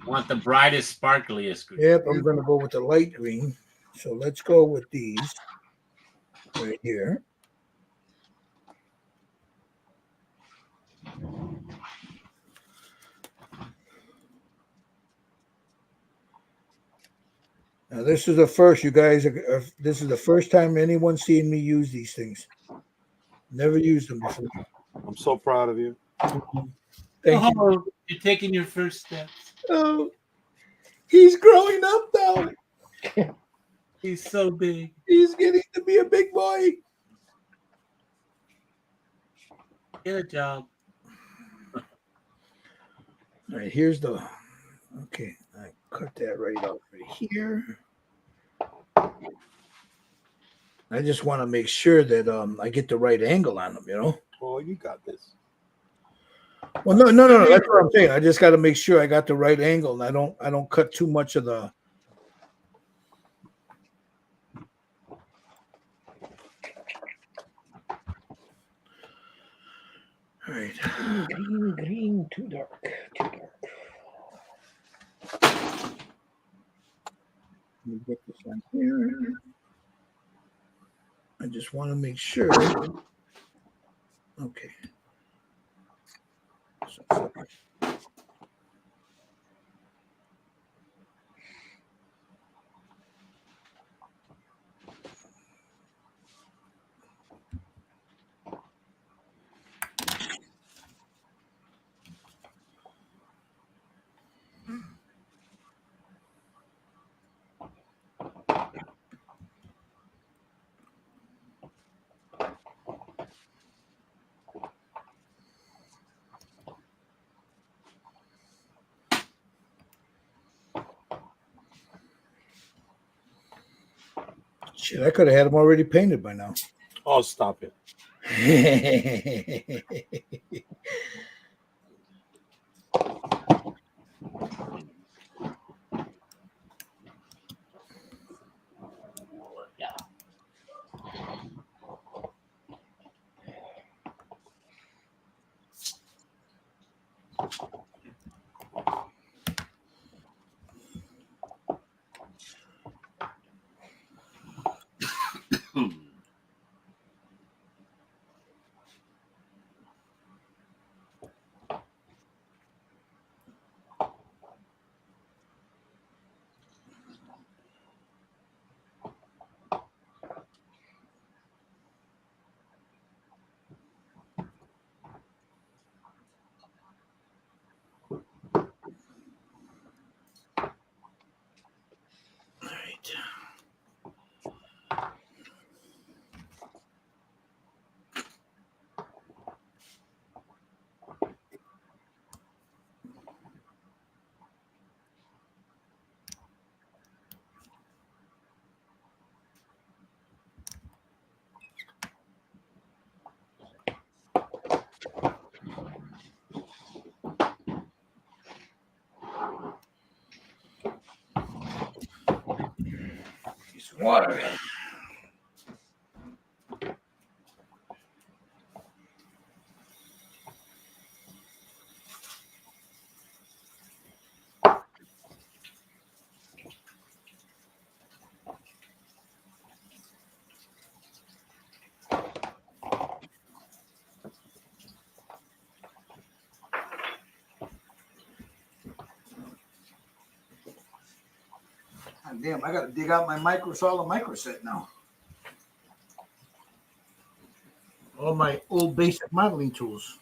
Want the brightest, sparkliest green. Yep, I'm gonna go with the light green. So let's go with these right here. Now this is the first, you guys. This is the first time anyone's seen me use these things. Never used them before. I'm so proud of you. Thank you. You're taking your first steps. Oh, he's growing up now. He's so big. He's getting to be a big boy. Get a job. All right, here's the. Okay, I cut that right out right here. I just want to make sure that I get the right angle on them, you know. Oh, you got this. Well, no. That's what I'm saying. I just got to make sure I got the right angle, and I don't cut too much of the. All right. Green, too dark. Let me get this on here. I just want to make sure. Okay. So, Shit, I could have had them already painted by now. Oh, stop it. Yeah. Water. God damn, I got to dig out my microsolid microset now. All my old basic modeling tools.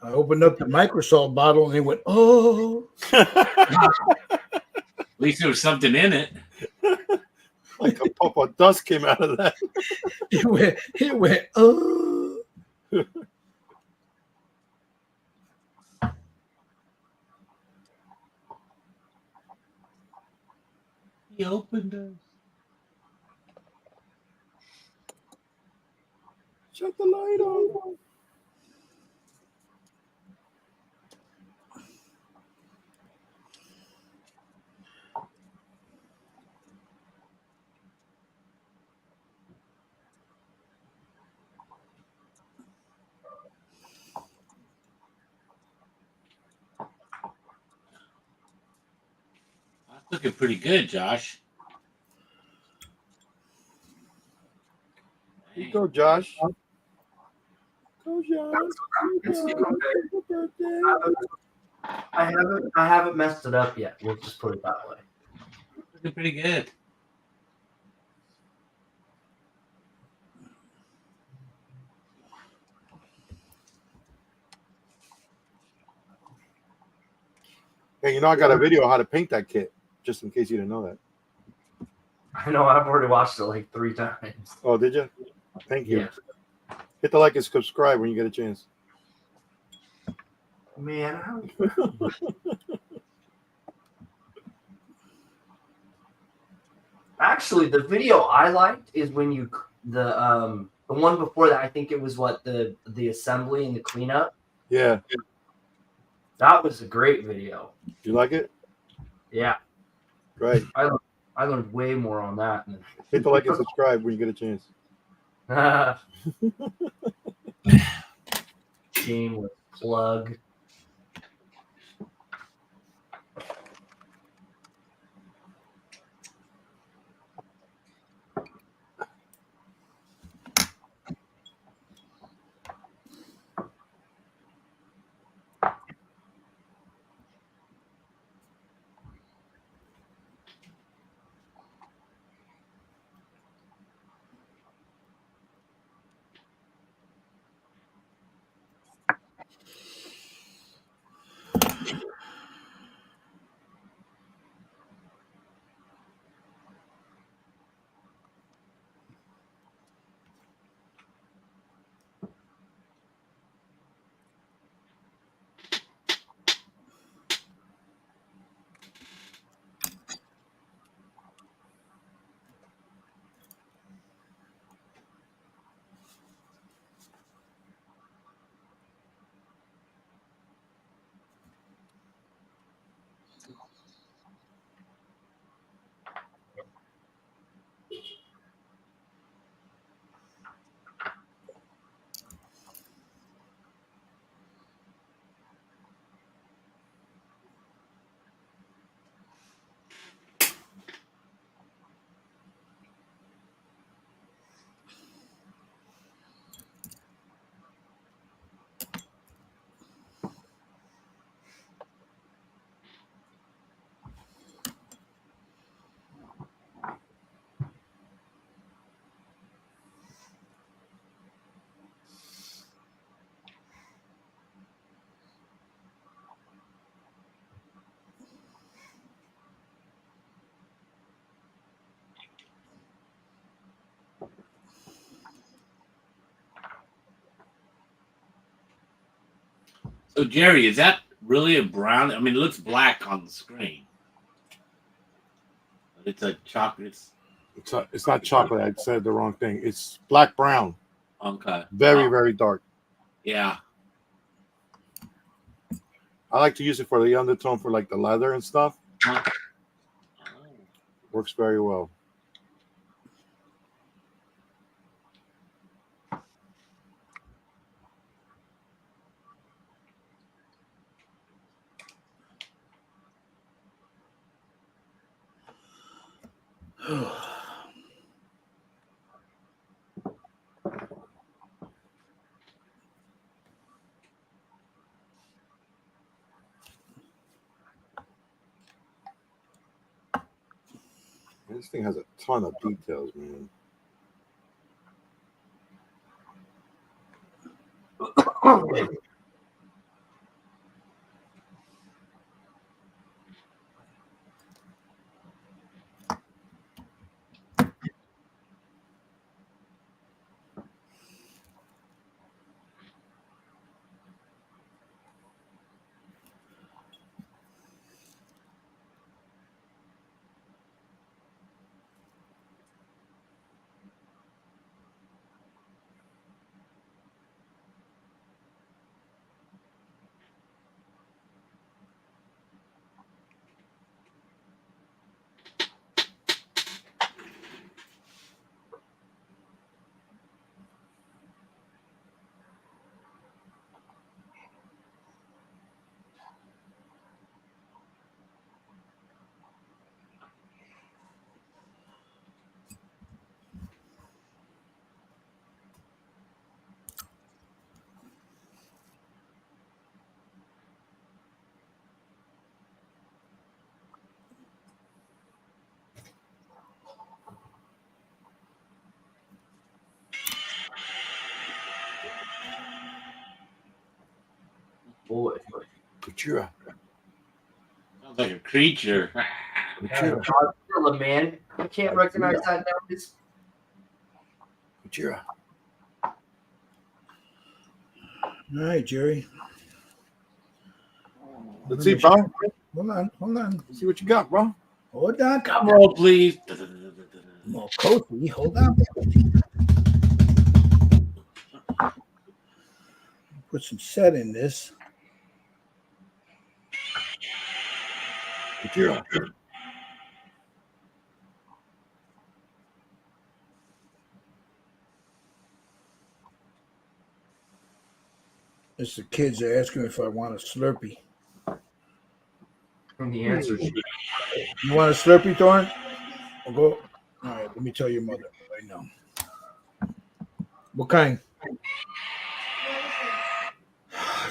I opened up the Microsoft bottle and it went, oh. At least there was something in it. Like a puff of dust came out of that. It went, oh. He opened us. Shut the light on. That's looking pretty good, Josh. Here you go, Josh. Go, Josh. Happy birthday. I haven't messed it up yet. We'll just put it that way. Looking pretty good. Hey, you know, I got a video of how to paint that kit, just in case you didn't know that. I know I've already watched it like 3 times. Oh, did you? Thank you. Yeah. Hit the like and subscribe when you get a chance. Man, actually, the video I liked is when you the one before that. I think it was the assembly and the cleanup. Yeah. That was a great video. You like it? Yeah. Right. I learned way more on that. Hit the like and subscribe when you get a chance. Shameless plug. So Jerry, is that really a brown? I mean, it looks black on the screen. But it's a chocolate. It's not chocolate. I said the wrong thing. It's black brown. Okay. Very dark. Yeah. I like to use it for the undertone for like the leather and stuff. Oh. Works very well. This thing has a ton of details, man. Boy. Kuchira. Sounds like a creature. Godzilla, man. You can't recognize that nowadays. Kuchira. All right, Jerry. Let's see, bro. Hold on. Let's see what you got, bro. Hold on. Come roll, please. More cozy. Hold on. Put some set in this. Kuchira. It's the kids are asking if I want a Slurpee. And the answer is You want a Slurpee, Thorn? I'll go. All right, let me tell your mother right now. What kind?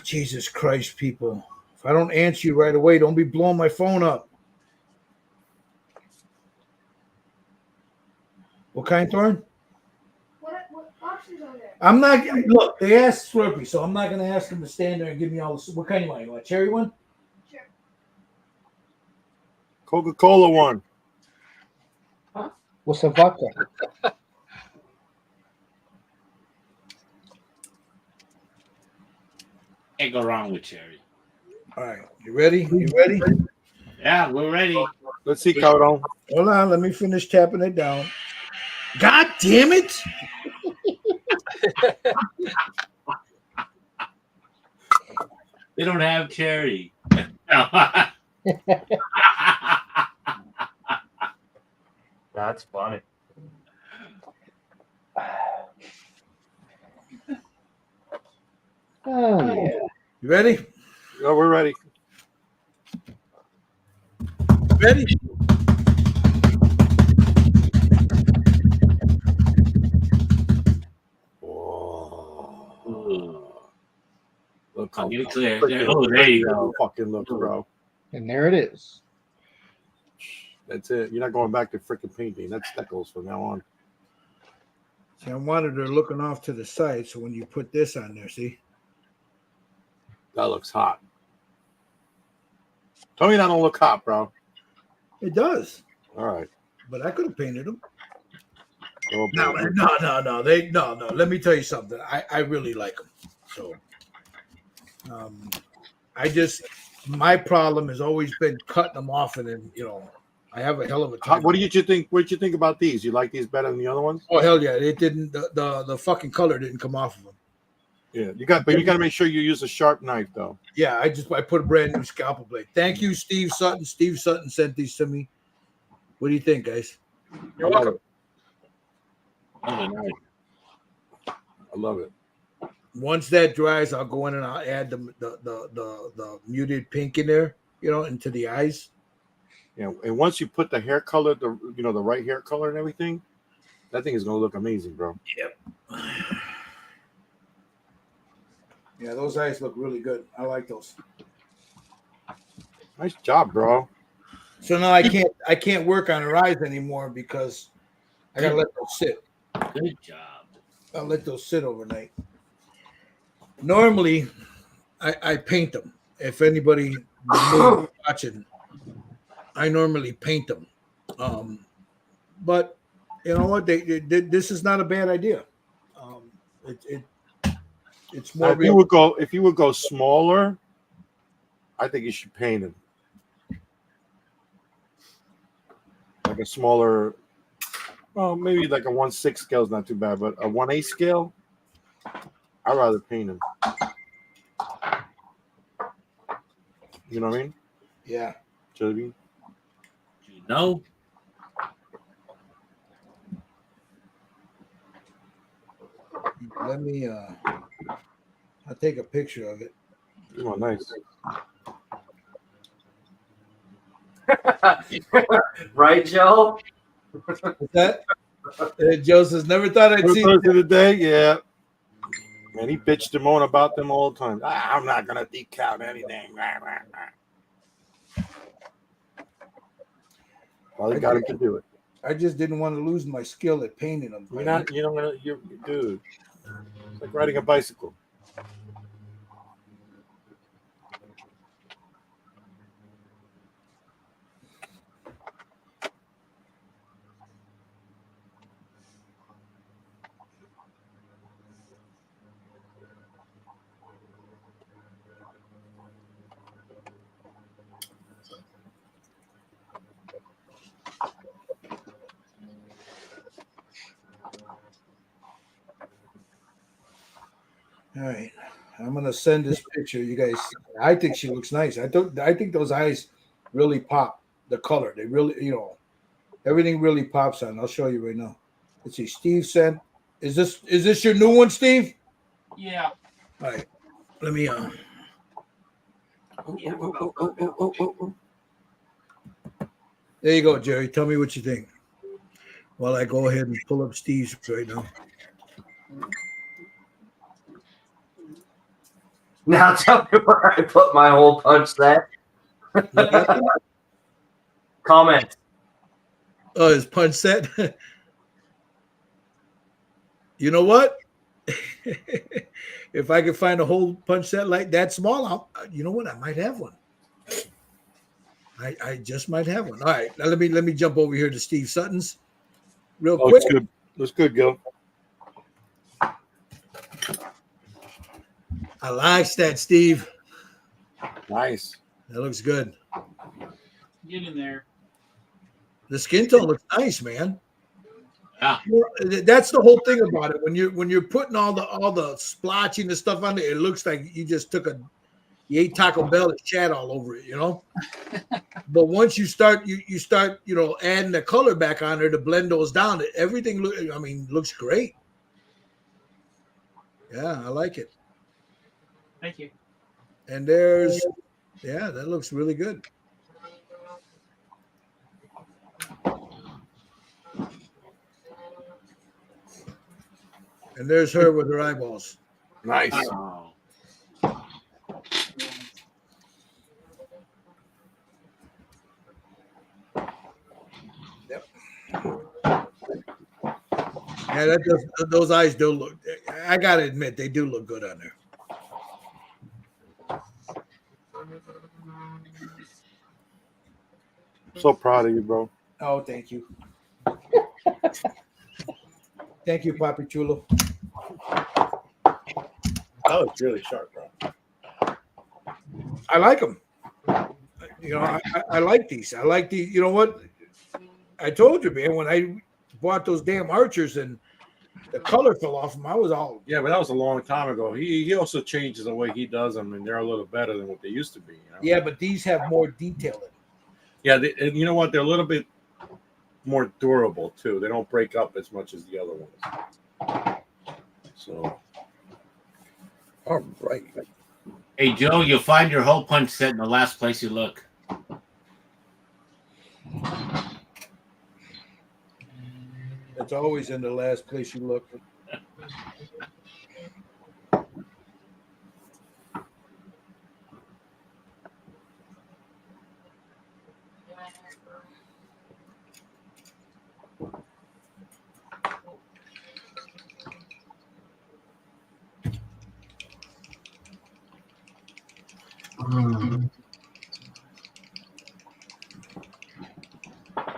Jesus Christ, people. If I don't answer you right away, don't be blowing my phone up. What kind, Thorn? What options are there? I'm not. Look, they asked Slurpee, so I'm not going to ask them to stand there and give me all this. What kind you want? You want a cherry one? Sure. Coca-Cola one. With some vodka. Can't go wrong with cherry. All right, you ready? You ready? Yeah, we're ready. Let's see, Cowdo. Hold on, let me finish tapping it down. God damn it! They don't have cherry. that's funny. Oh yeah. You ready? Oh, we're ready. Ready? Look I'll how get it clear. freaking- Oh, there you go. Fucking looks, bro. And there it is. That's it. You're not going back to freaking painting. That's Steckles from now on. See, I wanted her looking off to the side, so when you put this on there, see? That looks hot. Tell me that don't look hot, bro. It does, All right. but I could have painted them. Oh, No. Let me tell you something. I really like them. So, my problem has always been cutting them off, and then I have a hell of a time. What did you think? What did you think about these? You like these better than the other ones? Oh hell yeah! It didn't. The fucking color didn't come off of them. Yeah, you got to make sure you use a sharp knife, though. Yeah, I put a brand new scalpel blade. Thank you, Steve Sutton. Steve Sutton sent these to me. What do you think, guys? You're welcome. I love it. Once that dries, I'll go in and I'll add the muted pink in there, into the eyes. Yeah, and once you put the hair color, the right hair color and everything, that thing is gonna look amazing, bro. Yep. Yeah, those eyes look really good. I like those. Nice job, bro. So now I can't work on her eyes anymore because I gotta let those sit. Good job. I'll let those sit overnight. Normally, I paint them. If anybody watching, I normally paint them. But you know what? This is not a bad idea. It's more. If you would go smaller, I think you should paint it like a smaller. Well, maybe like a 1/6 scale is not too bad, but a 1/8 scale, I'd rather paint them. You know what I mean? Yeah. Jelly. You know. Let me. I'll take a picture of it. Oh, nice. Right, Joe? What's that? Joe says, never thought I'd see First of the day, yeah. Man, he bitched and moaned about them all the time. I'm not gonna decal anything. Well, they got him to do it. I just didn't want to lose my skill at painting them. You're dude. It's like riding a bicycle. All right, I'm gonna send this picture. You guys, I think she looks nice. I think those eyes really pop. The color, they really, everything really pops on. I'll show you right now. Let's see. Steve sent. Is this your new one, Steve? Yeah. All right. Let me there you go, Jerry. Tell me what you think. While I go ahead and pull up Steve's right now. Now tell me where I put my whole punch set. Comment. Oh, his punch set. You know what? If I could find a whole punch set like that small, you know what? I might have one. I just might have one. All right, now let me jump over here to Steve Sutton's real quick. Looks good. Looks good, Gil. I like that, Steve. Nice. That looks good. Get in there. The skin tone looks nice, man. Yeah. That's the whole thing about it. When you're putting all the splotching and stuff on it, it looks like you just you ate Taco Bell and chat all over it, you know. But once you start adding the color back on there to blend those down, everything looks great. Yeah, I like it. Thank you. And that looks really good. And there's her with her eyeballs. Nice. Oh. Yep. Yeah, those eyes do look. I gotta admit, they do look good on there. So proud of you, bro. Oh, thank you. Thank you, Papi Chulo. That was really sharp, bro. I like them. You know, I like these. I like these. You know what? I told you, man, when I bought those damn Archers and the color fell off them, I was all. Yeah, but that was a long time ago. He also changes the way he does them, and they're a little better than what they used to be. You know? Yeah, but these have more detail in them. Yeah, and you know what? They're a little bit more durable too. They don't break up as much as the other ones. So, all right. Hey, Joe, you'll find your whole punch set in the last place you look. It's always in the last place you look.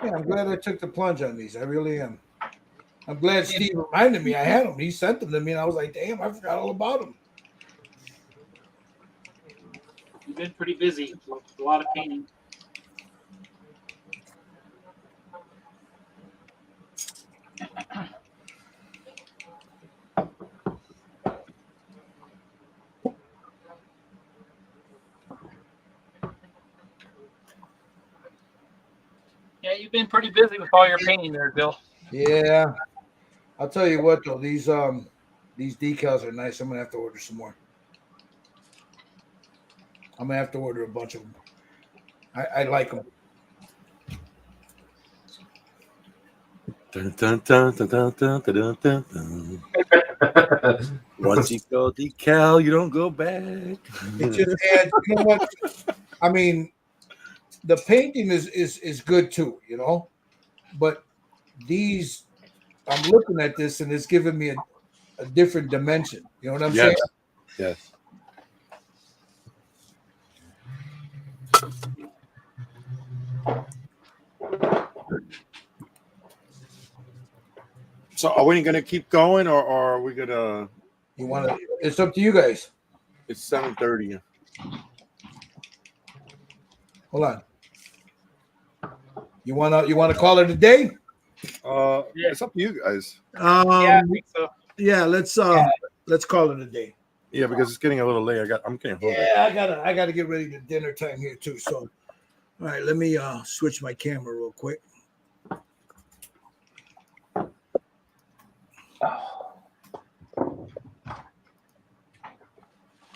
Yeah, I'm glad I took the plunge on these. I really am. I'm glad Steve reminded me I had them. He sent them to me, and I was like, damn, I forgot all about them. You've been pretty busy. A lot of painting. Yeah, you've been pretty busy with all your painting there, Bill. Yeah. I'll tell you what, though, these decals are nice. I'm going to have to order some more. I'm going to have to order a bunch of them. I like them. Dun, dun, dun, dun, dun, dun, dun, dun, dun. Once you go decal, you don't go back. It just adds, you know what? I mean, the painting is good too, you know, but these, I'm looking at this and it's giving me a different dimension. You know what I'm saying? Yes. So are we going to keep going or are we going to? You want to? It's up to you guys. It's 7:30. Hold on. You wanna call it a day? Yeah, it's up to you guys. Yeah, I think so. Yeah, let's call it a day. Yeah, because it's getting a little late. I'm getting hungry. Yeah, I gotta get ready to dinner time here too. So, all right, let me switch my camera real quick.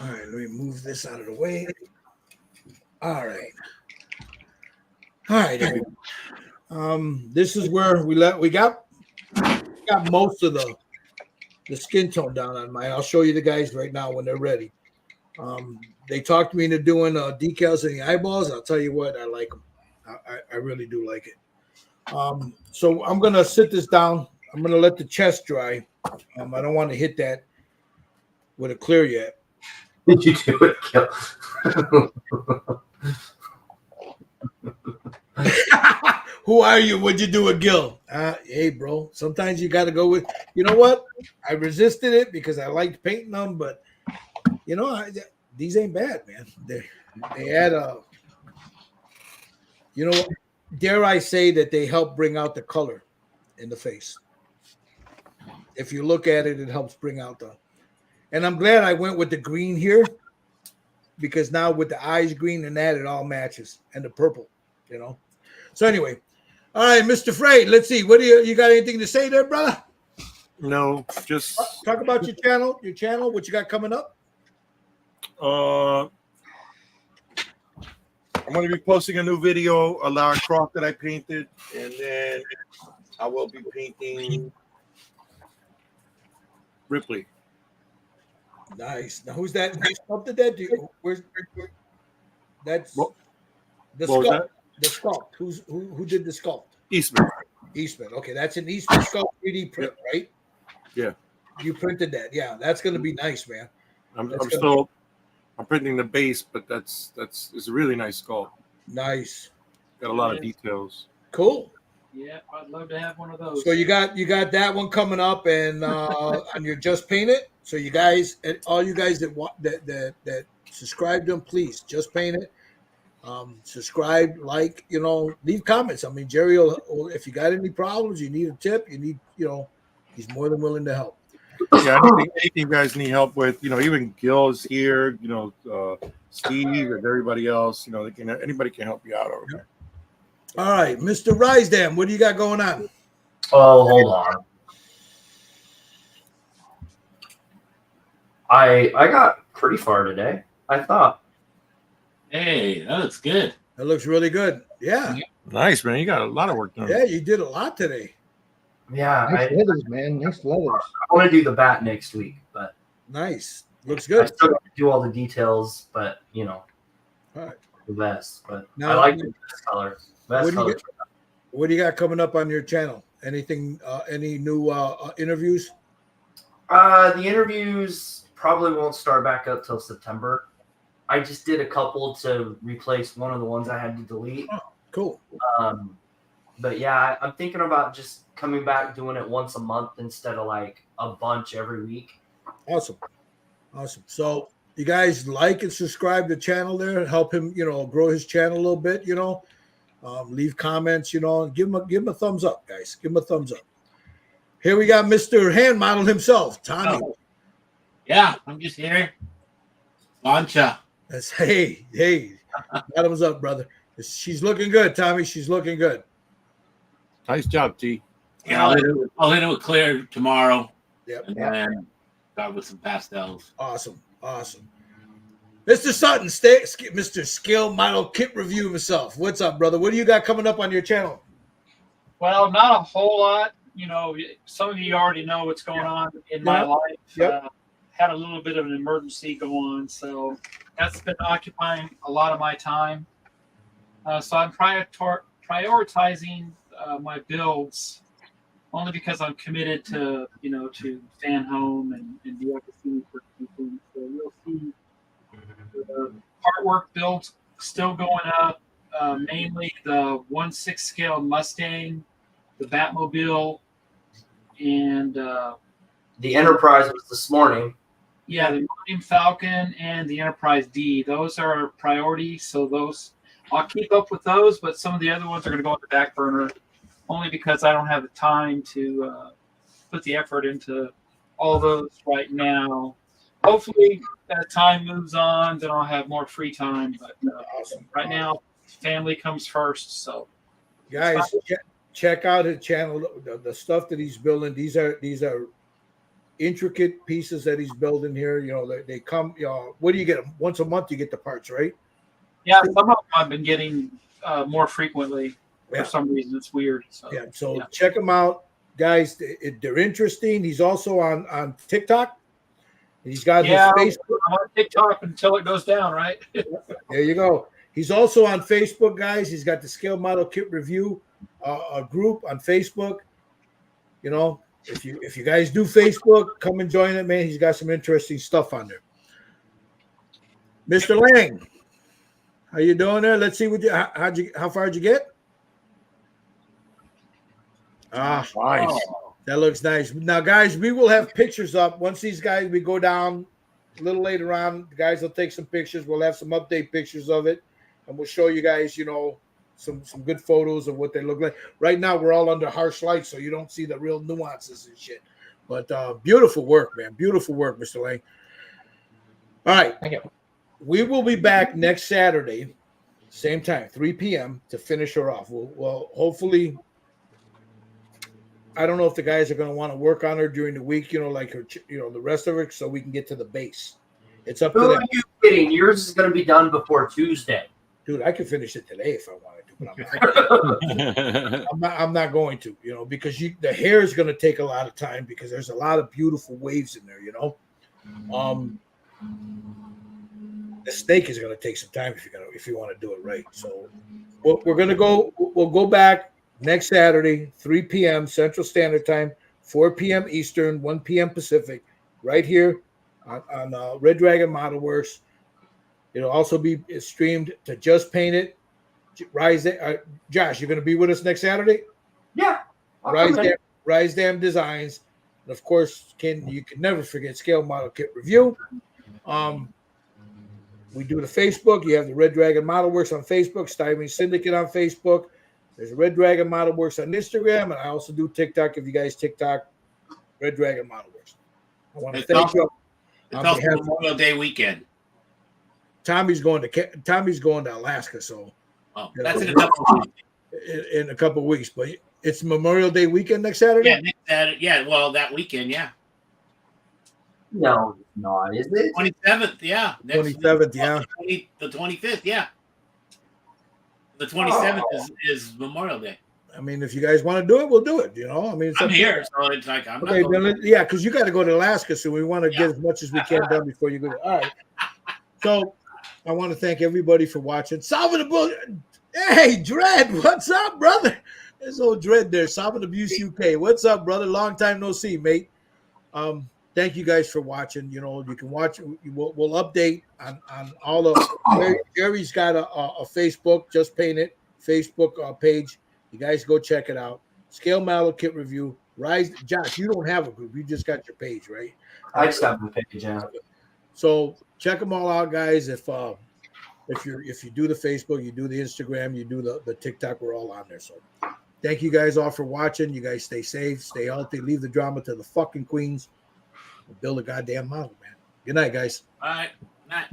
All All right, let me move this out of the way. All right. All right, everybody. This is where we got most of the skin tone down on mine. I'll show you the guys right now when they're ready. They talked me into doing decals in the eyeballs. I'll tell you what, I like them. I really do like it. So I'm gonna sit this down. I'm gonna let the chest dry. I don't want to hit that with a clear yet. Did you do it, Gil? Who are you? What'd you do with Gil? Hey, bro. Sometimes you got to go with. You know what? I resisted it because I liked painting them, but you know, these ain't bad, man. They add a. You know what? Dare I say that they help bring out the color in the face. If you look at it, it helps bring out the. And I'm glad I went with the green here because now with the eyes green and that, it all matches, and the purple, you know. So anyway, all right, Mr. Frey, let's see. What do you got anything to say there, brother? No, just Talk about your channel, what you got coming up. I'm going to be posting a new video, a Lara Croft that I painted, and then I will be painting Ripley. Nice. Now, who's that? Who sculpted that? Where's that's What the was sculpt? that? The sculpt. Who did the sculpt? Eastman. Eastman. Okay, that's an Eastman sculpt 3D print, right? Yeah. You printed that. Yeah, that's going to be nice, man. I'm printing the base, but it's a really nice sculpt. Nice. Got a lot of details. Cool. Yeah, I'd love to have one of those. So you got that one coming up, and you're just paint it. So you guys, and all you guys that subscribe to them, please just paint it. Subscribe, like, leave comments. I mean, Jerry will, if you got any problems, you need a tip, he's more than willing to help. Yeah, anything you guys need help with, even Gil is here, Steve and everybody else, anybody can help you out over there. All right, Mr. Risedam, what do you got going on? Oh, hold on. I got pretty far today, I thought. Hey, that looks good. That looks really good. Yeah. Nice, man. You got a lot of work done. Yeah, you did a lot today. Yeah, Nice leathers, man. Nice leathers. I want to do the bat next week, but Nice. Looks I good. still got to do all the details, but All right. the best. But Now, I like the best color. Best color. What do you got coming up on your channel? Anything? Any new interviews? The interviews probably won't start back up till September. I just did a couple to replace one of the ones I had to delete. Oh, cool. But yeah, I'm thinking about just coming back doing it once a month instead of like a bunch every week. Awesome. So you guys like and subscribe to the channel there. Help him, grow his channel a little bit. Leave comments. Give him a thumbs up, guys. Give him a thumbs up. Here we got Mr. Hand Model himself, Tommy. Oh. Yeah, I'm just here. Sonja. That's hey, bottoms up, brother. She's looking good, Tommy. She's looking good. Nice job, T. Yeah, I'll hit it with clear tomorrow. Yep. And then start with some pastels. Awesome. Mr. Sutton, Mr. Skill Model Kit Review himself. What's up, brother? What do you got coming up on your channel? Well, not a whole lot. Some of you already know what's going on in my life. Yep. Had a little bit of an emergency go on, so that's been occupying a lot of my time. So I'm prioritizing my builds only because I'm committed to fan home and do everything for people. So you'll see the artwork builds still going up, mainly the 1/6 scale Mustang, the Batmobile, and The Enterprise was this morning. yeah, the Millennium Falcon and the Enterprise D. Those are priorities, so those I'll keep up with those, but some of the other ones are going to go on the back burner only because I don't have the time to put the effort into all those right now. Hopefully, as time moves on, then I'll have more free time. But right now, family comes first. So, Guys, check out his channel. The stuff that he's building. These are intricate pieces that he's building here. You know, they come. You know, what do you get them once a month? You get the parts, right? Yeah, some of them I've been getting more frequently. Yeah. For some reason, it's weird. So, Yeah. So yeah. check him out, guys. They're interesting. He's also on TikTok. He's got his Facebook. I'm on TikTok until it goes down, right? There you go. He's also on Facebook, guys. He's got the Scale Model Kit Review a group on Facebook. You know, if you guys do Facebook, come and join it, man. He's got some interesting stuff on there. Mr. Lang, how you doing there? Let's see what how far did you get? Ah, Nice. that looks nice. Now, guys, we will have pictures up once these guys. We go down a little later on. The guys will take some pictures. We'll have some update pictures of it, and we'll show you guys, you know, some good photos of what they look like. Right now, we're all under harsh light, so you don't see the real nuances and shit. But beautiful work, man. Beautiful work, Mr. Lang. All right. Thank you. We will be back next Saturday, same time, 3 p.m. to finish her off. Well, hopefully, I don't know if the guys are going to want to work on her during the week, you know, like her, you know, the rest of it, so we can get to the base. It's up to Who them. are you kidding? Yours is going to be done before Tuesday. Dude, I could finish it today if I wanted to, but I'm not going to, you know, because the hair is going to take a lot of time because there's a lot of beautiful waves in there, you know. The snake is going to take some time if you want to do it right. So we're going to go. We'll go back next Saturday, 3 p.m. Central Standard Time, 4 p.m. Eastern, 1 p.m. Pacific, right here on Red Dragon Model Works. It'll also be streamed to Just Paint It. Josh, you're going to be with us next Saturday? Yeah. Rise Dam Designs. And of course, you can never forget Scale Model Kit Review. We do the Facebook. You have the Red Dragon Model Works on Facebook, Styrene Syndicate on Facebook. There's a Red Dragon Model Works on Instagram, and I also do TikTok. If you guys TikTok, Red Dragon Model Works. I want to thank you. It's also Memorial Day weekend. Tommy's going to Alaska, so that's in a couple of weeks. In a couple of weeks. But it's Memorial Day weekend next Saturday. Yeah, next Saturday. Yeah, well, that weekend, yeah. No, not is it? 27th, yeah. 27th, yeah. The 25th, yeah. The 27th is Memorial Day. I mean, if you guys want to do it, we'll do it. You know, I mean, I'm here, so it's like I'm okay. not going Yeah, because you got to go to Alaska, so we want to get as much as we can done before you go. All right. So I want to thank everybody for watching. Solving the Bull. Hey, Dread, what's up, brother? There's old Dread there. Solving Abuse UK. What's up, brother? Long time no see, mate. Thank you guys for watching. You know, you can watch. We'll update on all the. Jerry's got a Facebook, Just Paint It Facebook page. You guys go check it out. Scale Model Kit Review. Rise, Josh. You don't have a group. You just got your page, right? I just got my page out. So check them all out, guys. If you do the Facebook, you do the Instagram, you do the TikTok, we're all on there. So thank you guys all for watching. You guys stay safe, stay healthy, leave the drama to the fucking queens. Build a goddamn model, man. Good night, guys. All right. Night.